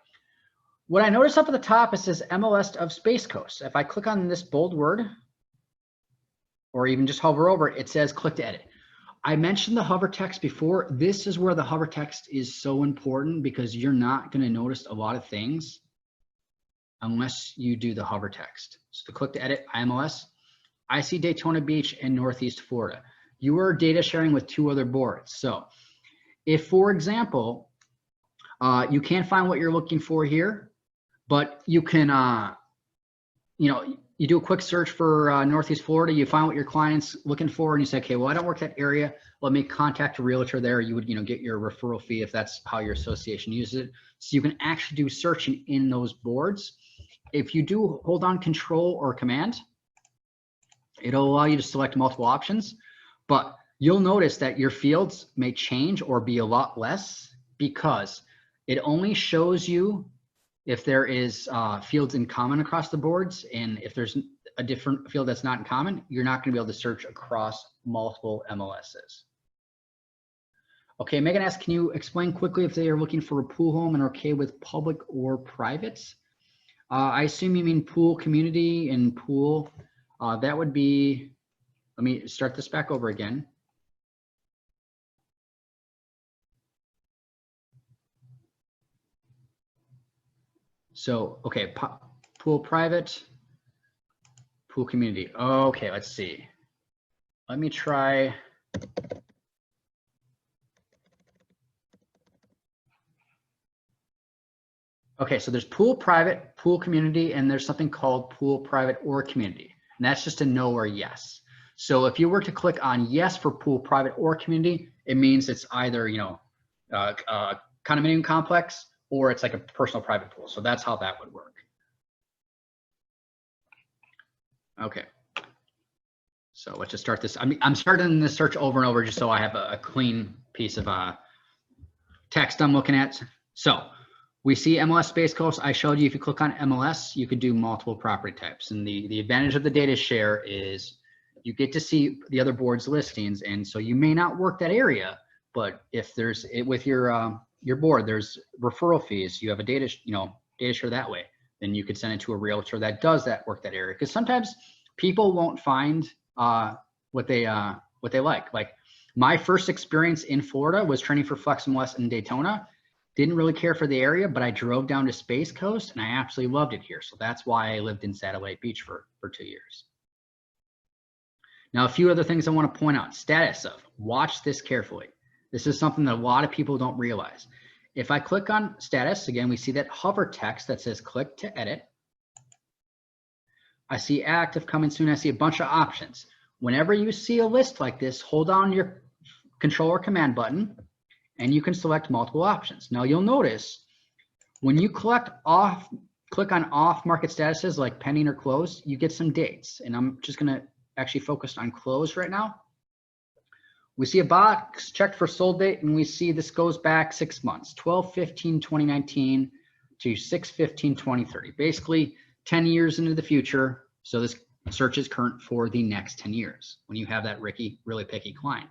what I notice up at the top, it says MLS of Space Coast. If I click on this bold word, or even just hover over it, it says click to edit. I mentioned the hover text before. This is where the hover text is so important, because you're not going to notice a lot of things unless you do the hover text. So to click to edit MLS, I see Daytona Beach and Northeast Florida. You are data sharing with 2 other boards. So if, for example, you can't find what you're looking for here, but you can, you do a quick search for Northeast Florida, you find what your client's looking for, and you say, okay, well, I don't work that area. Let me contact a realtor there. You would, get your referral fee if that's how your association uses it. So you can actually do searching in those boards. If you do hold on Control or Command, it'll allow you to select multiple options, but you'll notice that your fields may change or be a lot less, because it only shows you if there is fields in common across the boards, and if there's a different field that's not in common, you're not going to be able to search across multiple MLSs. Okay, Megan asks, can you explain quickly if they are looking for a pool home and are okay with public or private? I assume you mean pool community and pool. That would be, let me start this back over again. So, okay, pool private, pool community. Okay, let's see. Let me try. Okay, so there's pool private, pool community, and there's something called pool private or community. And that's just a no or yes. So if you were to click on yes for pool private or community, it means it's either, condominium complex, or it's like a personal private pool. So that's how that would work. Okay. So let's just start this. I'm starting this search over and over just so I have a clean piece of text I'm looking at. So we see MLS Space Coast. I showed you if you click on MLS, you could do multiple property types. And the advantage of the data share is you get to see the other board's listings. And so you may not work that area, but if there's with your board, there's referral fees, you have a data share that way, then you could send it to a realtor that does work that area. Because sometimes people won't find what they like. Like my first experience in Florida was training for FlexMLS in Daytona. Didn't really care for the area, but I drove down to Space Coast and I absolutely loved it here. So that's why I lived in Satellite Beach for 2 years. Now, a few other things I want to point out. Status of, watch this carefully. This is something that a lot of people don't realize. If I click on status, again, we see that hover text that says click to edit. I see active, coming soon. I see a bunch of options. Whenever you see a list like this, hold on your Control or Command button, and you can select multiple options. Now you'll notice when you click on off market statuses like pending or closed, you get some dates. And I'm just going to actually focus on closed right now. We see a box checked for sold date, and we see this goes back 6 months, 12/15/2019 to 6/15/2030, basically 10 years into the future. So this search is current for the next 10 years when you have that really picky client.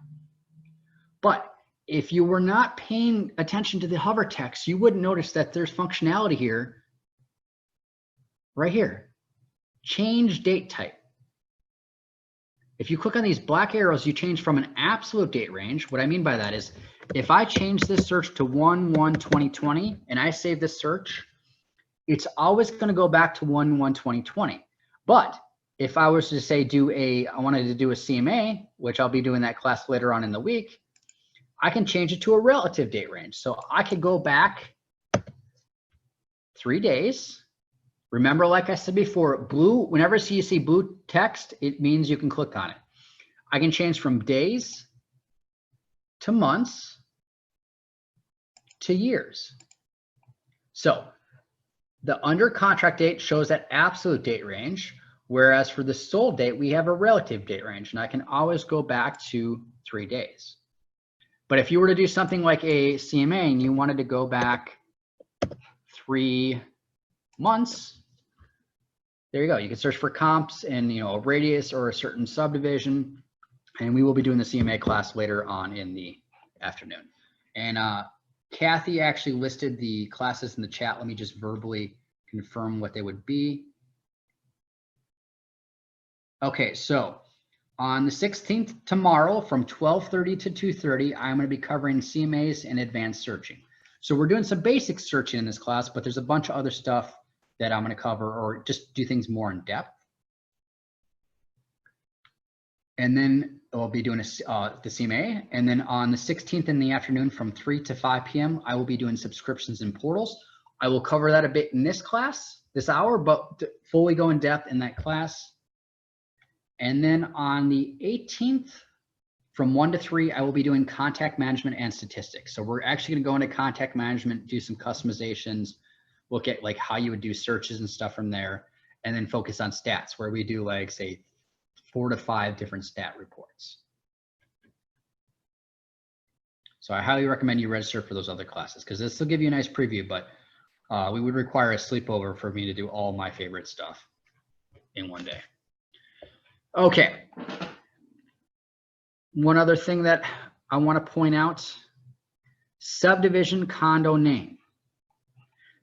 But if you were not paying attention to the hover text, you wouldn't notice that there's functionality here, right here, change date type. If you click on these black arrows, you change from an absolute date range. What I mean by that is if I change this search to 1/1/2020 and I save this search, it's always going to go back to 1/1/2020. But if I was to say I wanted to do a CMA, which I'll be doing that class later on in the week, I can change it to a relative date range. So I could go back 3 days. Remember, like I said before, blue, whenever you see blue text, it means you can click on it. I can change from days to months to years. So the under contract date shows that absolute date range, whereas for the sold date, we have a relative date range, and I can always go back to 3 days. But if you were to do something like a CMA and you wanted to go back 3 months, there you go. You can search for comps and a radius or a certain subdivision, and we will be doing the CMA class later on in the afternoon. And Kathy actually listed the classes in the chat. Let me just verbally confirm what they would be. Okay, so on the 16th, tomorrow from 12:30 to 2:30, I'm going to be covering CMAs and advanced searching. So we're doing some basic searching in this class, but there's a bunch of other stuff that I'm going to cover, or just do things more in depth. And then I'll be doing the CMA. And then on the 16th in the afternoon from 3 to 5 p.m., I will be doing subscriptions and portals. I will cover that a bit in this class, this hour, but fully go in depth in that class. And then on the 18th from 1 to 3, I will be doing contact management and statistics. So we're actually going to go into contact management, do some customizations, look at like how you would do searches and stuff from there, and then focus on stats where we do like say 4 to 5 different stat reports. So I highly recommend you register for those other classes because this will give you a nice preview, but we would require a sleepover for me to do all my favorite stuff in one day. Okay. One other thing that I want to point out, subdivision condo name.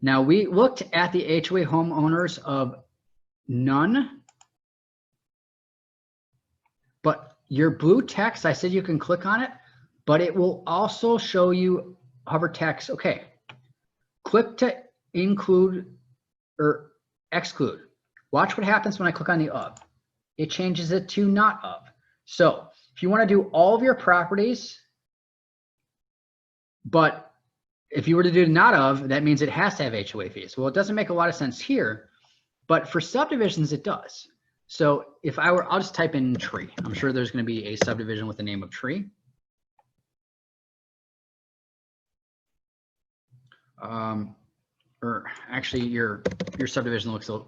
Now we looked at the HOA homeowners of none, but your blue text, I said you can click on it, but it will also show you hover text. Okay, click to include or exclude. Watch what happens when I click on the of. It changes it to not of. So if you want to do all of your properties, but if you were to do not of, that means it has to have HOA fees. Well, it doesn't make a lot of sense here, but for subdivisions, it does. So if I were, I'll just type in tree. I'm sure there's going to be a subdivision with the name of tree. Or actually your subdivision works a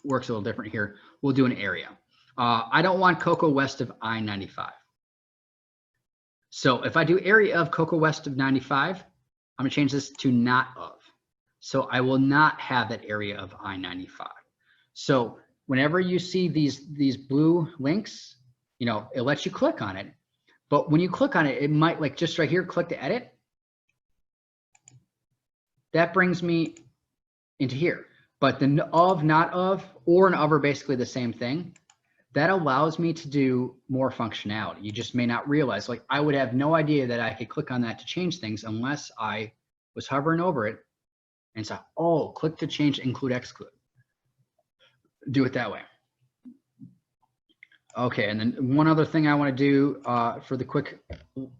little different here. We'll do an area. I don't want Cocoa west of I-95. So if I do area of Cocoa west of 95, I'm gonna change this to not of. So I will not have that area of I-95. So whenever you see these blue links, it lets you click on it. But when you click on it, it might, like just right here, click to edit. That brings me into here. But the of, not of, or an of are basically the same thing. That allows me to do more functionality. You just may not realize, like I would have no idea that I could click on that to change things unless I was hovering over it and saw, oh, click to change include exclude. Do it that way. Okay, and then one other thing I want to do for the quick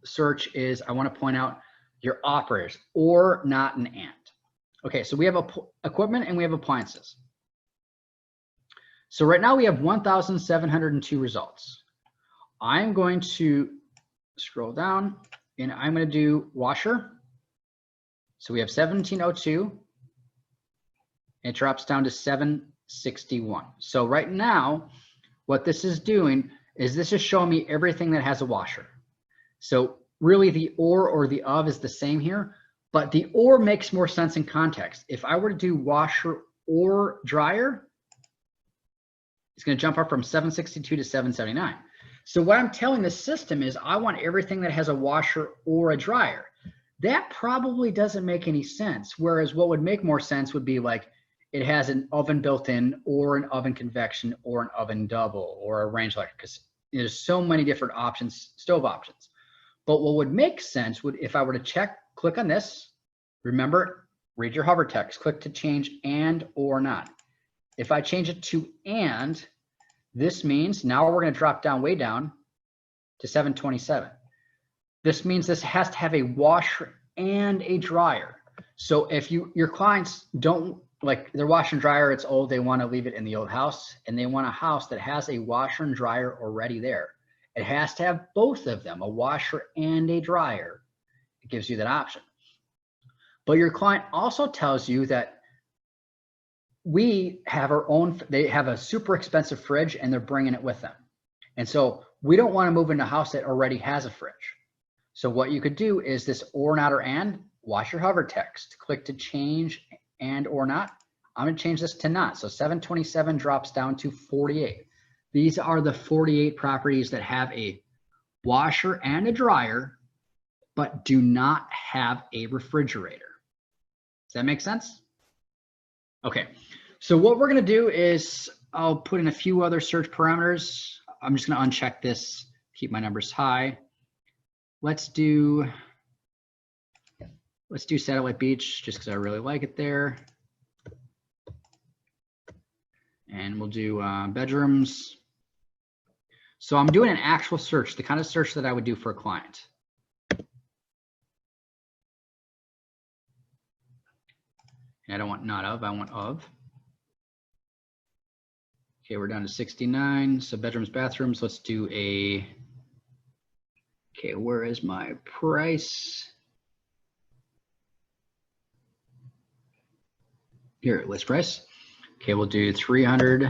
search is I want to point out your operators, or, not, and. Okay, so we have equipment and we have appliances. So right now we have 1,702 results. I'm going to scroll down and I'm going to do washer. So we have 1702. It drops down to 761. So right now, what this is doing is this is showing me everything that has a washer. So really the or the of is the same here, but the or makes more sense in context. If I were to do washer or dryer, it's going to jump up from 762 to 779. So what I'm telling the system is I want everything that has a washer or a dryer. That probably doesn't make any sense. Whereas what would make more sense would be like it has an oven built in, or an oven convection, or an oven double, or a range electric, because there's so many different options, stove options. But what would make sense would, if I were to click on this, remember, read your hover text, click to change and or not. If I change it to and, this means now we're going to drop down way down to 727. This means this has to have a washer and a dryer. So if your clients don't like their washer and dryer, it's old, they want to leave it in the old house, and they want a house that has a washer and dryer already there. It has to have both of them, a washer and a dryer. It gives you that option. But your client also tells you that we have our own, they have a super expensive fridge and they're bringing it with them. And so we don't want to move into a house that already has a fridge. So what you could do is this or not or and, watch your hover text, click to change and or not. I'm going to change this to not. So 727 drops down to 48. These are the 48 properties that have a washer and a dryer, but do not have a refrigerator. Does that make sense? Okay, so what we're going to do is I'll put in a few other search parameters. I'm just going to uncheck this, keep my numbers high. Let's do Satellite Beach just because I really like it there. And we'll do bedrooms. So I'm doing an actual search, the kind of search that I would do for a client. And I don't want not of, I want of. Okay, we're down to 69. So bedrooms, bathrooms, let's do a, okay, where is my price? Here, list price. Okay, we'll do 300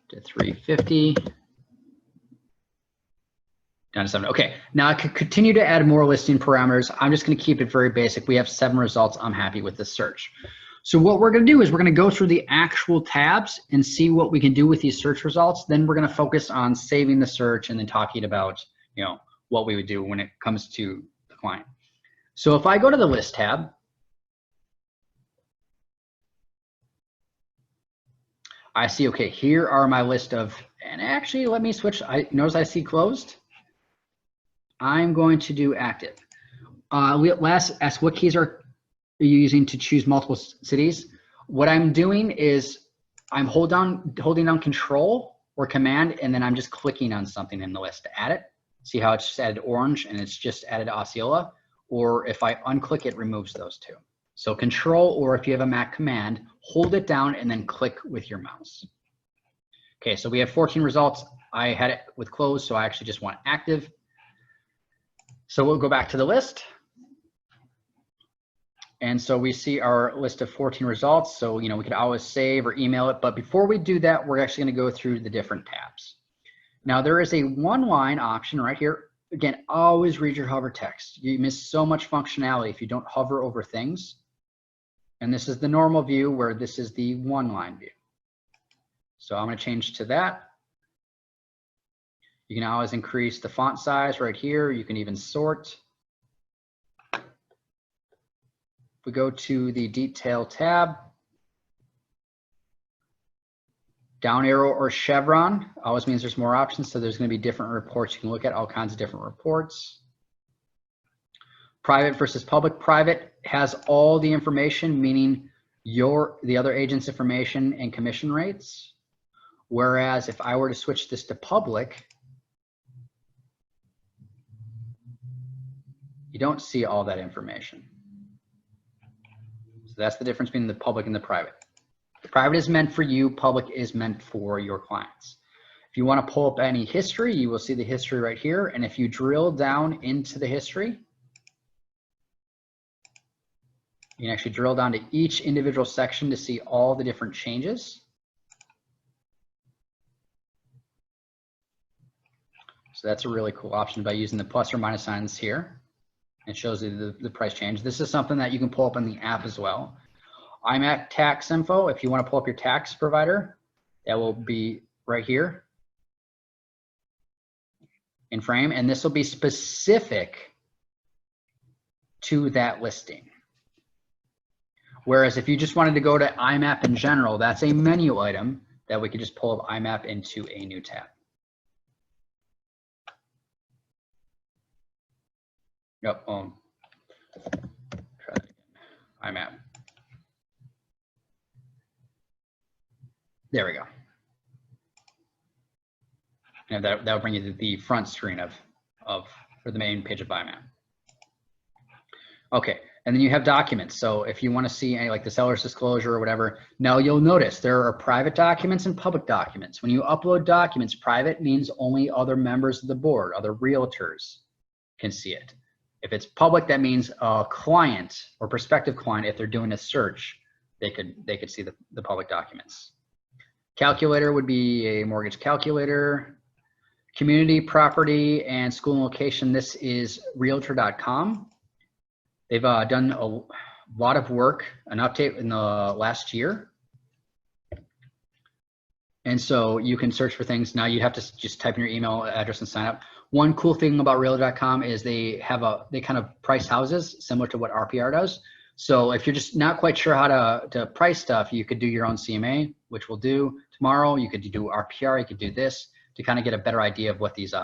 to 350. Down to 7. Okay, now I could continue to add more listing parameters. I'm just going to keep it very basic. We have 7 results. I'm happy with this search. So what we're going to do is we're going to go through the actual tabs and see what we can do with these search results. Then we're going to focus on saving the search and then talking about, you know, what we would do when it comes to the client. So if I go to the list tab, I see, okay, here are my list of, and actually let me switch. I notice I see closed. I'm going to do active. Last, ask what keys are you using to choose multiple cities? What I'm doing is I'm holding down control or command, and then I'm just clicking on something in the list to add it. See how it's just added orange and it's just added Osceola? Or if I unclick, it removes those two. So control, or if you have a Mac command, hold it down and then click with your mouse. Okay, so we have 14 results. I had it with closed, so I actually just want active. So we'll go back to the list. And so we see our list of 14 results. So, you know, we could always save or email it. But before we do that, we're actually going to go through the different tabs. Now, there is a one-line option right here. Again, always read your hover text. You miss so much functionality if you don't hover over things. And this is the normal view where this is the one-line view. So I'm going to change to that. You can always increase the font size right here. You can even sort. If we go to the detail tab, down arrow or chevron always means there's more options. So there's going to be different reports. You can look at all kinds of different reports. Private versus public. Private has all the information, meaning the other agent's information and commission rates. Whereas if I were to switch this to public, you don't see all that information. So that's the difference between the public and the private. The private is meant for you, public is meant for your clients. If you want to pull up any history, you will see the history right here. And if you drill down into the history, you can actually drill down to each individual section to see all the different changes. So that's a really cool option by using the plus or minus signs here. It shows you the price change. This is something that you can pull up in the app as well. I'm at tax info. If you want to pull up your tax provider, that will be right here in frame. And this will be specific to that listing. Whereas if you just wanted to go to IMAP in general, that's a menu item that we could just pull up IMAP into a new tab. Yep. Try that again. IMAP. There we go. And that'll bring you to the front screen of for the main page of IMAP. Okay. And then you have documents. So if you want to see any, like the seller's disclosure or whatever, now you'll notice there are private documents and public documents. When you upload documents, private means only other members of the board, other realtors can see it. If it's public, that means a client or prospective client, if they're doing a search, they could see the public documents. Calculator would be a mortgage calculator. Community, property, and school and location. This is realtor.com. They've done a lot of work, an update in the last year. And so you can search for things. Now you have to just type in your email address and sign up. One cool thing about realtor.com is they kind of price houses similar to what RPR does. So if you're just not quite sure how to price stuff, you could do your own CMA, which we'll do tomorrow. You could do RPR, you could do this to kind of get a better idea of what these,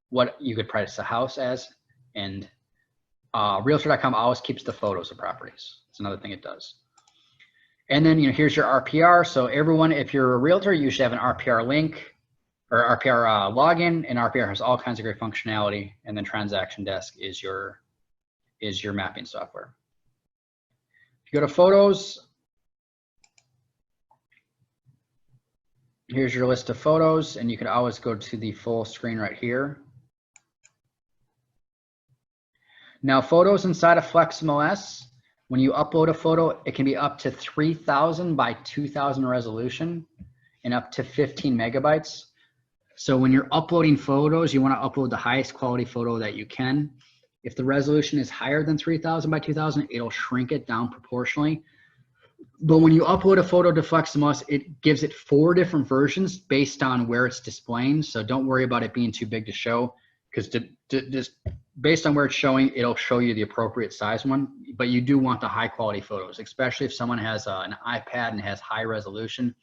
what you could price a house as. And realtor.com always keeps the photos of properties. It's another thing it does. And then, here's your RPR. So everyone, if you're a realtor, you should have an RPR link or RPR login, and RPR has all kinds of great functionality. And then Transaction Desk is your mapping software. If you go to photos, here's your list of photos, and you can always go to the full screen right here. Now, photos inside of FlexMLS, when you upload a photo, it can be up to 3,000 by 2,000 resolution and up to 15 megabytes. So when you're uploading photos, you want to upload the highest quality photo that you can. If the resolution is higher than 3,000 by 2,000, it'll shrink it down proportionally. But when you upload a photo to FlexMLS, it gives it 4 different versions based on where it's displaying. So don't worry about it being too big to show, because just based on where it's showing, it'll show you the appropriate size one. But you do want the high quality photos, especially if someone has an iPad and has high resolution.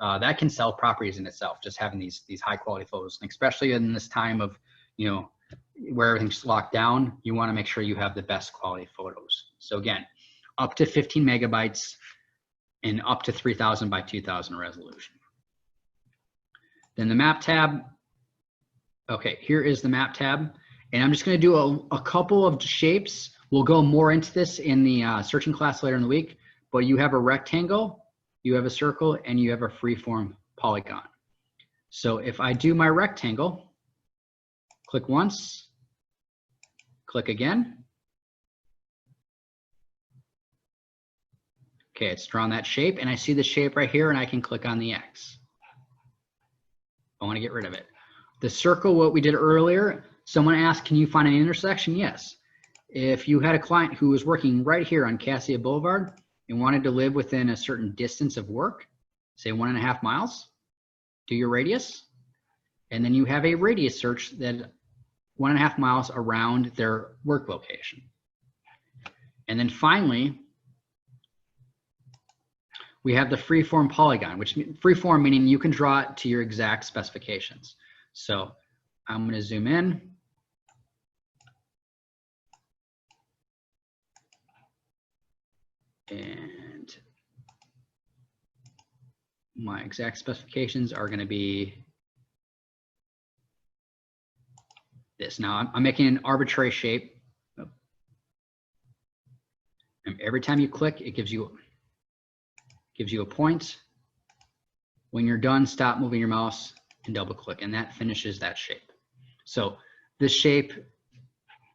That can sell properties in itself, just having these high quality photos, and especially in this time of, where everything's locked down, you want to make sure you have the best quality photos. So again, up to 15 megabytes and up to 3,000 by 2,000 resolution. Then the map tab. Okay, here is the map tab. And I'm just going to do a couple of shapes. We'll go more into this in the searching class later in the week, but you have a rectangle, you have a circle, and you have a freeform polygon. So if I do my rectangle, click once, click again. Okay, it's drawn that shape, and I see the shape right here, and I can click on the X. I want to get rid of it. The circle, what we did earlier, someone asked, can you find an intersection? Yes. If you had a client who was working right here on Cassia Boulevard and wanted to live within a certain distance of work, say 1.5 miles, do your radius, and then you have a radius search that 1.5 miles around their work location. And then finally, we have the freeform polygon, which freeform meaning you can draw it to your exact specifications. So I'm going to zoom in. And my exact specifications are going to be this. Now I'm making an arbitrary shape. And every time you click, it gives you a point. When you're done, stop moving your mouse and double click, and that finishes that shape. So this shape,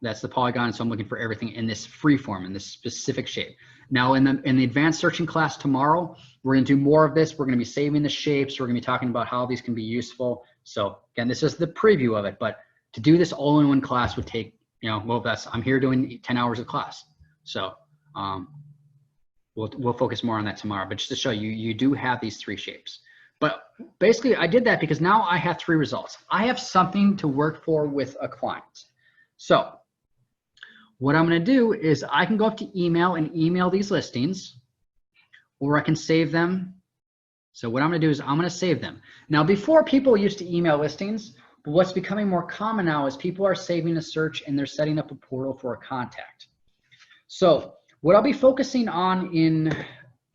that's the polygon. So I'm looking for everything in this free form, in this specific shape. Now in the advanced searching class tomorrow, we're going to do more of this. We're going to be saving the shapes. We're going to be talking about how these can be useful. So again, this is the preview of it, but to do this all in one class would take, well, I'm here doing 10 hours of class. So we'll focus more on that tomorrow, but just to show you, you do have these 3 shapes. But basically I did that because now I have 3 results. I have something to work for with a client. So what I'm going to do is I can go up to email and email these listings, or I can save them. So what I'm going to do is I'm going to save them. Now, before, people used to email listings, but what's becoming more common now is people are saving a search and they're setting up a portal for a contact. So what I'll be focusing on in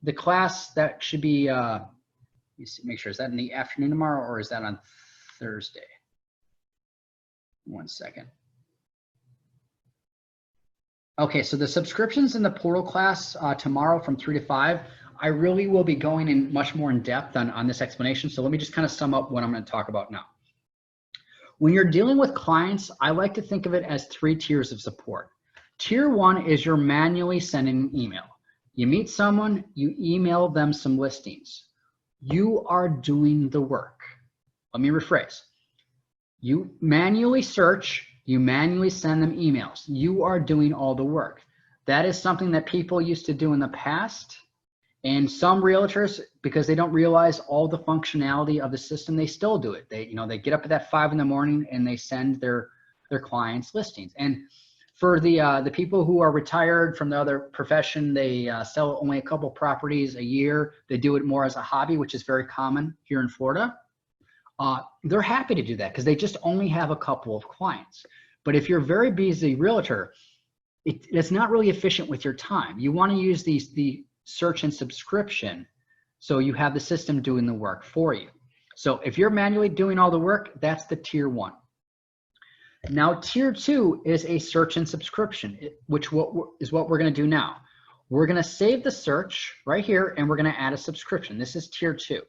the class, that should be, let me see, make sure, is that in the afternoon tomorrow or is that on Thursday? One second. Okay, so the subscriptions in the portal class tomorrow from 3 to 5, I really will be going in much more in depth on this explanation. So let me just kind of sum up what I'm going to talk about now. When you're dealing with clients, I like to think of it as 3 tiers of support. Tier 1 is you're manually sending an email. You meet someone, you email them some listings. You are doing the work. Let me rephrase. You manually search, you manually send them emails. You are doing all the work. That is something that people used to do in the past. And some realtors, because they don't realize all the functionality of the system, they still do it. They get up at that 5 in the morning and they send their clients listings. And for the people who are retired from the other profession, they sell only a couple properties a year. They do it more as a hobby, which is very common here in Florida. They're happy to do that because they just only have a couple of clients. But if you're a very busy realtor, it's not really efficient with your time. You want to use the search and subscription so you have the system doing the work for you. So if you're manually doing all the work, that's the tier 1. Now tier 2 is a search and subscription, which is what we're going to do now. We're going to save the search right here and we're going to add a subscription. This is tier 2.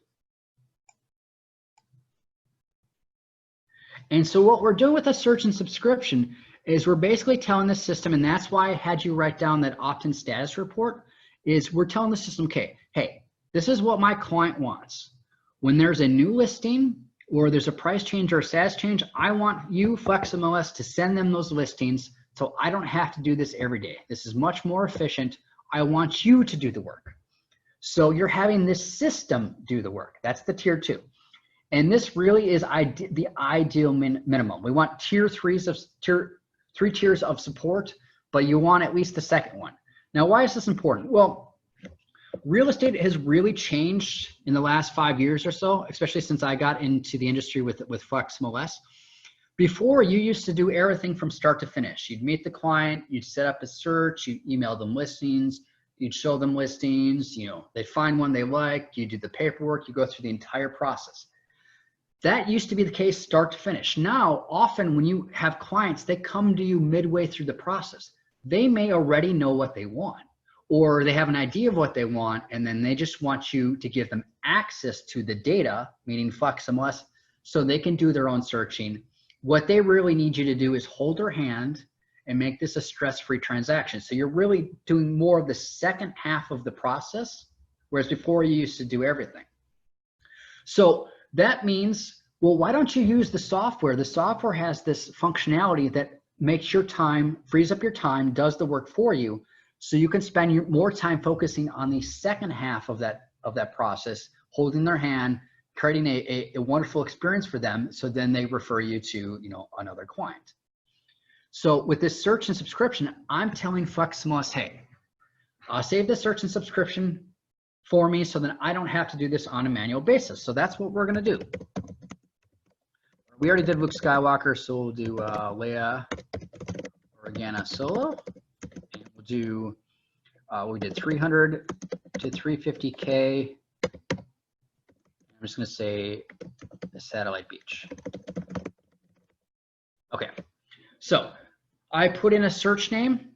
And so what we're doing with a search and subscription is we're basically telling the system, and that's why I had you write down that opt-in status report, is we're telling the system, okay, hey, this is what my client wants. When there's a new listing or there's a price change or a status change, I want you, FlexMLS, to send them those listings so I don't have to do this every day. This is much more efficient. I want you to do the work. So you're having this system do the work. That's the tier 2. And this really is the ideal minimum. We want tier 3 tiers of support, but you want at least the second one. Now, why is this important? Well, real estate has really changed in the last 5 years or so, especially since I got into the industry with FlexMLS. Before, you used to do everything from start to finish. You'd meet the client, you'd set up a search, you'd email them listings, you'd show them listings, they'd find one they like, you do the paperwork, you go through the entire process. That used to be the case start to finish. Now, often when you have clients, they come to you midway through the process. They may already know what they want, or they have an idea of what they want, and then they just want you to give them access to the data, meaning FlexMLS, so they can do their own searching. What they really need you to do is hold their hand and make this a stress-free transaction. So you're really doing more of the second half of the process, whereas before you used to do everything. So that means, well, why don't you use the software? The software has this functionality that makes your time, frees up your time, does the work for you, so you can spend more time focusing on the second half of that process, holding their hand, creating a wonderful experience for them, so then they refer you to another client. So with this search and subscription, I'm telling FlexMLS, hey, save the search and subscription for me so that I don't have to do this on a manual basis. So that's what we're going to do. We already did Luke Skywalker, so we'll do Leia Organa Solo. And we'll do, we did 300 to 350K. I'm just going to say the Satellite Beach. Okay, so I put in a search name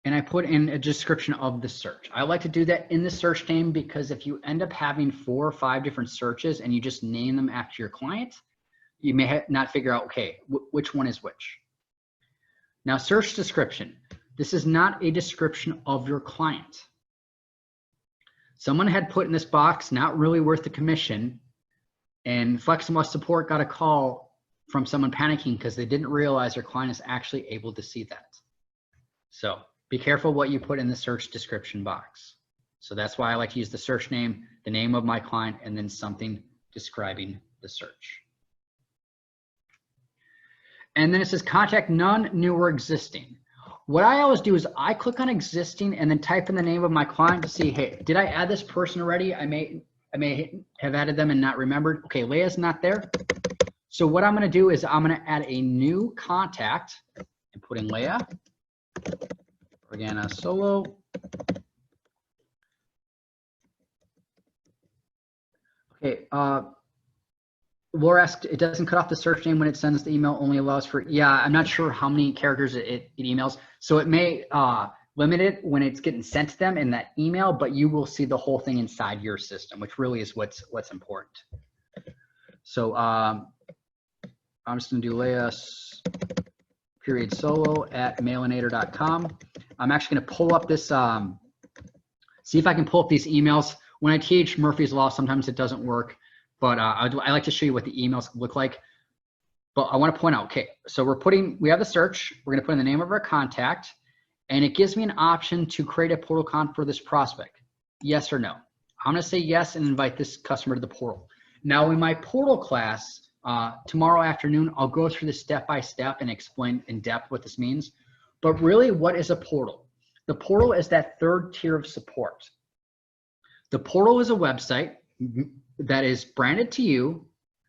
and I put in a description of the search. I like to do that in the search name because if you end up having 4 or 5 different searches and you just name them after your client, you may not figure out, okay, which one is which. Now, search description. This is not a description of your client. Someone had put in this box, not really worth the commission, and FlexMLS support got a call from someone panicking because they didn't realize their client is actually able to see that. So be careful what you put in the search description box. So that's why I like to use the search name, the name of my client, and then something describing the search. And then it says contact none, new or existing. What I always do is I click on existing and then type in the name of my client to see, hey, did I add this person already? I may have added them and not remembered. Okay, Leia's not there. So what I'm going to do is I'm going to add a new contact and put in Leia Organa Solo. Okay, Laura asked, it doesn't cut off the search name when it sends the email, only allows for, yeah, I'm not sure how many characters it emails. So it may limit it when it's getting sent to them in that email, but you will see the whole thing inside your system, which really is what's important. So I'm just gonna do Leas period solo at mailinator.com. I'm actually gonna pull up this, see if I can pull up these emails. When I teach Murphy's Law, sometimes it doesn't work. But I like to show you what the emails look like. But I want to point out, okay, so we have the search. We're going to put in the name of our contact, and it gives me an option to create a portal account for this prospect. Yes or no. I'm going to say yes and invite this customer to the portal. Now, in my portal class tomorrow afternoon, I'll go through this step by step and explain in depth what this means. But really, what is a portal? The portal is that third tier of support. The portal is a website that is branded to you,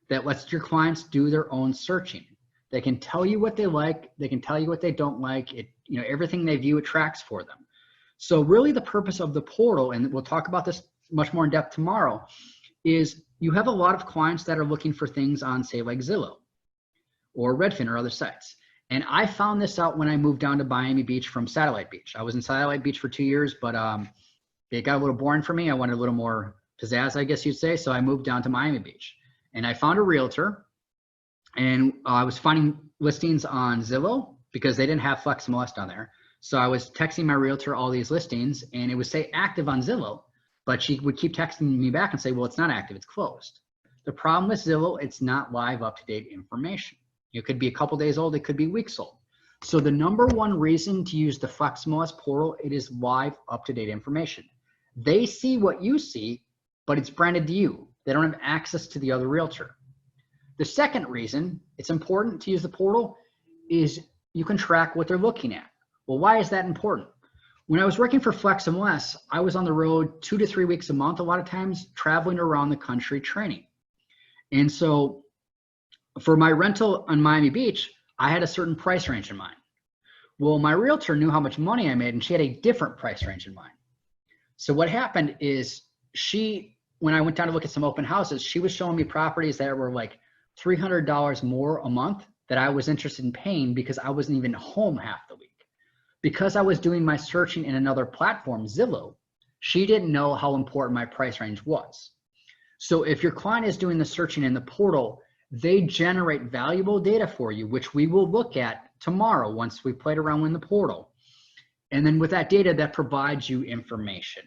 that lets your clients do their own searching. They can tell you what they like, they can tell you what they don't like. It, you know, everything they view, it tracks for them. So really the purpose of the portal, and we'll talk about this much more in depth tomorrow, is you have a lot of clients that are looking for things on, say, like Zillow or Redfin or other sites. And I found this out when I moved down to Miami Beach from Satellite Beach. I was in Satellite Beach for 2 years, but it got a little boring for me. I wanted a little more pizzazz, I guess you'd say. So I moved down to Miami Beach, and I found a realtor, and I was finding listings on Zillow because they didn't have FlexMLS down there. So I was texting my realtor all these listings, and it would say active on Zillow, but she would keep texting me back and say, well, it's not active, it's closed. The problem with Zillow, it's not live, up-to-date information. It could be a couple days old, it could be weeks old. So the number one reason to use the FlexMLS portal, it is live, up-to-date information. They see what you see, but it's branded to you. They don't have access to the other realtor. The second reason it's important to use the portal is you can track what they're looking at. Well, why is that important? When I was working for FlexMLS, I was on the road 2 to 3 weeks a month, a lot of times traveling around the country training. And so for my rental on Miami Beach, I had a certain price range in mind. Well, my realtor knew how much money I made, and she had a different price range in mind. So what happened is when I went down to look at some open houses, she was showing me properties that were like $300 more a month that I was interested in paying because I wasn't even home half the week. Because I was doing my searching in another platform, Zillow, she didn't know how important my price range was. So if your client is doing the searching in the portal, they generate valuable data for you, which we will look at tomorrow once we played around in the portal. And then with that data, that provides you information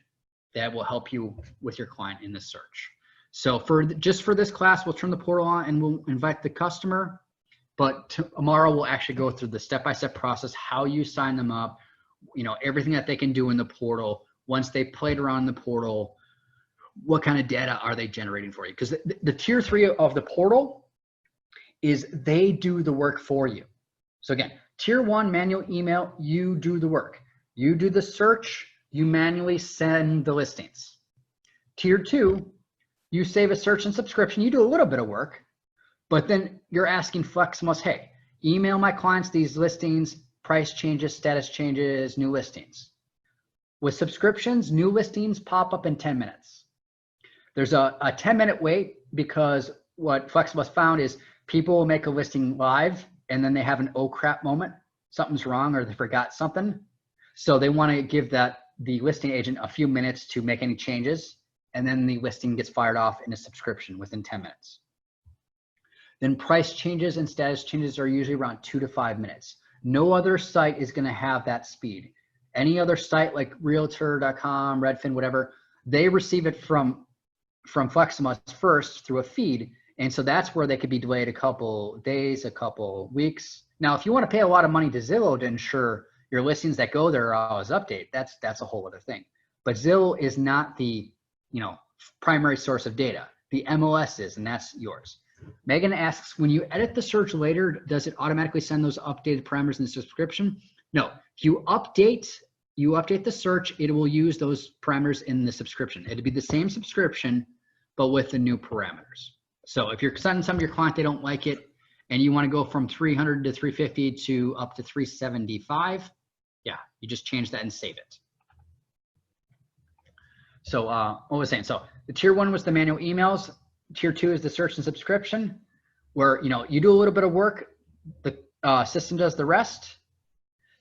that will help you with your client in the search. So just for this class, we'll turn the portal on and we'll invite the customer. But tomorrow we'll actually go through the step-by-step process, how you sign them up, you know, everything that they can do in the portal. Once they played around the portal, what kind of data are they generating for you? Because the tier 3 of the portal is they do the work for you. So again, tier 1, manual email, you do the work. You do the search, you manually send the listings. Tier 2, you save a search and subscription, you do a little bit of work, but then you're asking FlexMLS, hey, email my clients these listings, price changes, status changes, new listings. With subscriptions, new listings pop up in 10 minutes. There's a 10-minute wait because what FlexMLS found is people will make a listing live and then they have an oh crap moment, something's wrong or they forgot something. So they want to give the listing agent a few minutes to make any changes, and then the listing gets fired off in a subscription within 10 minutes. Then price changes and status changes are usually around 2 to 5 minutes. No other site is going to have that speed. Any other site like realtor.com, Redfin, whatever, they receive it from FlexMLS first through a feed. And so that's where they could be delayed a couple days, a couple weeks. Now, if you want to pay a lot of money to Zillow to ensure your listings that go there are always updated, that's a whole other thing. But Zillow is not the primary source of data. The MLS is, and that's yours. Megan asks, when you edit the search later, does it automatically send those updated parameters in the subscription? No. If you update the search, it will use those parameters in the subscription. It'll be the same subscription, but with the new parameters. So if you're sending some of your client, they don't like it, and you want to go from 300 to 350 to up to 375, yeah, you just change that and save it. So what was I saying? So the tier 1 was the manual emails. Tier 2 is the search and subscription, where you do a little bit of work, the system does the rest.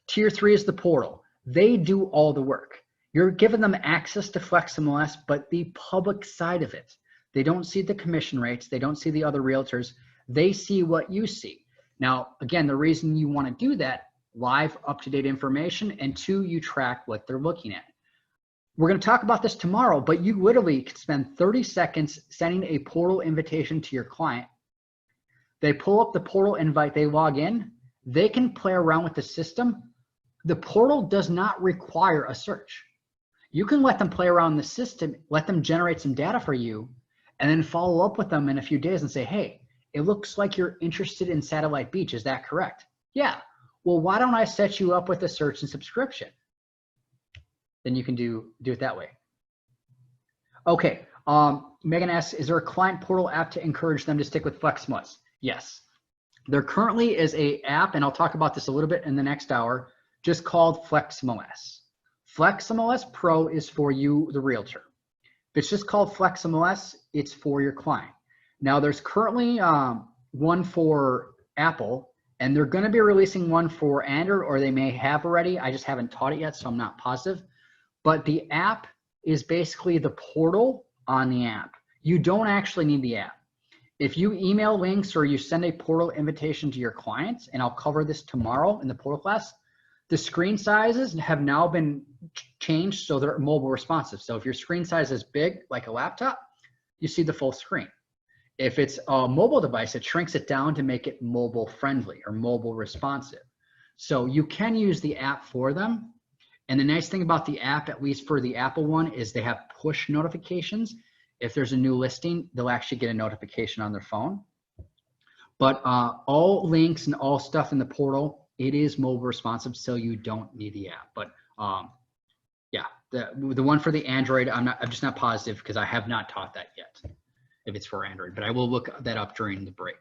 Tier 3 is the portal. They do all the work. You're giving them access to FlexMLS, but the public side of it. They don't see the commission rates. They don't see the other realtors. They see what you see. Now, again, the reason you want to do that, live, up-to-date information, and 2, you track what they're looking at. We're going to talk about this tomorrow, but you literally can spend 30 seconds sending a portal invitation to your client. They pull up the portal invite, they log in, they can play around with the system. The portal does not require a search. You can let them play around the system, let them generate some data for you, and then follow up with them in a few days and say, hey, it looks like you're interested in Satellite Beach. Is that correct? Yeah. Well, why don't I set you up with a search and subscription? Then you can do it that way. Okay. Megan asks, is there a client portal app to encourage them to stick with FlexMLS? Yes. There currently is a app, and I'll talk about this a little bit in the next hour, just called FlexMLS. FlexMLS Pro is for you, the realtor. If it's just called FlexMLS, it's for your client. Now, there's currently one for Apple, and they're going to be releasing one for Android, or they may have already. I just haven't taught it yet, so I'm not positive. But the app is basically the portal on the app. You don't actually need the app. If you email links or you send a portal invitation to your clients, and I'll cover this tomorrow in the portal class, the screen sizes have now been changed so they're mobile responsive. So if your screen size is big, like a laptop, you see the full screen. If it's a mobile device, it shrinks it down to make it mobile friendly or mobile responsive. So you can use the app for them. And the nice thing about the app, at least for the Apple one, is they have push notifications. If there's a new listing, they'll actually get a notification on their phone. But all links and all stuff in the portal, it is mobile responsive, so you don't need the app. But yeah, the one for the Android, I'm just not positive because I have not taught that yet, if it's for Android, but I will look that up during the break.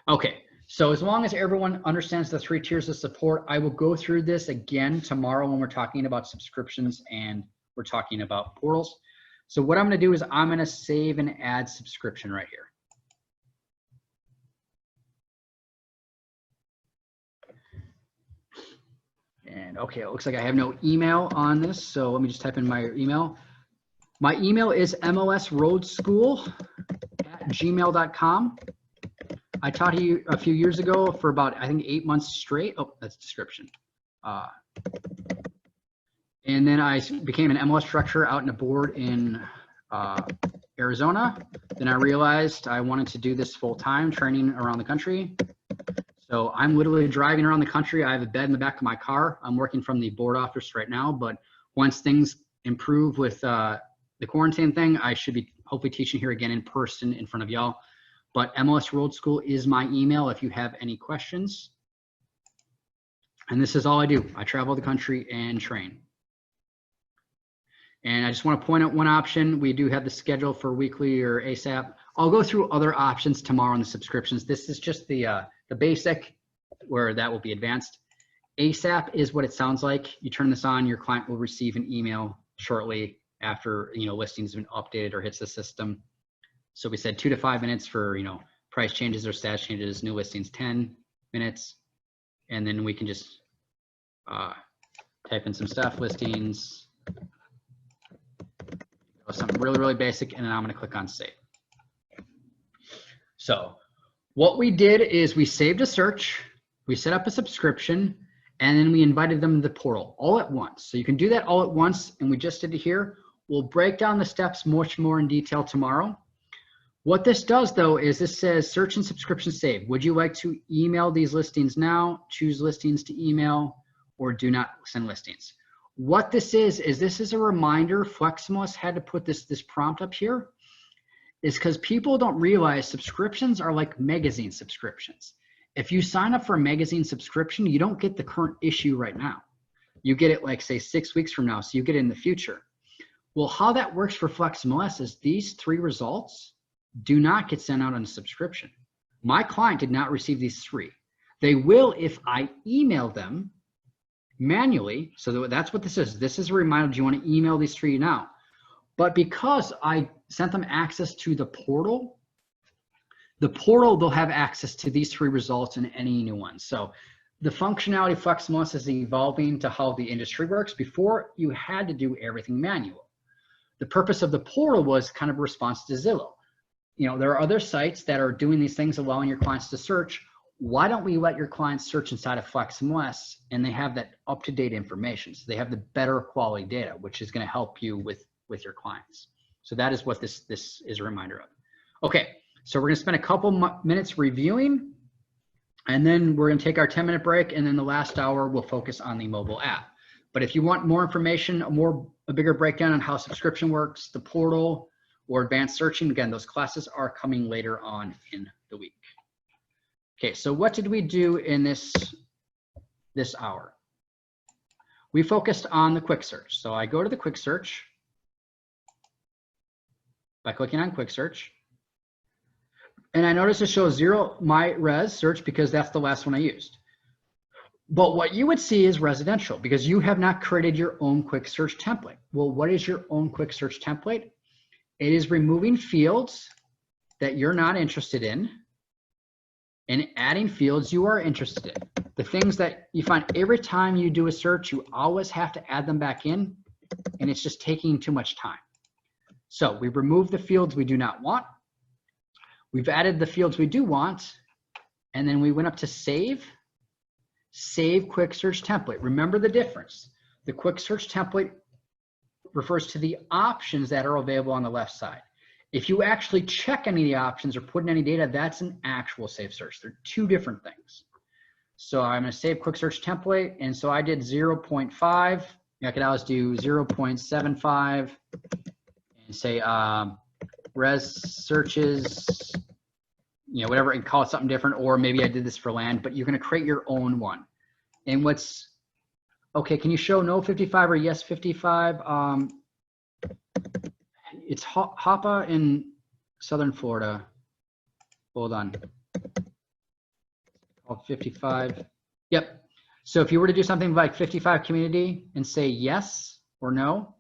Okay, so as long as everyone understands the 3 tiers of support, I will go through this again tomorrow when we're talking about subscriptions and we're talking about portals. So what I'm going to do is I'm going to save and add subscription right here. And okay, it looks like I have no email on this, so let me just type in my email. My email is mlsroadschool@gmail.com. I taught you a few years ago for about, I think, 8 months straight. Oh, that's description. And then I became an MLS structure out in a board in Arizona. Then I realized I wanted to do this full time, training around the country. So I'm literally driving around the country. I have a bed in the back of my car. I'm working from the board office right now, but once things improve with the quarantine thing, I should be hopefully teaching here again in person in front of y'all. But MLS Road School is my email if you have any questions. And this is all I do. I travel the country and train. And I just want to point out one option. We do have the schedule for weekly or ASAP. I'll go through other options tomorrow on the subscriptions. This is just the basic, where that will be advanced. ASAP is what it sounds like. You turn this on, your client will receive an email shortly after listings have been updated or hits the system. So we said 2 to 5 minutes for price changes or status changes. New listings 10 minutes, and then we can just type in some stuff, listings, something really basic, and then I'm going to click on save. So what we did is we saved a search, we set up a subscription, and then we invited them to the portal all at once. So you can do that all at once, and we just did it here. We'll break down the steps much more in detail tomorrow. What this does, though, is this says search and subscription saved. Would you like to email these listings now, choose listings to email, or do not send listings? What this is this is a reminder. FlexMLS had to put this prompt up here, is because people don't realize subscriptions are like magazine subscriptions. If you sign up for a magazine subscription, you don't get the current issue right now. You get it like, say, 6 weeks from now, so you get it in the future. Well, how that works for FlexMLS is these 3 results do not get sent out on a subscription. My client did not receive these 3. They will if I email them manually. So that's what this is. This is a reminder. Do you want to email these 3 now? But because I sent them access to the portal, they'll have access to these 3 results and any new ones. So the functionality of FlexMLS is evolving to how the industry works. Before, you had to do everything manual. The purpose of the portal was kind of a response to Zillow. You know, there are other sites that are doing these things, allowing your clients to search. Why don't we let your clients search inside of FlexMLS, and they have that up-to-date information? So they have the better quality data, which is going to help you with your clients. So that is what this is a reminder of. Okay, so we're going to spend a couple minutes reviewing, and then we're going to take our 10-minute break, and then the last hour we'll focus on the mobile app. But if you want more information, a bigger breakdown on how subscription works, the portal, or advanced searching, again, those classes are coming later on in the week. Okay, so what did we do in this hour? We focused on the quick search. So I go to the quick search by clicking on quick search. And I notice it shows 0 my res search because that's the last one I used. But what you would see is residential because you have not created your own quick search template. Well, what is your own quick search template? It is removing fields that you're not interested in and adding fields you are interested in. The things that you find every time you do a search, you always have to add them back in, and it's just taking too much time. So we removed the fields we do not want. We've added the fields we do want, and then we went up to save quick search template. Remember the difference. The quick search template refers to the options that are available on the left side. If you actually check any of the options or put in any data, that's an actual save search. They're 2 different things. So I'm going to save quick search template. And so I did 0.5. I could always do 0.75 and say res searches, you know, whatever, and call it something different. Or maybe I did this for land, but you're going to create your own one. And what's, okay, can you show no 55 or yes 55? It's Hapa in Southern Florida. Hold on. Called 55. Yep. So if you were to do something like 55 community and say yes or no,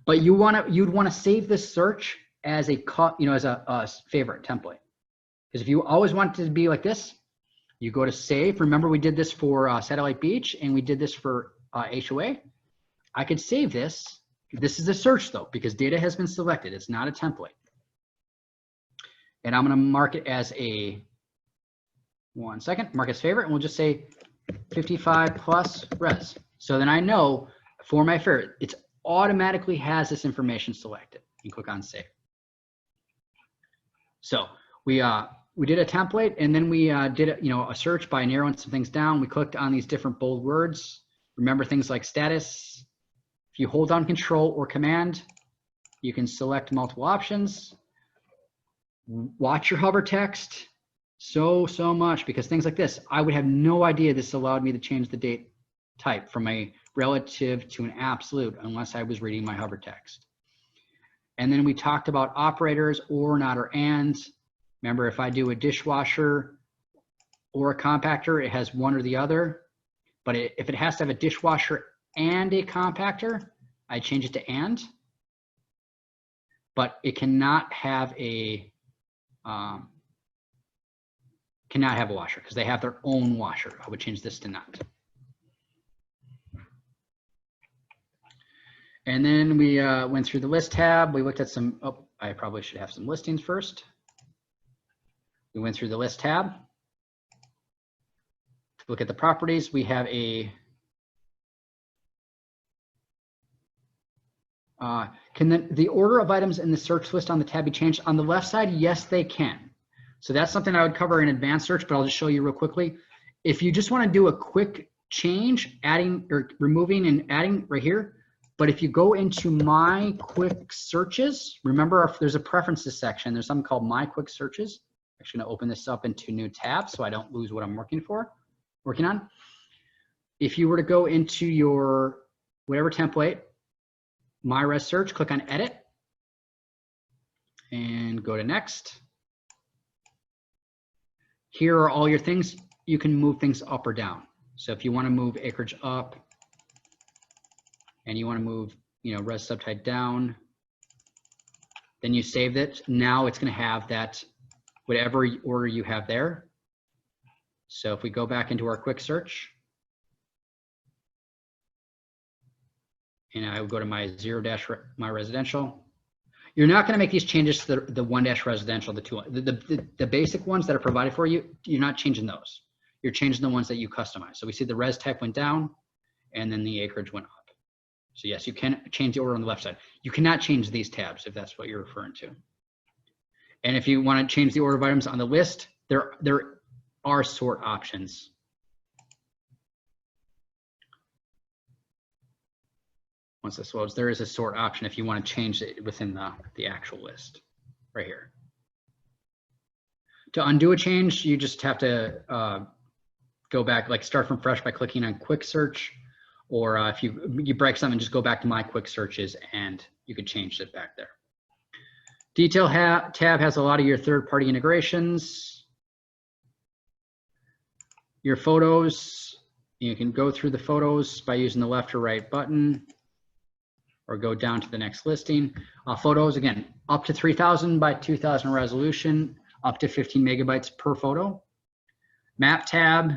but you'd want to save this search as a favorite template. Because if you always want it to be like this, you go to save. Remember, we did this for Satellite Beach and we did this for HOA. I could save this. This is a search though, because data has been selected. It's not a template. And I'm going to mark it as a, mark as favorite, and we'll just say 55 plus res. So then I know for my favorite, it automatically has this information selected. You click on save. So we did a template, and then we did a search by narrowing some things down. We clicked on these different bold words. Remember things like status. If you hold down Control or Command, you can select multiple options. Watch your hover text so much, because things like this, I would have no idea this allowed me to change the date type from a relative to an absolute unless I was reading my hover text. And then we talked about operators, or, not, or, and. Remember, if I do a dishwasher or a compactor, it has one or the other. But if it has to have a dishwasher and a compactor, I change it to and. But it cannot have a washer because they have their own washer. I would change this to not. And then we went through the list tab. We looked at some, oh, I probably should have some listings first. We went through the list tab. To look at the properties, we have a, can the order of items in the search list on the tab be changed? On the left side, yes, they can. So that's something I would cover in advanced search, but I'll just show you real quickly. If you just want to do a quick change, adding or removing and adding right here, but if you go into my quick searches, remember if there's a preferences section, there's something called my quick searches. I'm actually going to open this up into new tab so I don't lose what I'm working on. If you were to go into your whatever template, my res search, click on edit and go to next. Here are all your things. You can move things up or down. So if you want to move acreage up and you want to move, res subtype down, Then you saved it. Now it's going to have that, whatever order you have there. So if we go back into our quick search, and I will go to my 0 dash my residential. You're not going to make these changes to the 1 dash residential, the basic ones that are provided for you. You're not changing those. You're changing the ones that you customize. So we see the res type went down, and then the acreage went up. So yes, you can change the order on the left side. You cannot change these tabs if that's what you're referring to. And if you want to change the order of items on the list, there are sort options. Once this loads, there is a sort option if you want to change it within the actual list right here. To undo a change, you just have to go back, like start from fresh by clicking on quick search, or if you break something, just go back to my quick searches and you can change it back there. Detail tab has a lot of your third-party integrations. Your photos, you can go through the photos by using the left or right button, or go down to the next listing. Photos, again, up to 3000 by 2000 resolution, up to 15 megabytes per photo. Map tab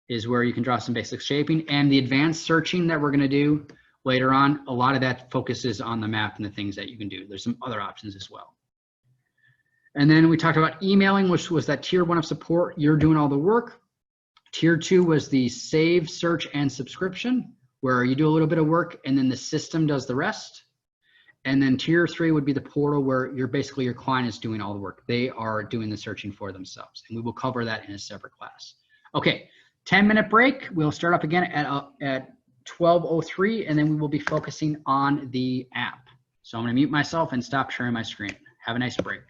is where you can draw some basic shaping, and the advanced searching that we're gonna do later on, a lot of that focuses on the map and the things that you can do. There's some other options as well. And then we talked about emailing, which was that tier 1 of support. You're doing all the work. Tier 2 was the save, search, and subscription, where you do a little bit of work and then the system does the rest. And then tier 3 would be the portal, where you're basically, your client is doing all the work. They are doing the searching for themselves. And we will cover that in a separate class. Okay, 10-minute break. We'll start up again at 12:03, and then we will be focusing on the app. So I'm gonna mute myself and stop sharing my screen. Have a nice break.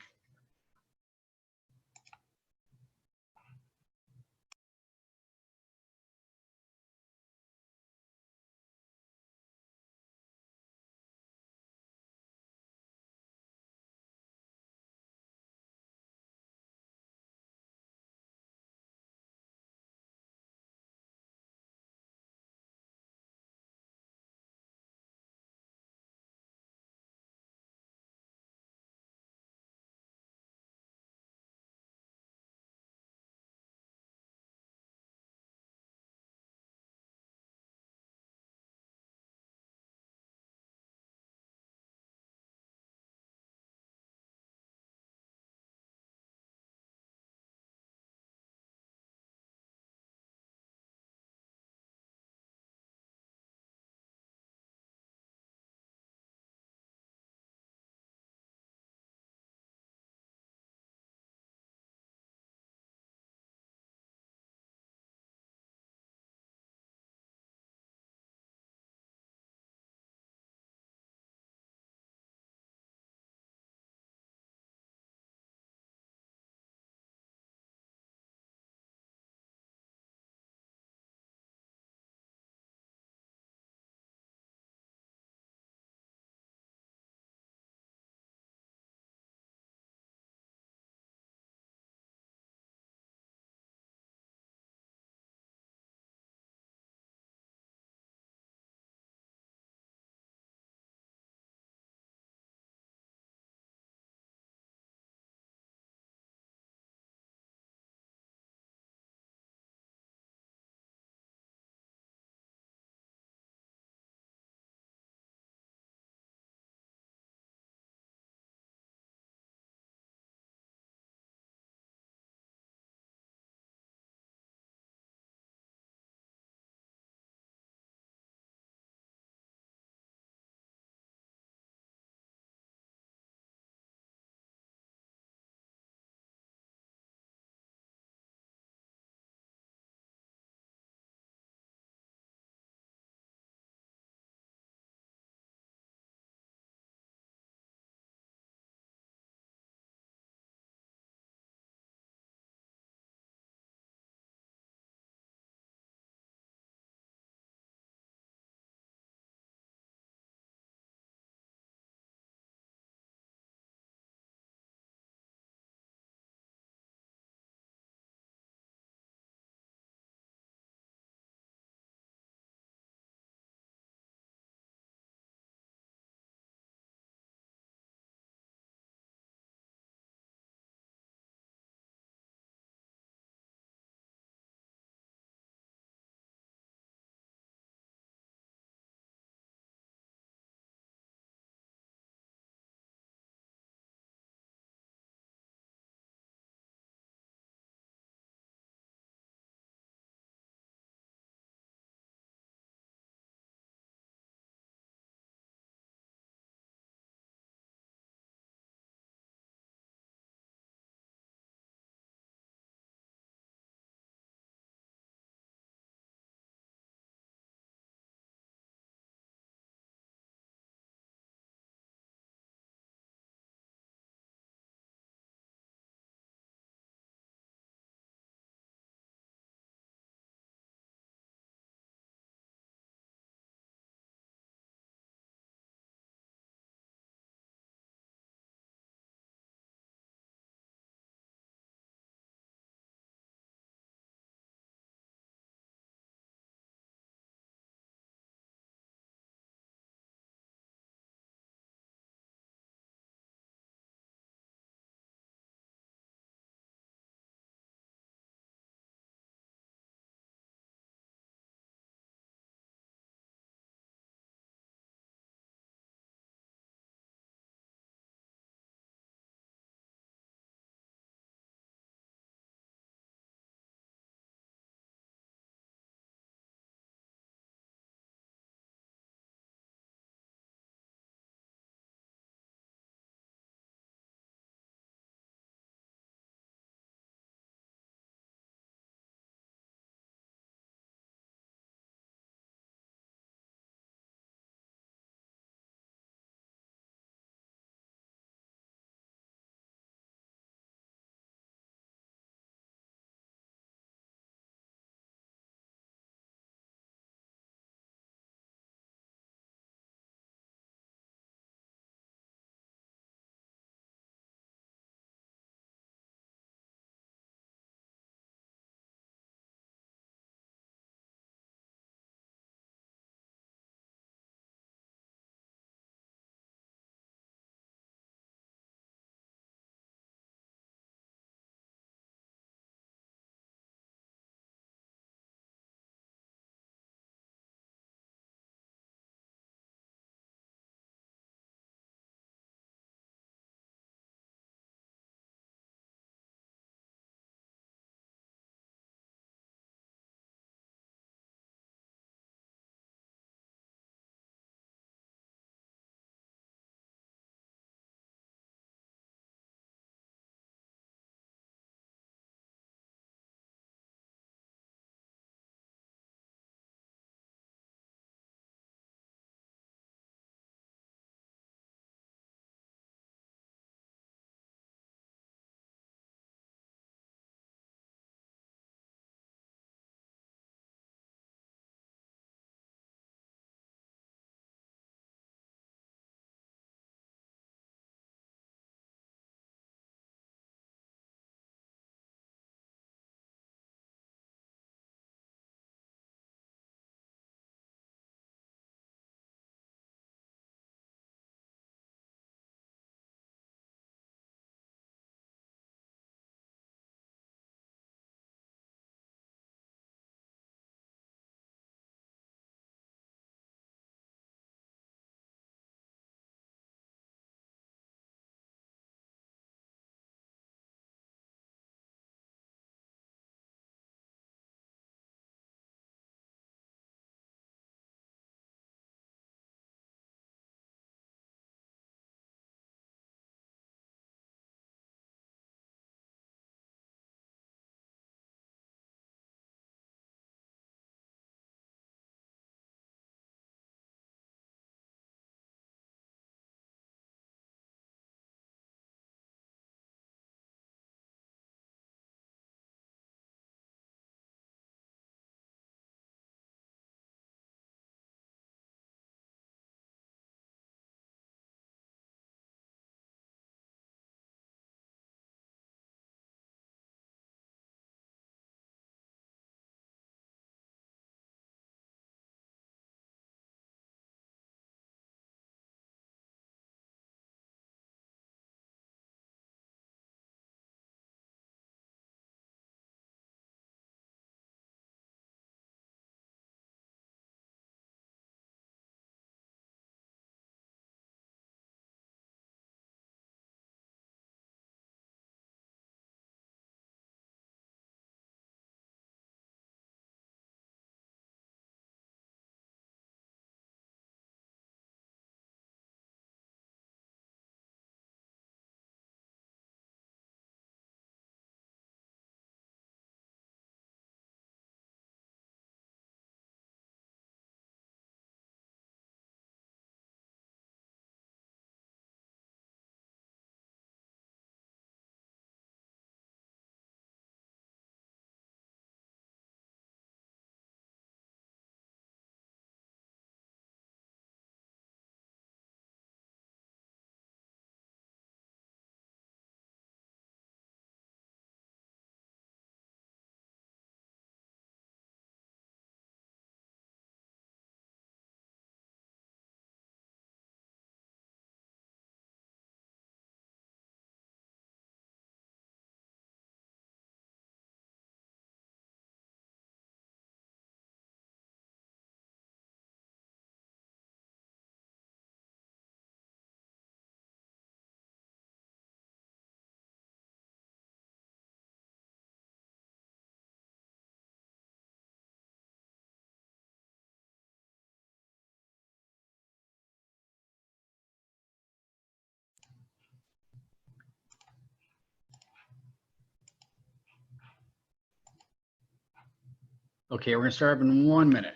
Okay, we're gonna start up in 1 minute.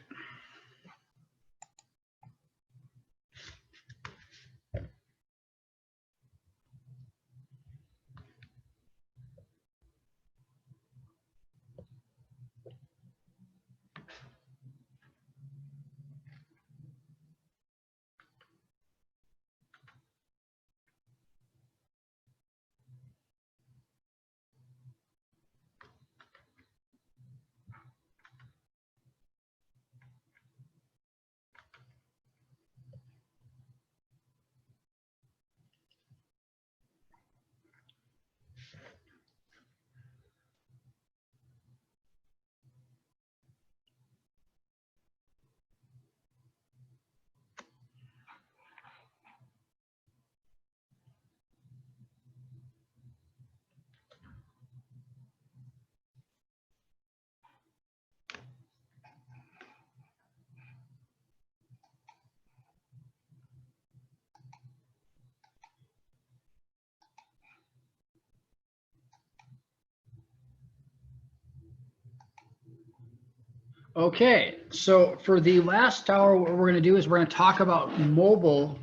Okay, so for the last hour, what we're gonna do is we're gonna talk about mobile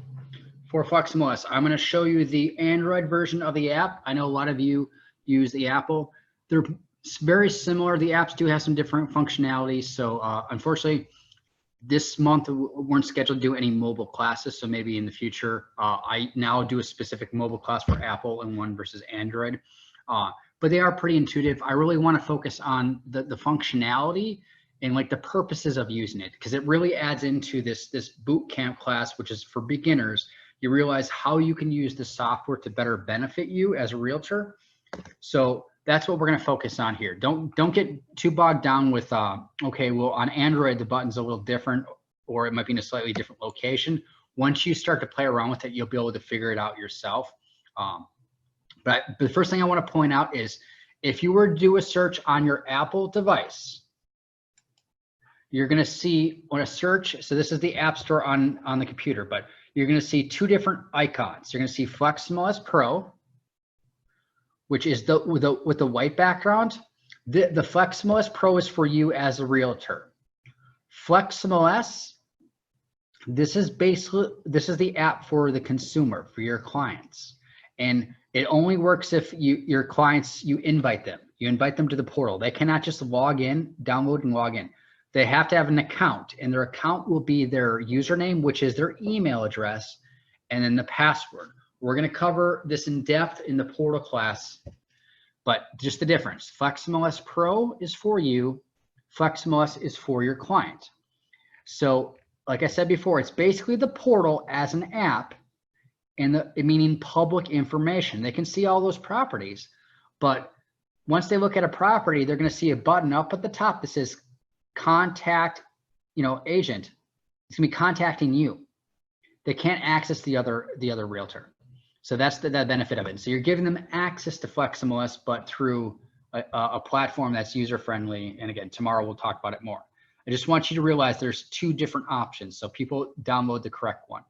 for FlexMLS. I'm gonna show you the Android version of the app. I know a lot of you use the Apple. They're very similar. The apps do have some different functionalities. So unfortunately, this month we weren't scheduled to do any mobile classes. So maybe in the future, I now do a specific mobile class for Apple and one versus Android. But they are pretty intuitive. I really wanna focus on the functionality and like the purposes of using it, because it really adds into this boot camp class, which is for beginners. You realize how you can use the software to better benefit you as a realtor. So that's what we're going to focus on here. Don't get too bogged down with, okay, well on Android, the button's a little different, or it might be in a slightly different location. Once you start to play around with it, you'll be able to figure it out yourself. But the first thing I want to point out is if you were to do a search on your Apple device, you're going to see on a search, so this is the App Store on the computer, but you're going to see two different icons. You're going to see FlexMLS Pro, which is with the white background. The FlexMLS Pro is for you as a realtor. FlexMLS, this is the app for the consumer, for your clients. And it only works if your clients, you invite them. You invite them to the portal. They cannot just log in, download and log in. They have to have an account, and their account will be their username, which is their email address, and then the password. We're going to cover this in depth in the portal class, but just the difference. FlexMLS Pro is for you. FlexMLS is for your client. So like I said before, it's basically the portal as an app, and meaning public information. They can see all those properties, but once they look at a property, they're going to see a button up at the top that says contact, agent. It's gonna be contacting you. They can't access the other realtor. So that's the benefit of it. So you're giving them access to FlexMLS, but through a platform that's user friendly. And again, tomorrow we'll talk about it more. I just want you to realize there's two different options, so people download the correct one.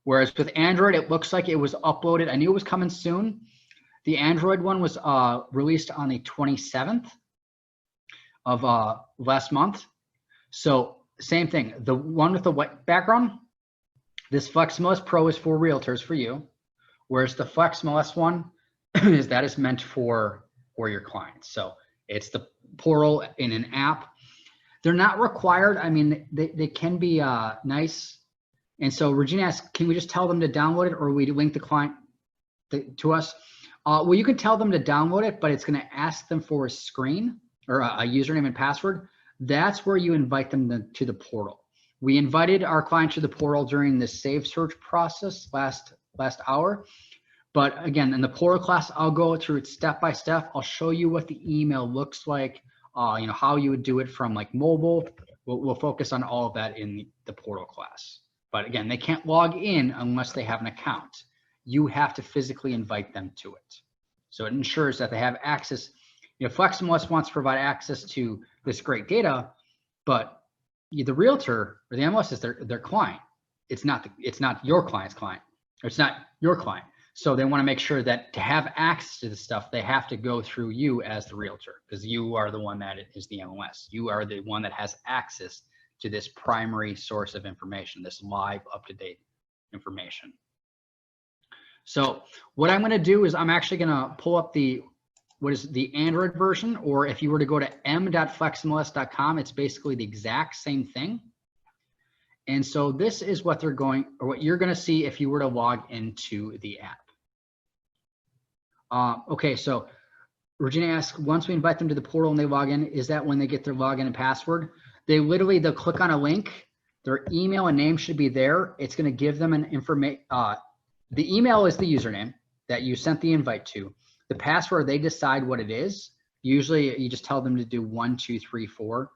Whereas with Android, it looks like it was uploaded. I knew it was coming soon. The Android one was released on the 27th of last month. So same thing, the one with the white background, this FlexMLS Pro is for realtors, for you, whereas the FlexMLS one is meant for your clients. So it's the portal in an app. They're not required. I mean, they can be nice. And so Regina asked, can we just tell them to download it, or we link the client to us? Well, you can tell them to download it, but it's going to ask them for a screen or a username and password. That's where you invite them to the portal. We invited our client to the portal during the Save Search process last hour. But again, in the portal class, I'll go through it step by step. I'll show you what the email looks like, how you would do it from like mobile. We'll focus on all of that in the portal class. But again, they can't log in unless they have an account. You have to physically invite them to it. So it ensures that they have access. FlexMLS wants to provide access to this great data, but the realtor or the MLS is their client. It's not your client's client, or it's not your client. So they want to make sure that to have access to the stuff, they have to go through you as the realtor, because you are the one that is the MLS. You are the one that has access to this primary source of information, this live, up-to-date information. So what I'm going to do is I'm actually going to pull up the Android version, or if you were to go to m.flexmls.com, it's basically the exact same thing. And so this is what they're going, or what you're going to see if you were to log into the app. Okay, so Regina asks, once we invite them to the portal and they log in, is that when they get their login and password? They'll click on a link. Their email and name should be there. It's going to give them an information. The email is the username that you sent the invite to. The password, they decide what it is. Usually you just tell them to do 1, 2, 3, 4.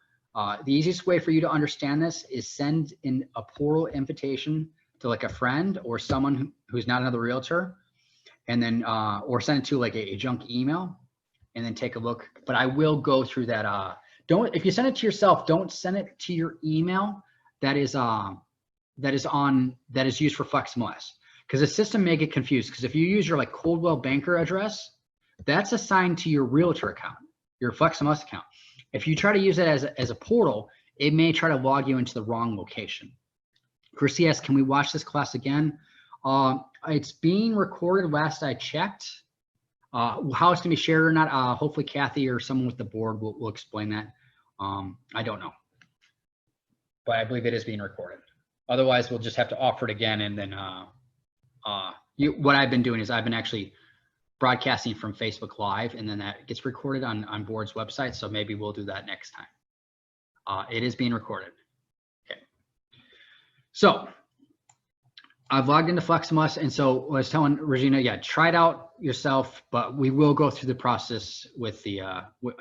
The easiest way for you to understand this is send in a portal invitation to like a friend or someone who's not another realtor, and then or send it to like a junk email, and then take a look. But I will go through that. If you send it to yourself, don't send it to your email that is used for FlexMLS, because the system may get confused. Because if you use your like Coldwell Banker address, that's assigned to your realtor account, your FlexMLS account. If you try to use it as a portal, it may try to log you into the wrong location. Chrissy asks, can we watch this class again? It's being recorded last I checked. How it's going to be shared or not, hopefully Kathy or someone with the board will explain that. I don't know. But I believe it is being recorded. Otherwise, we'll just have to offer it again. And then what I've been doing is I've been actually broadcasting from Facebook Live, and then that gets recorded on board's website. So maybe we'll do that next time. It is being recorded. Okay. So I've logged into FlexMLS, and so I was telling Regina, yeah, try it out yourself, but we will go through the process with the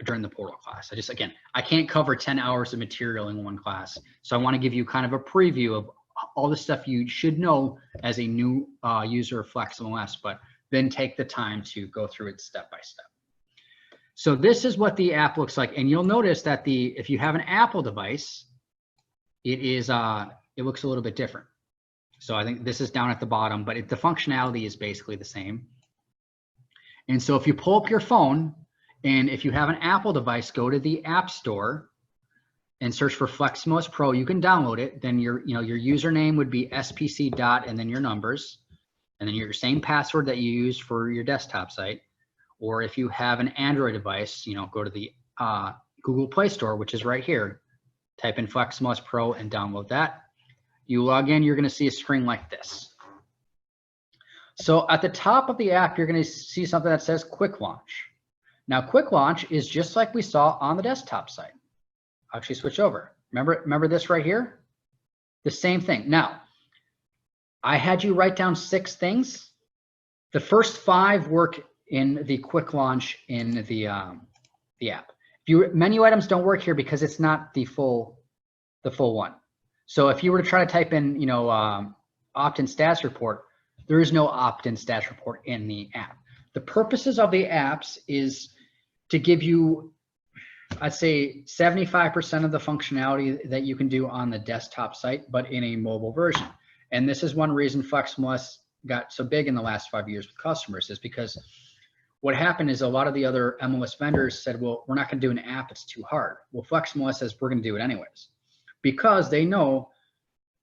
during the portal class. Again, I can't cover 10 hours of material in one class, so I want to give you kind of a preview of all the stuff you should know as a new user of FlexMLS, but then take the time to go through it step by step. So this is what the app looks like, and you'll notice that if you have an Apple device, it looks a little bit different. So I think this is down at the bottom, but the functionality is basically the same. And so if you pull up your phone, and if you have an Apple device, go to the App Store and search for FlexMLS Pro. You can download it. Then your username would be spc dot and then your numbers, and then your same password that you use for your desktop site. Or if you have an Android device, go to the Google Play Store, which is right here. Type in FlexMLS Pro and download that. You log in, you're going to see a screen like this. So at the top of the app, you're going to see something that says Quick Launch. Now, Quick Launch is just like we saw on the desktop site. I'll actually switch over. Remember this right here? The same thing. Now, I had you write down 6 things. The first 5 work in the Quick Launch in the app. Menu items don't work here because it's not the full one. So if you were to try to type in, opt-in status report, there is no opt-in status report in the app. The purposes of the apps is to give you, I'd say 75% of the functionality that you can do on the desktop site, but in a mobile version. And this is one reason FlexMLS got so big in the last 5 years with customers, is because what happened is a lot of the other MLS vendors said, well, we're not going to do an app, it's too hard. Well, FlexMLS says we're going to do it anyways, because they know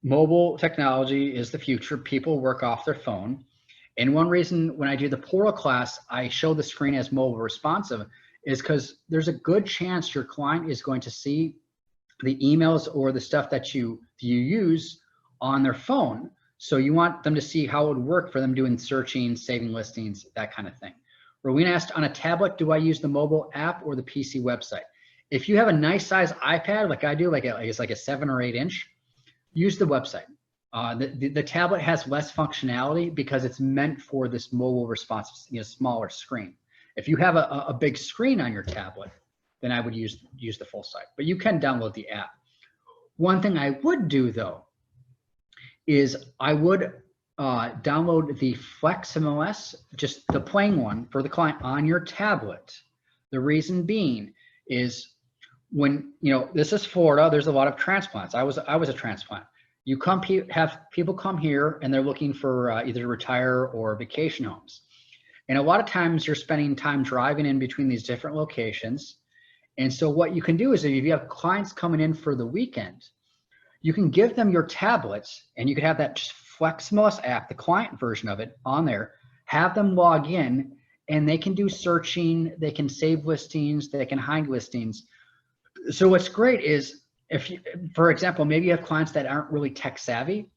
mobile technology is the future. People work off their phone. And one reason when I do the portal class, I show the screen as mobile responsive is because there's a good chance your client is going to see the emails or the stuff that you use on their phone. So you want them to see how it would work for them doing searching, saving listings, that kind of thing. Rowena asked, on a tablet, do I use the mobile app or the PC website? If you have a nice size iPad, like I do, it's like a 7 or 8 inch, use the website. The tablet has less functionality because it's meant for this mobile responsive, smaller screen. If you have a big screen on your tablet, then I would use the full site, but you can download the app. One thing I would do though, is I would download the FlexMLS, just the plain one for the client on your tablet. The reason being is when, this is Florida, there's a lot of transplants. I was a transplant. You have people come here and they're looking for either retire or vacation homes. And a lot of times you're spending time driving in between these different locations. And so what you can do is if you have clients coming in for the weekend, you can give them your tablets and you can have that FlexMLS app, the client version of it on there, have them log in and they can do searching, they can save listings, they can hide listings. So what's great is if you, for example, maybe you have clients that aren't really tech savvy.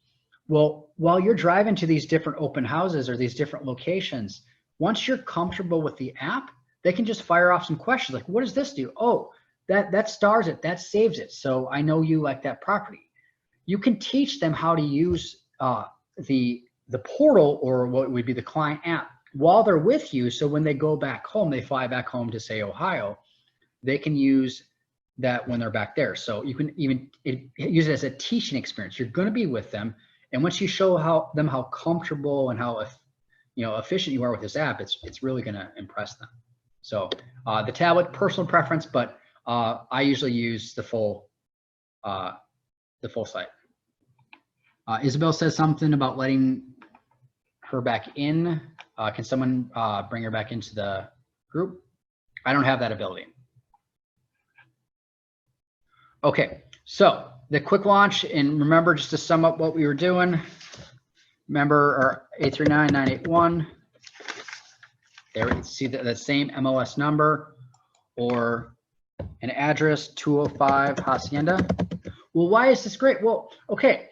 Well, while you're driving to these different open houses or these different locations, once you're comfortable with the app, they can just fire off some questions like, what does this do? Oh, that stars it, that saves it. So I know you like that property. You can teach them how to use the portal or what would be the client app while they're with you. So when they go back home, they fly back home to say Ohio, they can use that when they're back there. So you can even use it as a teaching experience. You're going to be with them, and once you show them how comfortable and how efficient you are with this app, it's really going to impress them. So the tablet, personal preference, but I usually use the full site. Isabel says something about letting her back in. Can someone bring her back into the group? I don't have that ability. Okay, so the quick launch, and remember just to sum up what we were doing, remember our 839-981, there you see the same MLS number or an address, 205 Hacienda. Well, why is this great? Well, okay,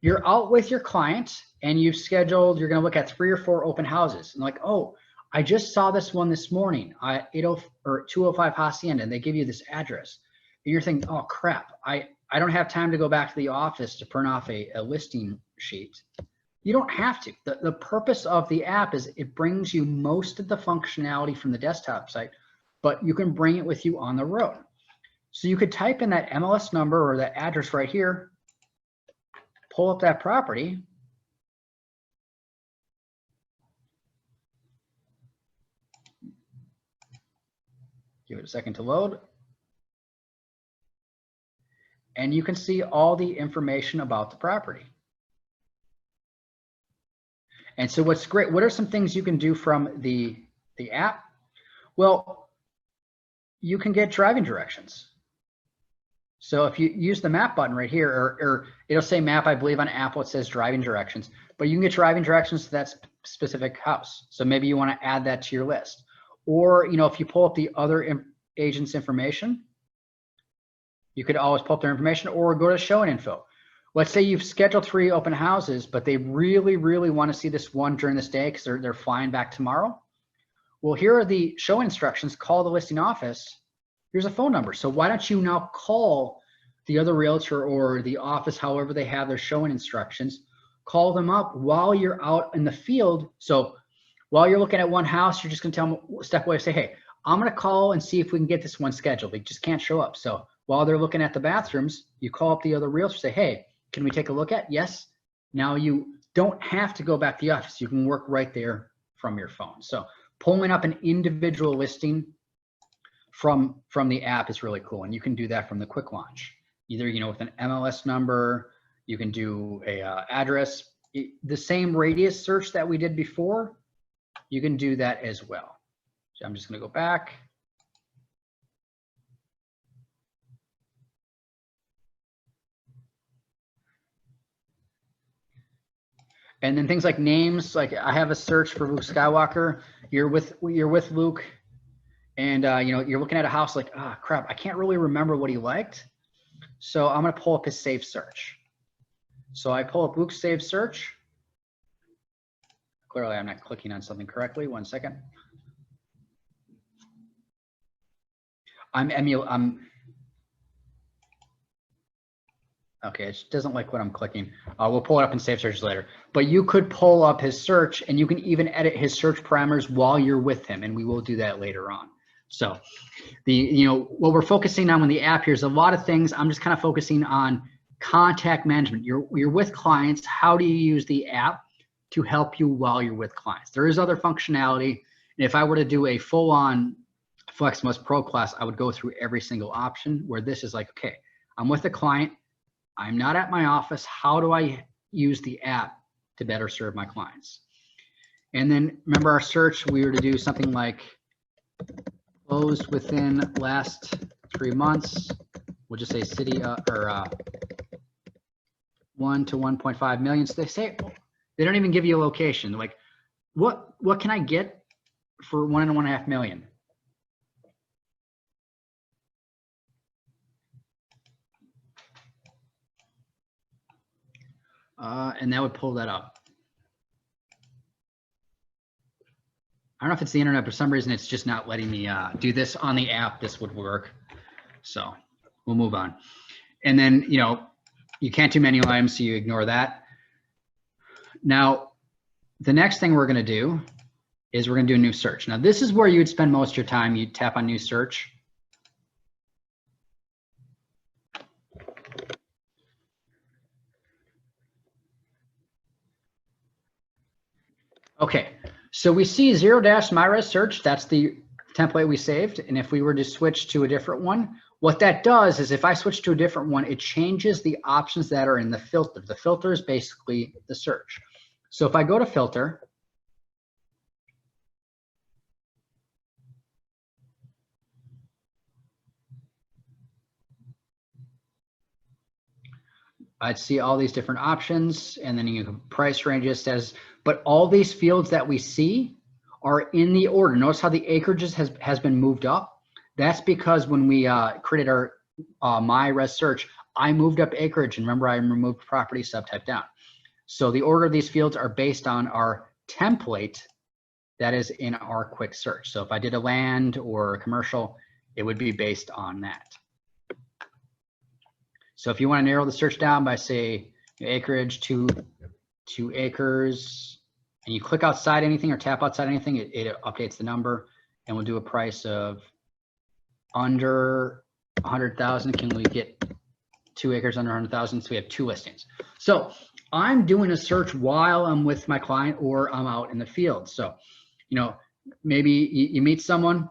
you're out with your client and you've scheduled, you're gonna look at 3 or 4 open houses and like, oh, I just saw this one this morning, 205 Hacienda, and they give you this address. And you're thinking, oh crap, I don't have time to go back to the office to print off a listing sheet. You don't have to. The purpose of the app is it brings you most of the functionality from the desktop site, but you can bring it with you on the road. So you could type in that MLS number or that address right here, pull up that property, give it a second to load, and you can see all the information about the property. And so what's great, what are some things you can do from the app? Well, you can get driving directions. So if you use the map button right here, or it'll say map, I believe on Apple it says driving directions, but you can get driving directions to that specific house. So maybe you want to add that to your list. Or, if you pull up the other agent's information, you could always pull up their information or go to showing info. Let's say you've scheduled 3 open houses, but they really, really want to see this one during this day because they're flying back tomorrow. Well, here are the show instructions. Call the listing office. Here's a phone number. So why don't you now call the other realtor or the office, however they have their showing instructions, call them up while you're out in the field. So while you're looking at one house, you're just going to tell them, step away, say, hey, I'm going to call and see if we can get this one scheduled. They just can't show up. So while they're looking at the bathrooms, you call up the other realtor, say, hey, can we take a look at? Yes. Now you don't have to go back to the office. You can work right there from your phone. So pulling up an individual listing from the app is really cool. And you can do that from the quick launch, either, with an MLS number, you can do a address, the same radius search that we did before, you can do that as well. So I'm just going to go back. And then things like names, like I have a search for Luke Skywalker. You're with Luke, and you're looking at a house like, ah, crap, I can't really remember what he liked. So I'm going to pull up his saved search. So I pull up Luke's saved search. Clearly, I'm not clicking on something correctly. 1 second. Okay, it doesn't like what I'm clicking. We'll pull it up in save searches later. But you could pull up his search, and you can even edit his search parameters while you're with him, and we will do that later on. So what we're focusing on with the app here is a lot of things. I'm just kind of focusing on contact management. You're with clients. How do you use the app to help you while you're with clients? There is other functionality, and if I were to do a full-on FlexMLS Pro class, I would go through every single option, where this is like, okay, I'm with a client. I'm not at my office. How do I use the app to better serve my clients? And then remember our search, we were to do something like closed within last 3 months. We'll just say city 1 to 1.5 million. So they say, they don't even give you a location. They're like, what can I get for 1 and 1.5 million? And that would pull that up. I don't know if it's the internet, but for some reason it's just not letting me do this on the app. This would work. So we'll move on. And then, you know, you can't do manual items, so you ignore that. Now, the next thing we're going to do is we're going to do a new search. Now, this is where you would spend most of your time. You tap on new search. Okay, so we see 0-MyRes search. That's the template we saved. And if we were to switch to a different one, what that does is if I switch to a different one, it changes the options that are in the filter. The filter is basically the search. So if I go to filter, I'd see all these different options, and then you can price ranges says, but all these fields that we see are in the order. Notice how the acreages has been moved up. That's because when we created our MyRes search, I moved up acreage, and remember I removed property subtype down. So the order of these fields are based on our template that is in our quick search. So if I did a land or a commercial, it would be based on that. So if you want to narrow the search down by say acreage to 2 acres, and you click outside anything or tap outside anything, it updates the number, and we'll do a price of under 100,000. Can we get 2 acres under 100,000? So we have 2 listings. So I'm doing a search while I'm with my client or I'm out in the field. So, you know, maybe you meet someone,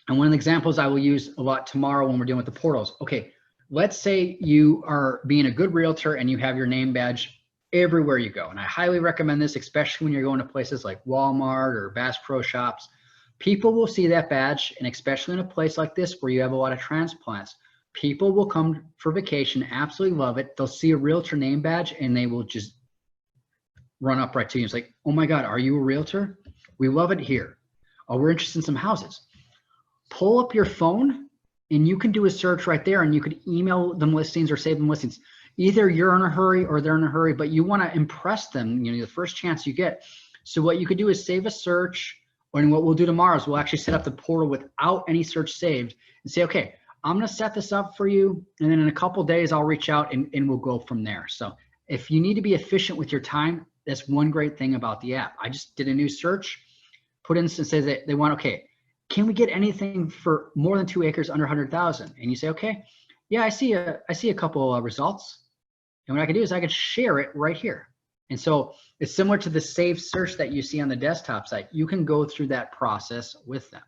and one of the examples I will use a lot tomorrow when we're dealing with the portals. Okay, let's say you are being a good realtor and you have your name badge everywhere you go. And I highly recommend this, especially when you're going to places like Walmart or Bass Pro Shops. People will see that badge, and especially in a place like this where you have a lot of transplants, people will come for vacation, absolutely love it. They'll see a realtor name badge and they will just run up right to you. It's like, oh my God, are you a realtor? We love it here. Oh, we're interested in some houses. Pull up your phone and you can do a search right there, and you could email them listings or save them listings. Either you're in a hurry or they're in a hurry, but you want to impress them, you know, the first chance you get. So what you could do is save a search, and what we'll do tomorrow is we'll actually set up the portal without any search saved and say, okay, I'm going to set this up for you, and then in a couple of days I'll reach out and we'll go from there. So if you need to be efficient with your time, that's one great thing about the app. I just did a new search, put in and says that they want, okay, can we get anything for more than 2 acres under 100,000? And you say, okay, yeah, I see a couple of results. And what I can do is I can share it right here. And so it's similar to the saved search that you see on the desktop site. You can go through that process with them.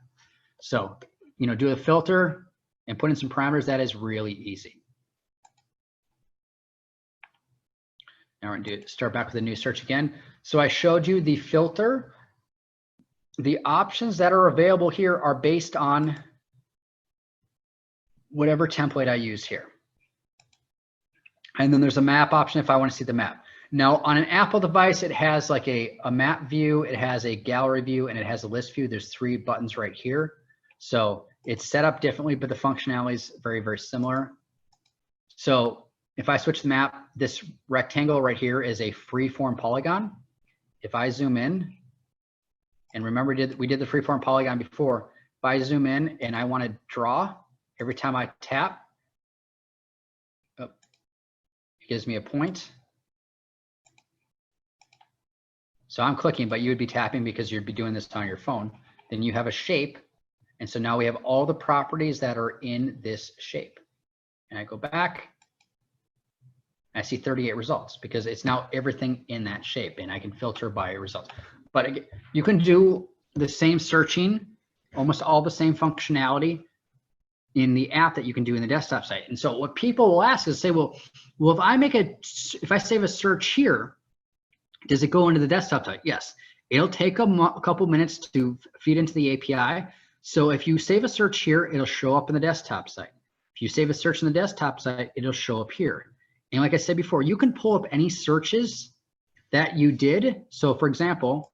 So, you know, do a filter and put in some parameters. That is really easy. Now we're going to start back with a new search again. So I showed you the filter. The options that are available here are based on whatever template I use here. And then there's a map option if I want to see the map. Now on an Apple device, it has like a map view, it has a gallery view, and it has a list view. There's 3 buttons right here. So it's set up differently, but the functionality is very, very similar. So if I switch the map, this rectangle right here is a freeform polygon. If I zoom in, and remember we did the freeform polygon before, if I zoom in and I want to draw, every time I tap, it gives me a point. So I'm clicking, but you would be tapping because you'd be doing this on your phone. Then you have a shape. And so now we have all the properties that are in this shape. And I go back, I see 38 results because it's now everything in that shape, and I can filter by results. But again, you can do the same searching, almost all the same functionality in the app that you can do in the desktop site. And so what people will ask is say, well, if I save a search here, does it go into the desktop site? Yes, it'll take a couple minutes to feed into the API. So if you save a search here, it'll show up in the desktop site. If you save a search in the desktop site, it'll show up here. And like I said before, you can pull up any searches that you did. So for example,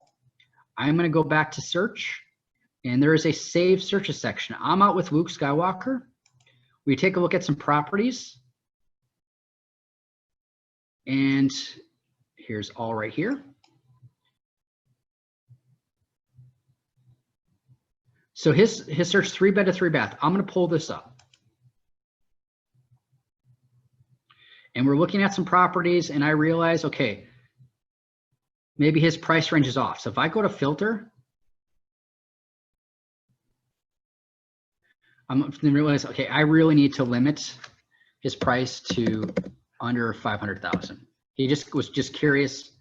I'm going to go back to search, and there is a save searches section. I'm out with Luke Skywalker. We take a look at some properties, and here's all right here. So his search 3-bed to 3-bath. I'm going to pull this up, and we're looking at some properties, and I realize, okay, maybe his price range is off. So if I go to filter, I'm going to realize, okay, I really need to limit his price to under 500,000. He was just curious.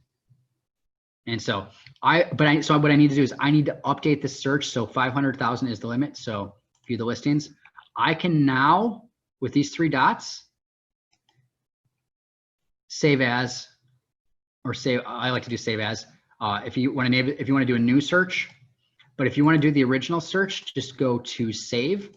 And so what I need to do is I need to update the search. So 500,000 is the limit. So view the listings. I can now, with these 3 dots, save as, or save, I like to do save as. If you want to do a new search, but if you want to do the original search, just go to save.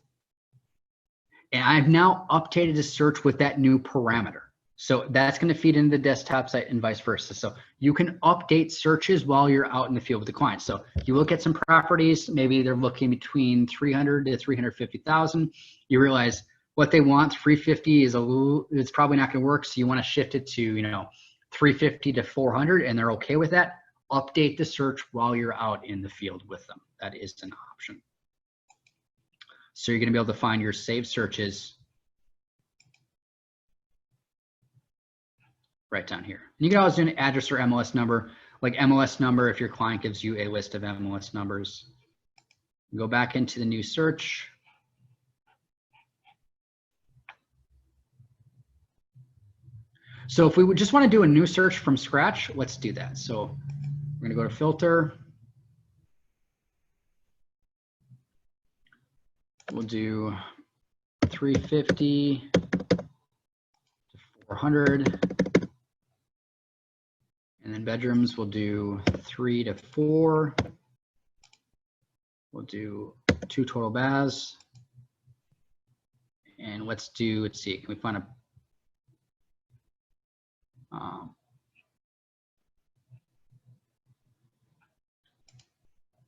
And I've now updated the search with that new parameter. So that's going to feed into the desktop site and vice versa. So you can update searches while you're out in the field with the client. So you look at some properties, maybe they're looking between 300 to 350,000. You realize what they want, 350 is it's probably not going to work. So you want to shift it to, 350 to 400, and they're okay with that. Update the search while you're out in the field with them. That is an option. So you're going to be able to find your saved searches right down here. And you can always do an address or MLS number, like MLS number if your client gives you a list of MLS numbers. Go back into the new search. So if we would just want to do a new search from scratch, let's do that. So we're going to go to filter. We'll do 350 to 400. And then bedrooms, we'll do 3 to 4. We'll do 2 total baths. And let's see, can we find a,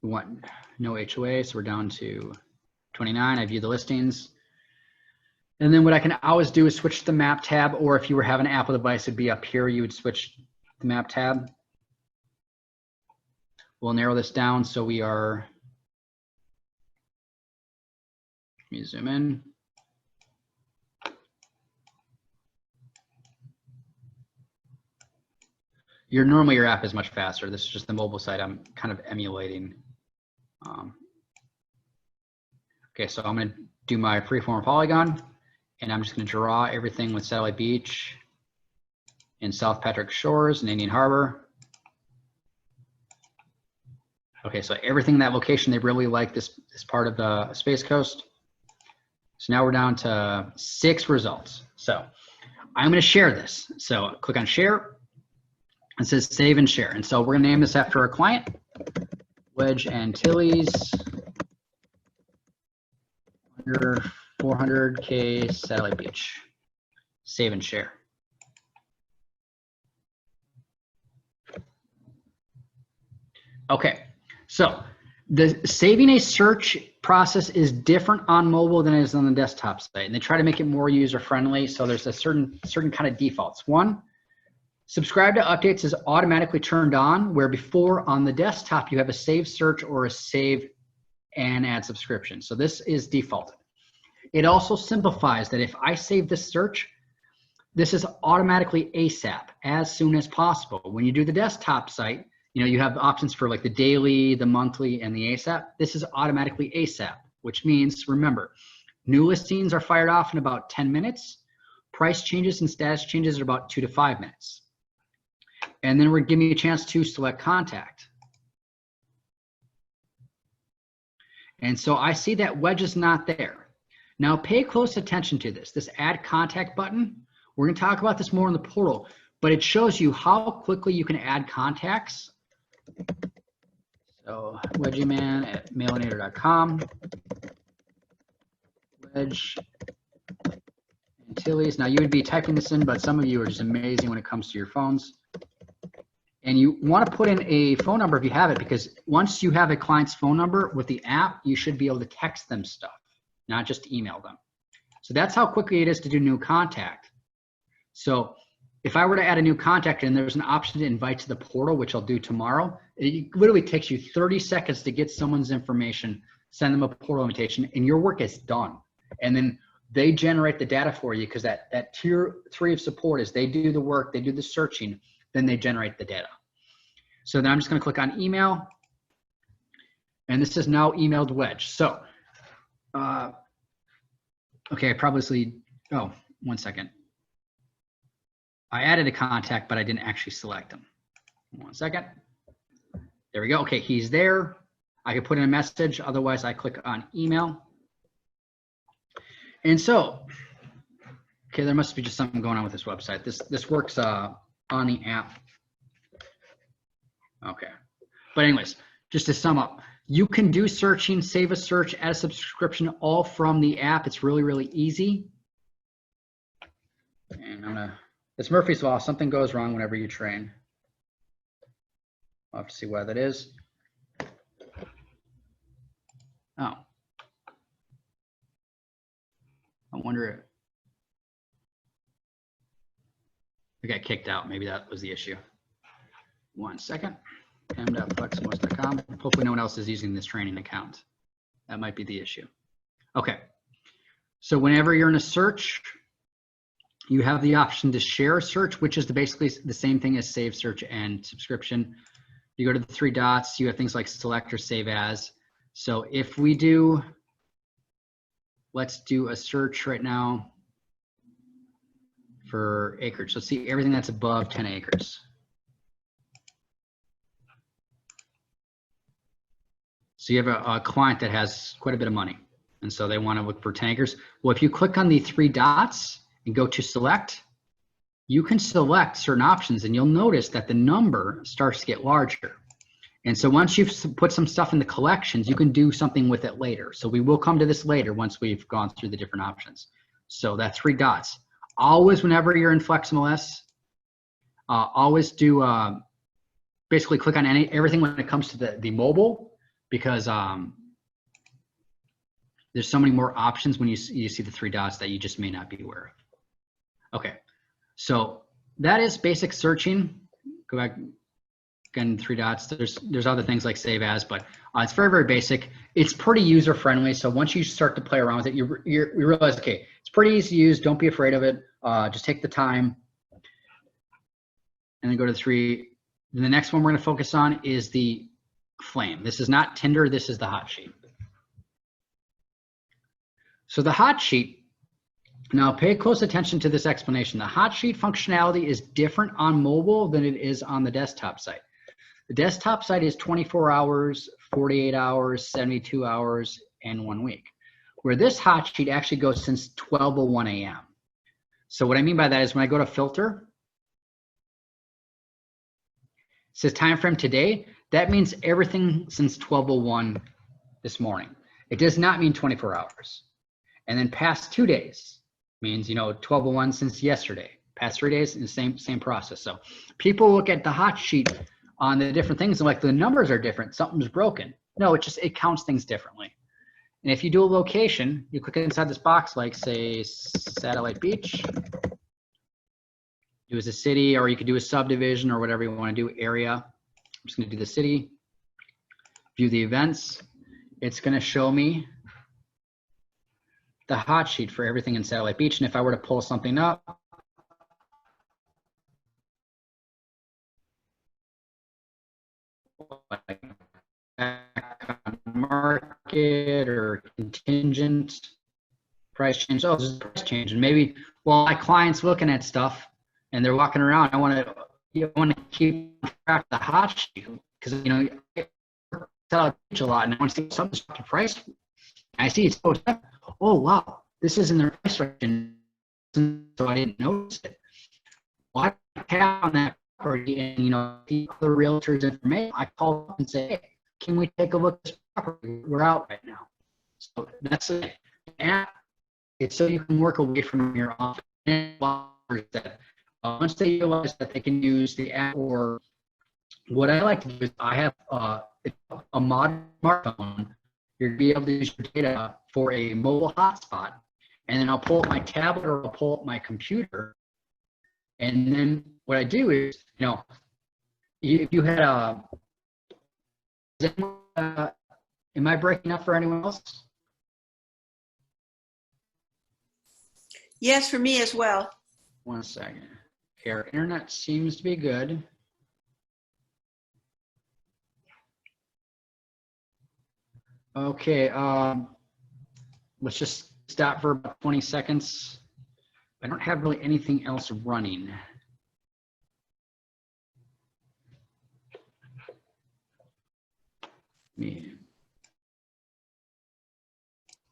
we want no HOA, so we're down to 29. I view the listings. And then what I can always do is switch to the map tab, or if you were having an Apple device, it'd be up here. You would switch the map tab. We'll narrow this down so we are, let me zoom in. Normally your app is much faster. This is just the mobile site I'm kind of emulating. Okay, so I'm going to do my freeform polygon, and I'm just going to draw everything with Satellite Beach in South Patrick Shores and Indian Harbor. Okay, so everything in that location, they really like this part of the Space Coast. So now we're down to 6 results. So I'm going to share this. So click on share. It says save and share. And so we're going to name this after our client, Wedge Antilles, under 400K Satellite Beach. Save and share. Okay, so the saving a search process is different on mobile than it is on the desktop site, and they try to make it more user friendly. So there's a certain kind of defaults. One, subscribe to updates is automatically turned on, where before on the desktop you have a save search or a save and add subscription. So this is defaulted. It also simplifies that if I save this search, this is automatically ASAP, as soon as possible. When you do the desktop site, you have options for like the daily, the monthly, and the ASAP. This is automatically ASAP, which means, remember, new listings are fired off in about 10 minutes. Price changes and status changes are about 2 to 5 minutes. And then we're giving you a chance to select contact. And so I see that Wedge is not there. Now pay close attention to this add contact button. We're gonna talk about this more in the portal, but it shows you how quickly you can add contacts. So wedgieman@mailinator.com. Wedge Antilles. Now you would be typing this in, but some of you are just amazing when it comes to your phones. And you want to put in a phone number if you have it, because once you have a client's phone number with the app, you should be able to text them stuff, not just email them. So that's how quickly it is to do new contact. So if I were to add a new contact and there's an option to invite to the portal, which I'll do tomorrow, it literally takes you 30 seconds to get someone's information, send them a portal invitation, and your work is done. And then they generate the data for you, because that tier 3 of support is they do the work, they do the searching, then they generate the data. So then I'm just going to click on email, and this is now emailed Wedge. So, okay, oh, 1 second. I added a contact, but I didn't actually select him. 1 second. There we go. Okay, he's there. I could put in a message. Otherwise, I click on email. And so, okay, there must be just something going on with this website. This works on the app. Okay, but anyways, just to sum up, you can do searching, save a search, add a subscription, all from the app. It's really, really easy. And it's Murphy's Law. Something goes wrong whenever you train. I'll have to see why that is. Oh. I wonder. I got kicked out. Maybe that was the issue. 1 second. m.flexmls.com. Hopefully no one else is using this training account. That might be the issue. Okay. So whenever you're in a search, you have the option to share a search, which is basically the same thing as save search and subscription. You go to the 3 dots, you have things like select or save as. So if we do, let's do a search right now for acreage. Let's see everything that's above 10 acres. So you have a client that has quite a bit of money, and so they want to look for 10 acres. Well, if you click on the 3 dots and go to select, you can select certain options, and you'll notice that the number starts to get larger. And so once you've put some stuff in the collections, you can do something with it later. So we will come to this later once we've gone through the different options. So that 3 dots. Always, whenever you're in FlexMLS, always do basically click on everything when it comes to the mobile, because there's so many more options when you see the 3 dots that you just may not be aware of. Okay, so that is basic searching. Go back again, 3 dots. There's other things like save as, but it's very, very basic. It's pretty user friendly. So once you start to play around with it, you realize, okay, it's pretty easy to use. Don't be afraid of it. Just take the time. And then go to 3. Then the next one we're going to focus on is the Flame. This is not Tinder. This is the hot sheet. So the hot sheet, now pay close attention to this explanation. The hot sheet functionality is different on mobile than it is on the desktop site. The desktop site is 24 hours, 48 hours, 72 hours, and 1 week, where this hot sheet actually goes since 12:01 a.m. So what I mean by that is when I go to filter, it says time frame today. That means everything since 12:01 this morning. It does not mean 24 hours. And then past 2 days means, 12:01 since yesterday. Past 3 days, the same process. So people look at the hot sheet on the different things and like the numbers are different. Something's broken. No, it counts things differently. And if you do a location, you click inside this box, like say Satellite Beach. Do as a city, or you could do a subdivision or whatever you want to do, area. I'm just going to do the city. View the events. It's going to show me the hot sheet for everything in Satellite Beach. And if I were to pull something up, like market or contingent price change. Oh, there's a price change. And maybe, well, my client's looking at stuff and they're walking around. I want to keep track of the hot sheet because, Satellite Beach a lot, and I want to see something to price. I see it's oh wow, this is in the price range, so I didn't notice it. Well, I tap on that property and, you know, the other realtors information, I call up and say, hey, can we take a look at this property? We're out right now. So that's it. And it's so you can work away from your office. That once they realize that they can use the app, or what I like to do is I have a modern smartphone. You're gonna be able to use your data for a mobile hotspot, and then I'll pull up my tablet or I'll pull up my computer, and then what I do is, you know, if you had a, am I breaking up for anyone else? Yes, for me as well. 1 second. Okay, our internet seems to be good. Okay, let's just stop for about 20 seconds. I don't have really anything else running. Me.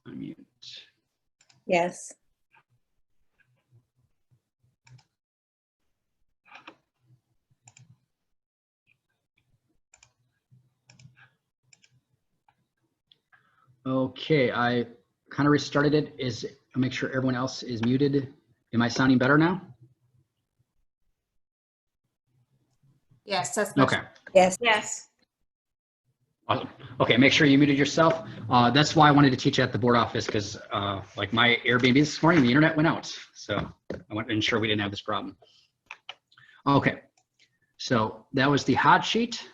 Unmute. Yes. Okay, I kind of restarted it. I'll make sure everyone else is muted. Am I sounding better now? Yes, that's much. Okay. Yes. Yes. Awesome. Okay, make sure you muted yourself. That's why I wanted to teach at the board office, because like my Airbnb this morning, the internet went out. So I wanted to ensure we didn't have this problem. Okay, so that was the hot sheet.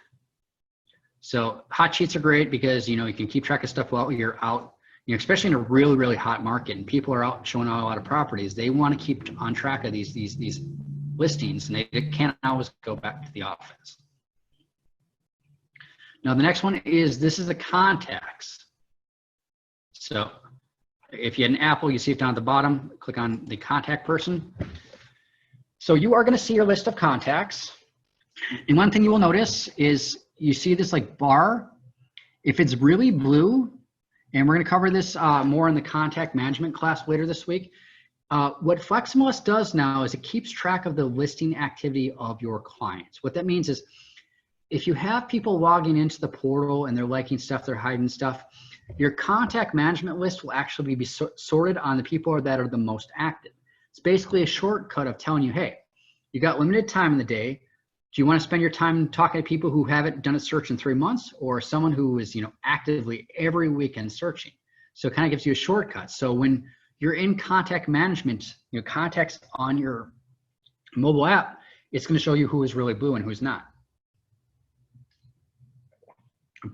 So hot sheets are great because, you know, you can keep track of stuff while you're out, you know, especially in a really, really hot market and people are out showing a lot of properties. They want to keep on track of these listings, and they can't always go back to the office. Now, the next one is, this is the contacts. So if you had an Apple, you see it down at the bottom, click on the contact person. So you are going to see your list of contacts. And one thing you will notice is you see this like bar. If it's really blue, and we're going to cover this more in the contact management class later this week. What FlexMLS does now is it keeps track of the listing activity of your clients. What that means is, if you have people logging into the portal and they're liking stuff, they're hiding stuff, your contact management list will actually be sorted on the people that are the most active. It's basically a shortcut of telling you, hey, you got limited time in the day. Do you want to spend your time talking to people who haven't done a search in 3 months, or someone who is, you know, actively every weekend searching? So it kind of gives you a shortcut. So when you're in contact management, you know, contacts on your mobile app, it's going to show you who is really blue and who's not.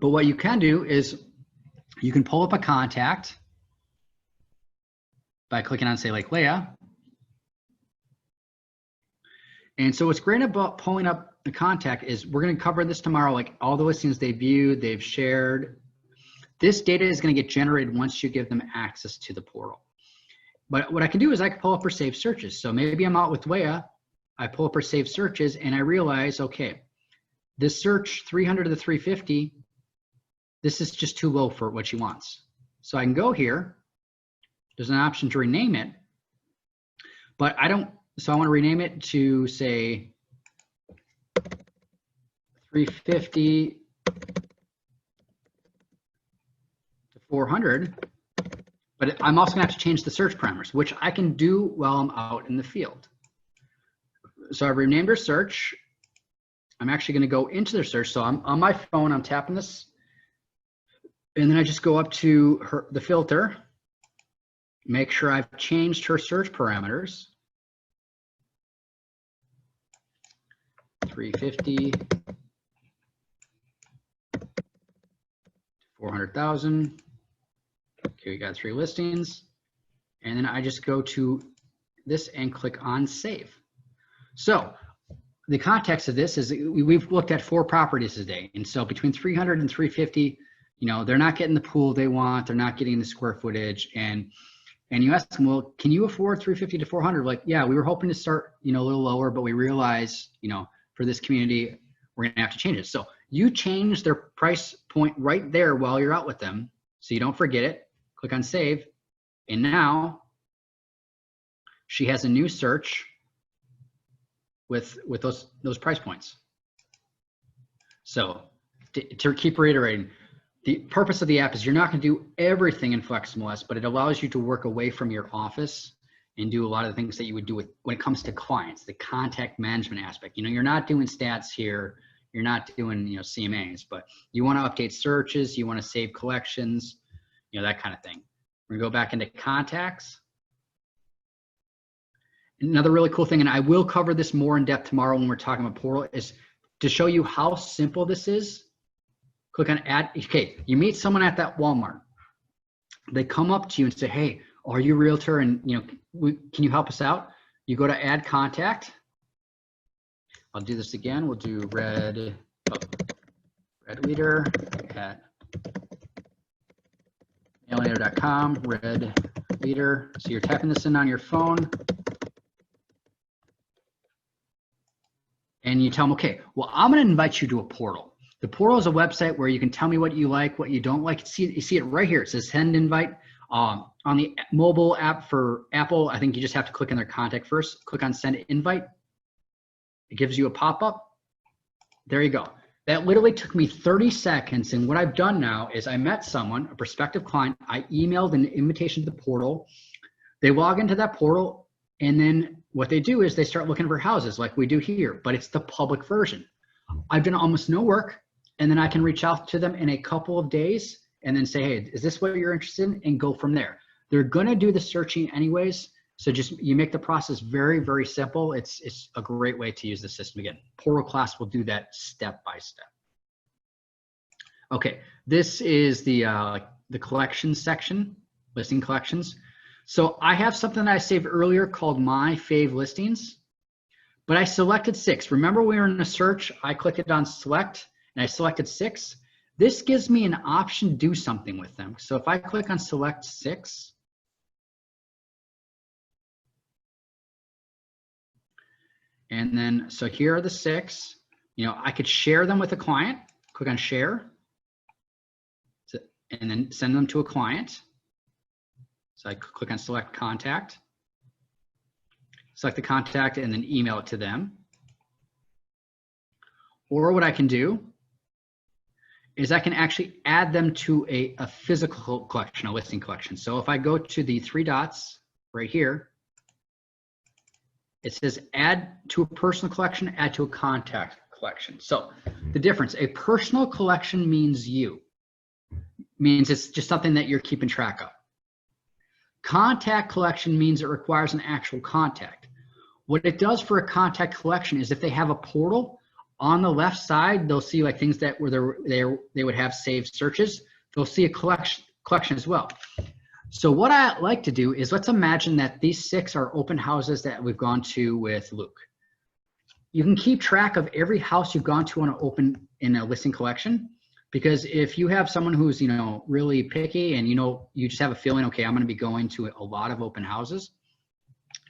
But what you can do is you can pull up a contact by clicking on, say, like Leah. And so what's great about pulling up the contact is, we're going to cover this tomorrow, like all the listings they viewed, they've shared. This data is going to get generated once you give them access to the portal. But what I can do is I can pull up her saved searches. So maybe I'm out with Leah, I pull up her saved searches and I realize, okay, this search 300 to the 350, this is just too low for what she wants. So I can go here, there's an option to rename it, but I don't, so I want to rename it to, say, 350 to 400, but I'm also gonna have to change the search parameters, which I can do while I'm out in the field. So I've renamed her search. I'm actually gonna go into their search. So I'm on my phone, I'm tapping this, and then I just go up to the filter, make sure I've changed her search parameters. 350, 400,000. Okay, we got 3 listings. And then I just go to this and click on save. So the context of this is, we've looked at 4 properties today. And so between 300 and 350, you know, they're not getting the pool they want, they're not getting the square footage. And you ask them, well, can you afford 350 to 400? Like, yeah, we were hoping to start, you know, a little lower, but we realize, you know, for this community, we're gonna have to change it. So you change their price point right there while you're out with them, so you don't forget it. Click on save, and now she has a new search with those price points. So to keep reiterating, the purpose of the app is you're not going to do everything in FlexMLS, but it allows you to work away from your office and do a lot of the things that you would do with when it comes to clients, the contact management aspect. You know, you're not doing stats here, you're not doing, you know, CMAs, but you want to update searches, you want to save collections, you know, that kind of thing. We're gonna go back into contacts. Another really cool thing, and I will cover this more in depth tomorrow when we're talking about portal, is to show you how simple this is. Click on add. Okay, you meet someone at that Walmart. They come up to you and say, hey, are you a realtor? And, you know, can you help us out? You go to add contact. I'll do this again. We'll do red leader at mailinator.com, red leader. So you're typing this in on your phone. And you tell them, okay, well, I'm going to invite you to a portal. The portal is a website where you can tell me what you like, what you don't like. You see it right here. It says send invite. On the mobile app for Apple, I think you just have to click on their contact first. Click on send invite. It gives you a pop-up. There you go. That literally took me 30 seconds. And what I've done now is I met someone, a prospective client. I emailed an invitation to the portal. They log into that portal. And then what they do is they start looking for houses like we do here, but it's the public version. I've done almost no work. And then I can reach out to them in a couple of days and then say, hey, is this what you're interested in? And go from there. They're going to do the searching anyways. So just, you make the process very, very simple. It's a great way to use the system. Again, portal class will do that step by step. Okay, this is the collections section, listing collections. So I have something that I saved earlier called my fave listings, but I selected 6. Remember we were in a search, I clicked it on select and I selected 6. This gives me an option to do something with them. So if I click on select 6, and then, so here are the 6, you know, I could share them with a client, click on share, and then send them to a client. So I click on select contact, select the contact, and then email it to them. Or what I can do is I can actually add them to a physical collection, a listing collection. So if I go to the 3 dots right here, it says add to a personal collection, add to a contact collection. So the difference, a personal collection means means it's just something that you're keeping track of. Contact collection means it requires an actual contact. What it does for a contact collection is if they have a portal, on the left side, they'll see like things that where they would have saved searches. They'll see a collection as well. So what I like to do is, let's imagine that these 6 are open houses that we've gone to with Luke. You can keep track of every house you've gone to on an open in a listing collection, because if you have someone who's, you know, really picky and, you know, you just have a feeling, okay, I'm going to be going to a lot of open houses,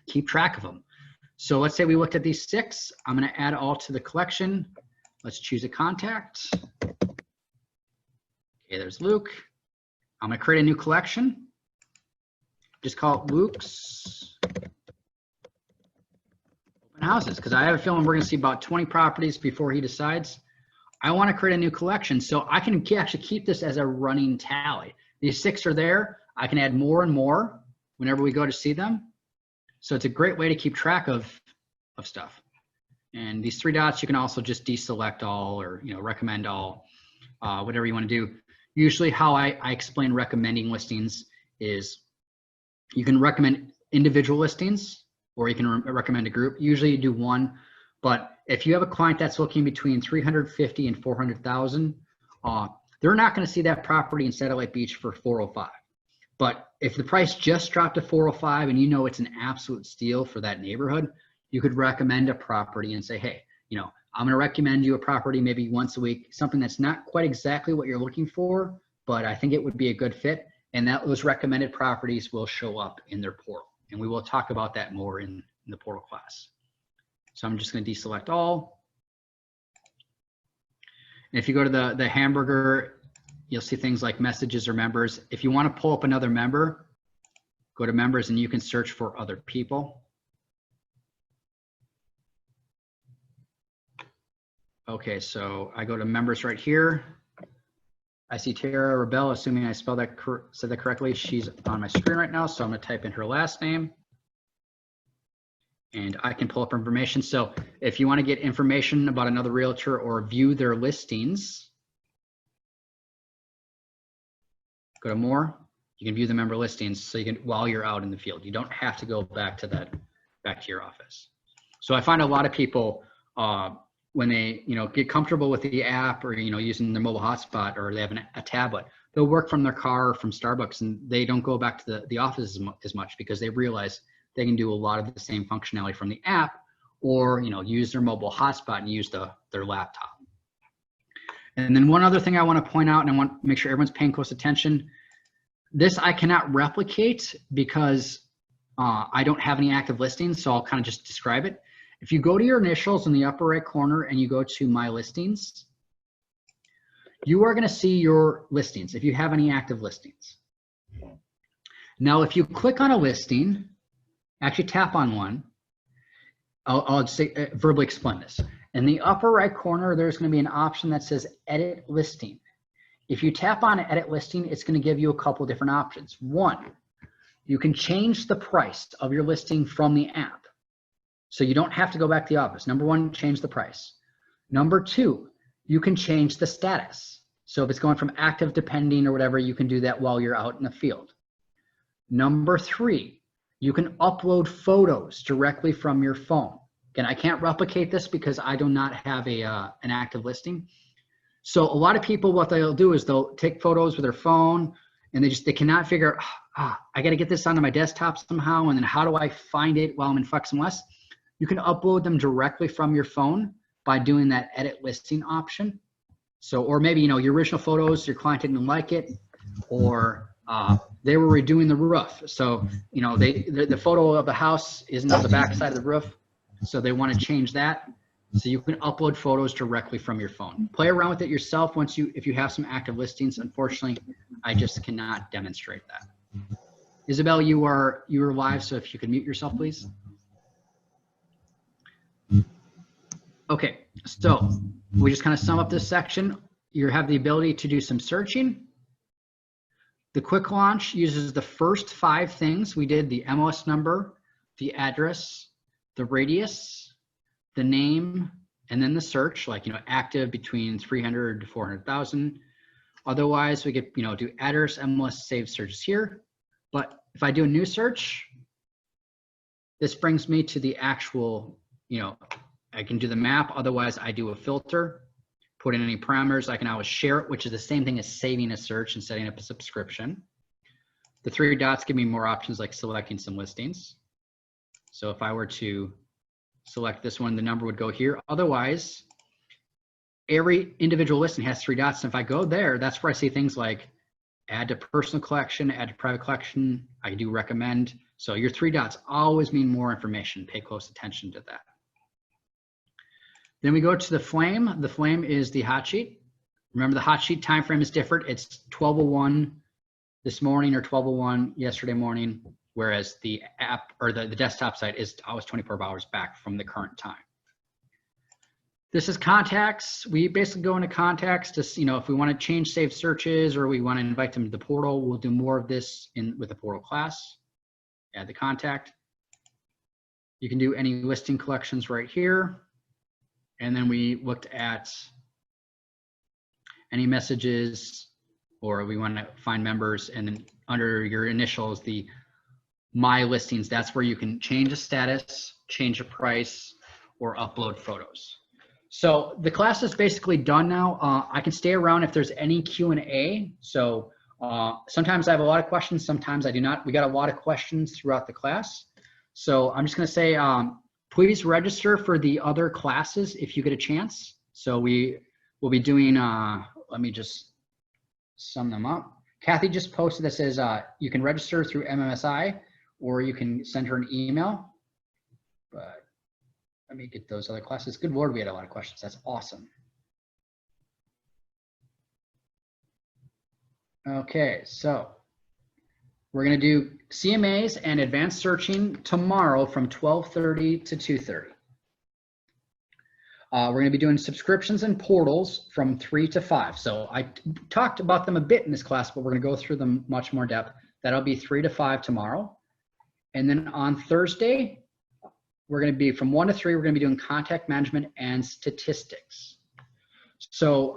keep track of them. So let's say we looked at these 6. I'm going to add all to the collection. Let's choose a contact. Okay, there's Luke. I'm going to create a new collection. Just call it Luke's open houses, because I have a feeling we're going to see about 20 properties before he decides. I want to create a new collection, so I can actually keep this as a running tally. These 6 are there. I can add more and more whenever we go to see them. So it's a great way to keep track of stuff. And these 3 dots, you can also just deselect all, or, you know, recommend all, whatever you want to do. Usually how I explain recommending listings is you can recommend individual listings, or you can recommend a group. Usually you do one, but if you have a client that's looking between 350 and 400,000, they're not going to see that property in Satellite Beach for 405. But if the price just dropped to 405 and you know it's an absolute steal for that neighborhood, you could recommend a property and say, hey, you know, I'm going to recommend you a property maybe once a week, something that's not quite exactly what you're looking for, but I think it would be a good fit. And those recommended properties will show up in their portal. And we will talk about that more in the portal class. So I'm just going to deselect all. And if you go to the hamburger, you'll see things like messages or members. If you want to pull up another member, go to members and you can search for other people. Okay, so I go to members right here. I see Tara Rebel, assuming I said that correctly. She's on my screen right now, so I'm gonna type in her last name. And I can pull up information. So if you wanna get information about another realtor or view their listings, go to more, you can view the member listings so you can, while you're out in the field. You don't have to go back to your office. So I find a lot of people, when they get comfortable with the app or using their mobile hotspot or they have a tablet, they'll work from their car or from Starbucks and they don't go back to the office as much because they realize they can do a lot of the same functionality from the app or use their mobile hotspot and use their laptop. And then one other thing I want to point out, and I want to make sure everyone's paying close attention, this I cannot replicate because I don't have any active listings, so I'll kind of just describe it. If you go to your initials in the upper right corner and you go to My Listings, you are going to see your listings if you have any active listings. Now, if you click on a listing, actually tap on one, I'll just say, verbally explain this. In the upper right corner, there's going to be an option that says Edit Listing. If you tap on Edit Listing, it's going to give you a couple different options. One, you can change the price of your listing from the app. So you don't have to go back to the office. Number one, change the price. Number two, you can change the status. So if it's going from active to pending or whatever, you can do that while you're out in the field. Number three, you can upload photos directly from your phone. Again, I can't replicate this because I do not have an active listing. So a lot of people, what they'll do is they'll take photos with their phone and they cannot figure out, I got to get this onto my desktop somehow. And then how do I find it while I'm in FlexMLS? You can upload them directly from your phone by doing that edit listing option. So, or maybe, your original photos, your client didn't like it, or they were redoing the roof. So, the photo of the house isn't on the back side of the roof. So they want to change that. So you can upload photos directly from your phone. Play around with it yourself if you have some active listings. Unfortunately, I just cannot demonstrate that. Isabel, you are live, so if you could mute yourself, please. Okay, so we just kind of sum up this section. You have the ability to do some searching. The quick launch uses the first 5 things. We did the MLS number, the address, the radius, the name, and then the search, like, active between 300 to 400,000. Otherwise, we could, do address, MLS, save searches here. But if I do a new search, this brings me to the actual, I can do the map. Otherwise, I do a filter, put in any parameters. I can always share it, which is the same thing as saving a search and setting up a subscription. The 3 dots give me more options like selecting some listings. So if I were to select this one, the number would go here. Otherwise, every individual listing has 3 dots. And if I go there, that's where I see things like add to personal collection, add to private collection. I can do recommend. So your 3 dots always mean more information. Pay close attention to that. Then we go to the flame. The flame is the hot sheet. Remember, the hot sheet time frame is different. It's 12:01 this morning or 12:01 yesterday morning, whereas the app or the desktop site is always 24 hours back from the current time. This is contacts. We basically go into contacts to, if we want to change saved searches or we want to invite them to the portal, we'll do more of this with the portal class. Add the contact. You can do any listing collections right here. And then we looked at any messages, or we want to find members, and then under your initials, the My Listings, that's where you can change a status, change a price, or upload photos. So the class is basically done now. I can stay around if there's any Q&A. So sometimes I have a lot of questions, sometimes I do not. We got a lot of questions throughout the class. So I'm just going to say, please register for the other classes if you get a chance. So we will be doing, let me just sum them up. Kathy just posted that says you can register through MMSI or you can send her an email. But let me get those other classes. Good Lord, we had a lot of questions. That's awesome. Okay, so we're going to do CMAs and advanced searching tomorrow from 12:30 to 2:30. We're going to be doing subscriptions and portals from 3 to 5. So I talked about them a bit in this class, but we're going to go through them much more depth. That'll be 3 to 5 tomorrow. And then on Thursday, we're going to be from 1 to 3, we're going to be doing contact management and statistics. So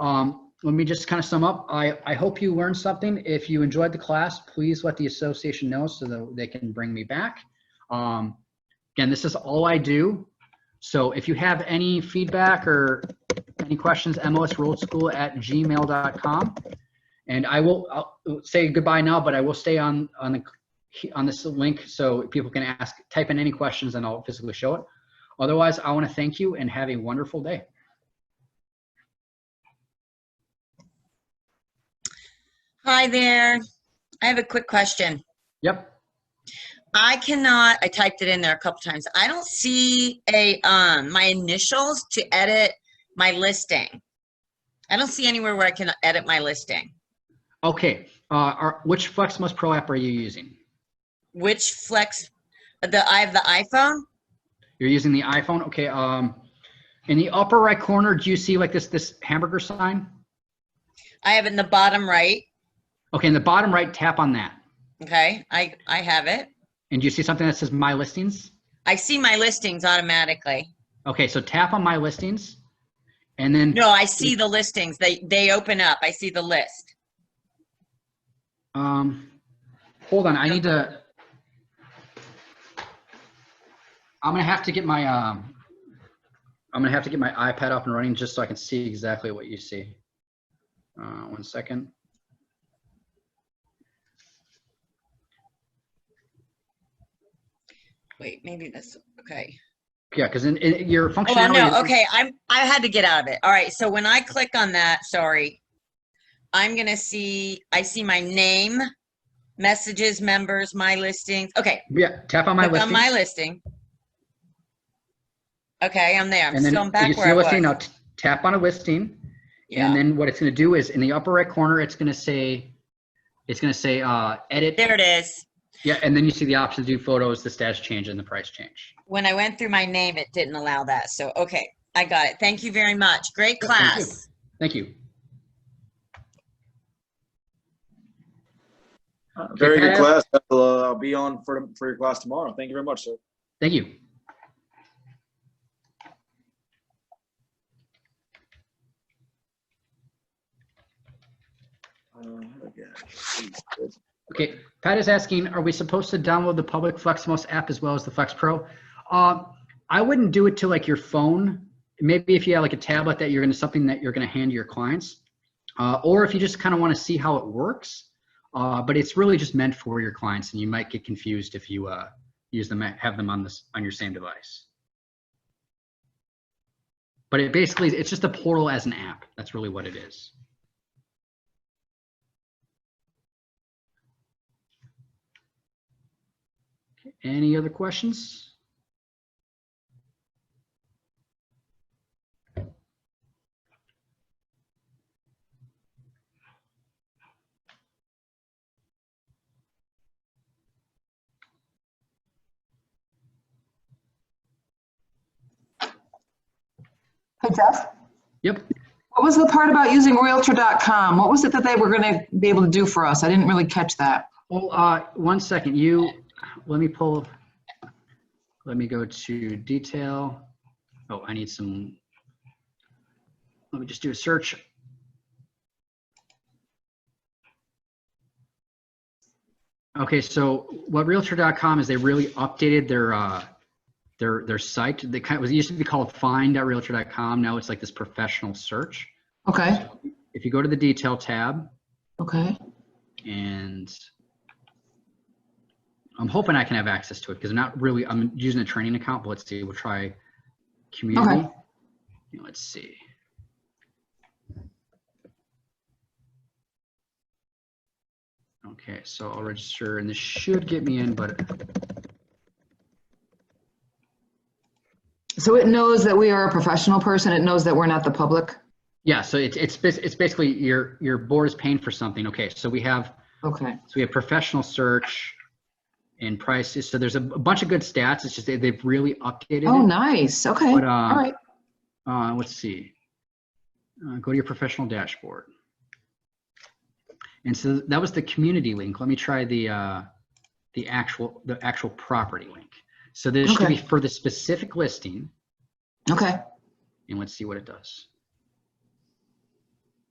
let me just kind of sum up. I hope you learned something. If you enjoyed the class, please let the association know so that they can bring me back. Again, this is all I do. So if you have any feedback or any questions, mlsroadschool@gmail.com. And I'll say goodbye now, but I will stay on this link so people can type in any questions and I'll physically show it. Otherwise, I want to thank you and have a wonderful day. Hi there. I have a quick question. Yep. I typed it in there a couple times. I don't see my initials to edit my listing. I don't see anywhere where I can edit my listing. Okay. Which FlexMLS Pro app are you using? Which Flex? I have the iPhone. You're using the iPhone. Okay. In the upper right corner, do you see like this hamburger sign? I have it in the bottom right. Okay. In the bottom right, tap on that. Okay. I have it. And do you see something that says My Listings? I see my listings automatically. Okay. So tap on My Listings, and then. No, I see the listings. They open up. I see the list. Hold on. I'm gonna have to get my iPad up and running just so I can see exactly what you see. 1 second. Wait, maybe that's okay. Yeah, because in your Oh functionality. no, okay. I had to get out of it. All right, so when I click on that, sorry, I see my name, messages, members, my listings. Okay. Yeah, tap on My Click Listings. on my listing. Okay, I'm there. I'm And then going back you see where a I was. listing. Now tap on a listing, Yeah. and then what it's going to do is in the upper right corner, it's going to say edit. There it is. Yeah, and then you see the option to do photos, the status change, and the price change. When I went through my name, it didn't allow that. So, okay, I got it. Thank you very much. Great Thank you. class. Thank you. Very good Pat, class. I'll be on for your class tomorrow. Thank you very much, sir. Thank you. Okay, Pat is asking, are we supposed to download the public FlexMLS app as well as the Flex Pro? I wouldn't do it to like your phone. Maybe if you have like a tablet that something that you're gonna hand to your clients, or if you just kind of want to see how it works. But it's really just meant for your clients, and you might get confused if you have them on your same device. But it's just a portal as an app. That's really what it is. Okay, any other questions? Hey, Jeff, Yep. what was the part about using Realtor.com? What was it that they were going to be able to do for us? I didn't really catch that. Well, 1 second. Let me go to detail. Oh, let me just do a search. Okay, so what Realtor.com is, they really updated their site. It used to be called find.realtor.com. Now it's like this professional search. Okay. So if you go to the detail tab, Okay. and I'm hoping I can have access to it because I'm using a training account, but let's see, we'll try community. Okay. Let's see. Okay, so I'll register, and this should get me in, but So it knows that we are a professional person. It knows that we're not the public. yeah, so it's basically your board is paying for something. Okay, so we have professional search and prices. So there's a bunch of good stats. It's just they've really updated Oh, it. nice. Okay. But, All right. let's see. Go to your professional dashboard. And so that was the community link. Let me try the actual property link. So this should be for the specific listing. Okay. And let's see what it does.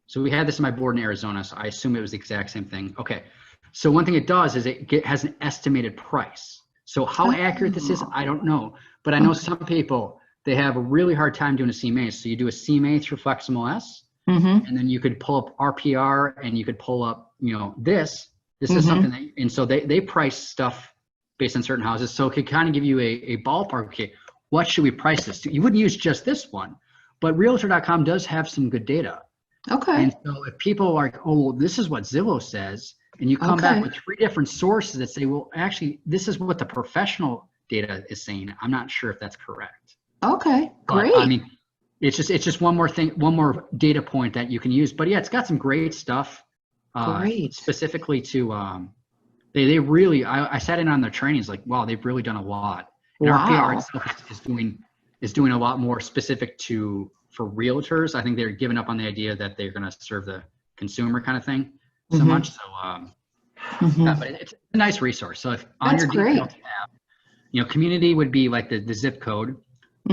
So we had this in my board in Arizona, so I assume it was the exact same thing. Okay. So one thing it does is it has an estimated price. So how accurate this is, I don't know. But I know some people, they have a really hard time doing a CMA. So you do a CMA through FlexMLS, and then you could pull up RPR, and you could pull up, you know, this is something that, and so they price stuff based on certain houses. So it could kind of give you a ballpark. Okay, what should we price this to? You wouldn't use just this one, but realtor.com does have some good data. Okay. And so if people are like, oh, well, this is what Zillow says, and you come back with 3 different sources that say, well, actually, this is what the professional data is saying, I'm not sure if that's correct. Okay, great. But, I mean, it's just one more thing, one more data point that you can use. But yeah, it's got some great stuff. Great. Specifically to, they really, I sat in on their trainings, like, wow, they've really done a lot. And RPR itself is doing a lot more specific for realtors. I think they're giving up on the idea that they're going to serve the consumer kind of thing so much. So, yeah, but it's a nice resource. So if on your detail tab, you know, community would be like the zip code.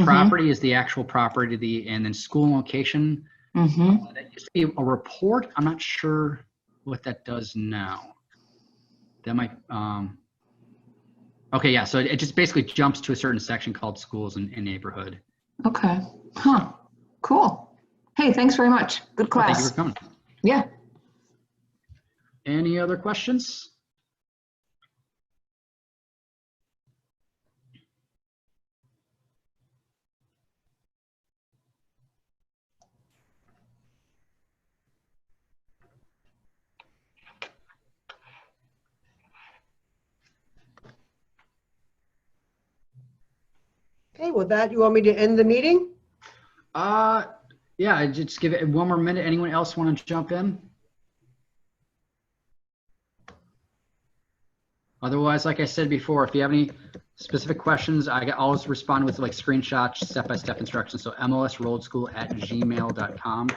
Property is the actual property, and then school and location. That used to be a report. I'm not sure what that does now. That might, okay, yeah. So it just basically jumps to a certain section called schools and neighborhood. Okay. Huh. Cool. Hey, thanks very much. Good class. Thank you for coming. Yeah. Any other questions? Okay, with that, you want me to end the meeting? Yeah, just give it one more minute. Anyone else want to jump in? Otherwise, like I said before, if you have any specific questions, I always respond with like screenshots, step-by-step instructions. So mlsroadschool@gmail.com.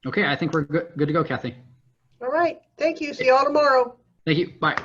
Okay, I think we're good to go, Kathy. All right, thank you. See you all tomorrow. Thank you. Bye.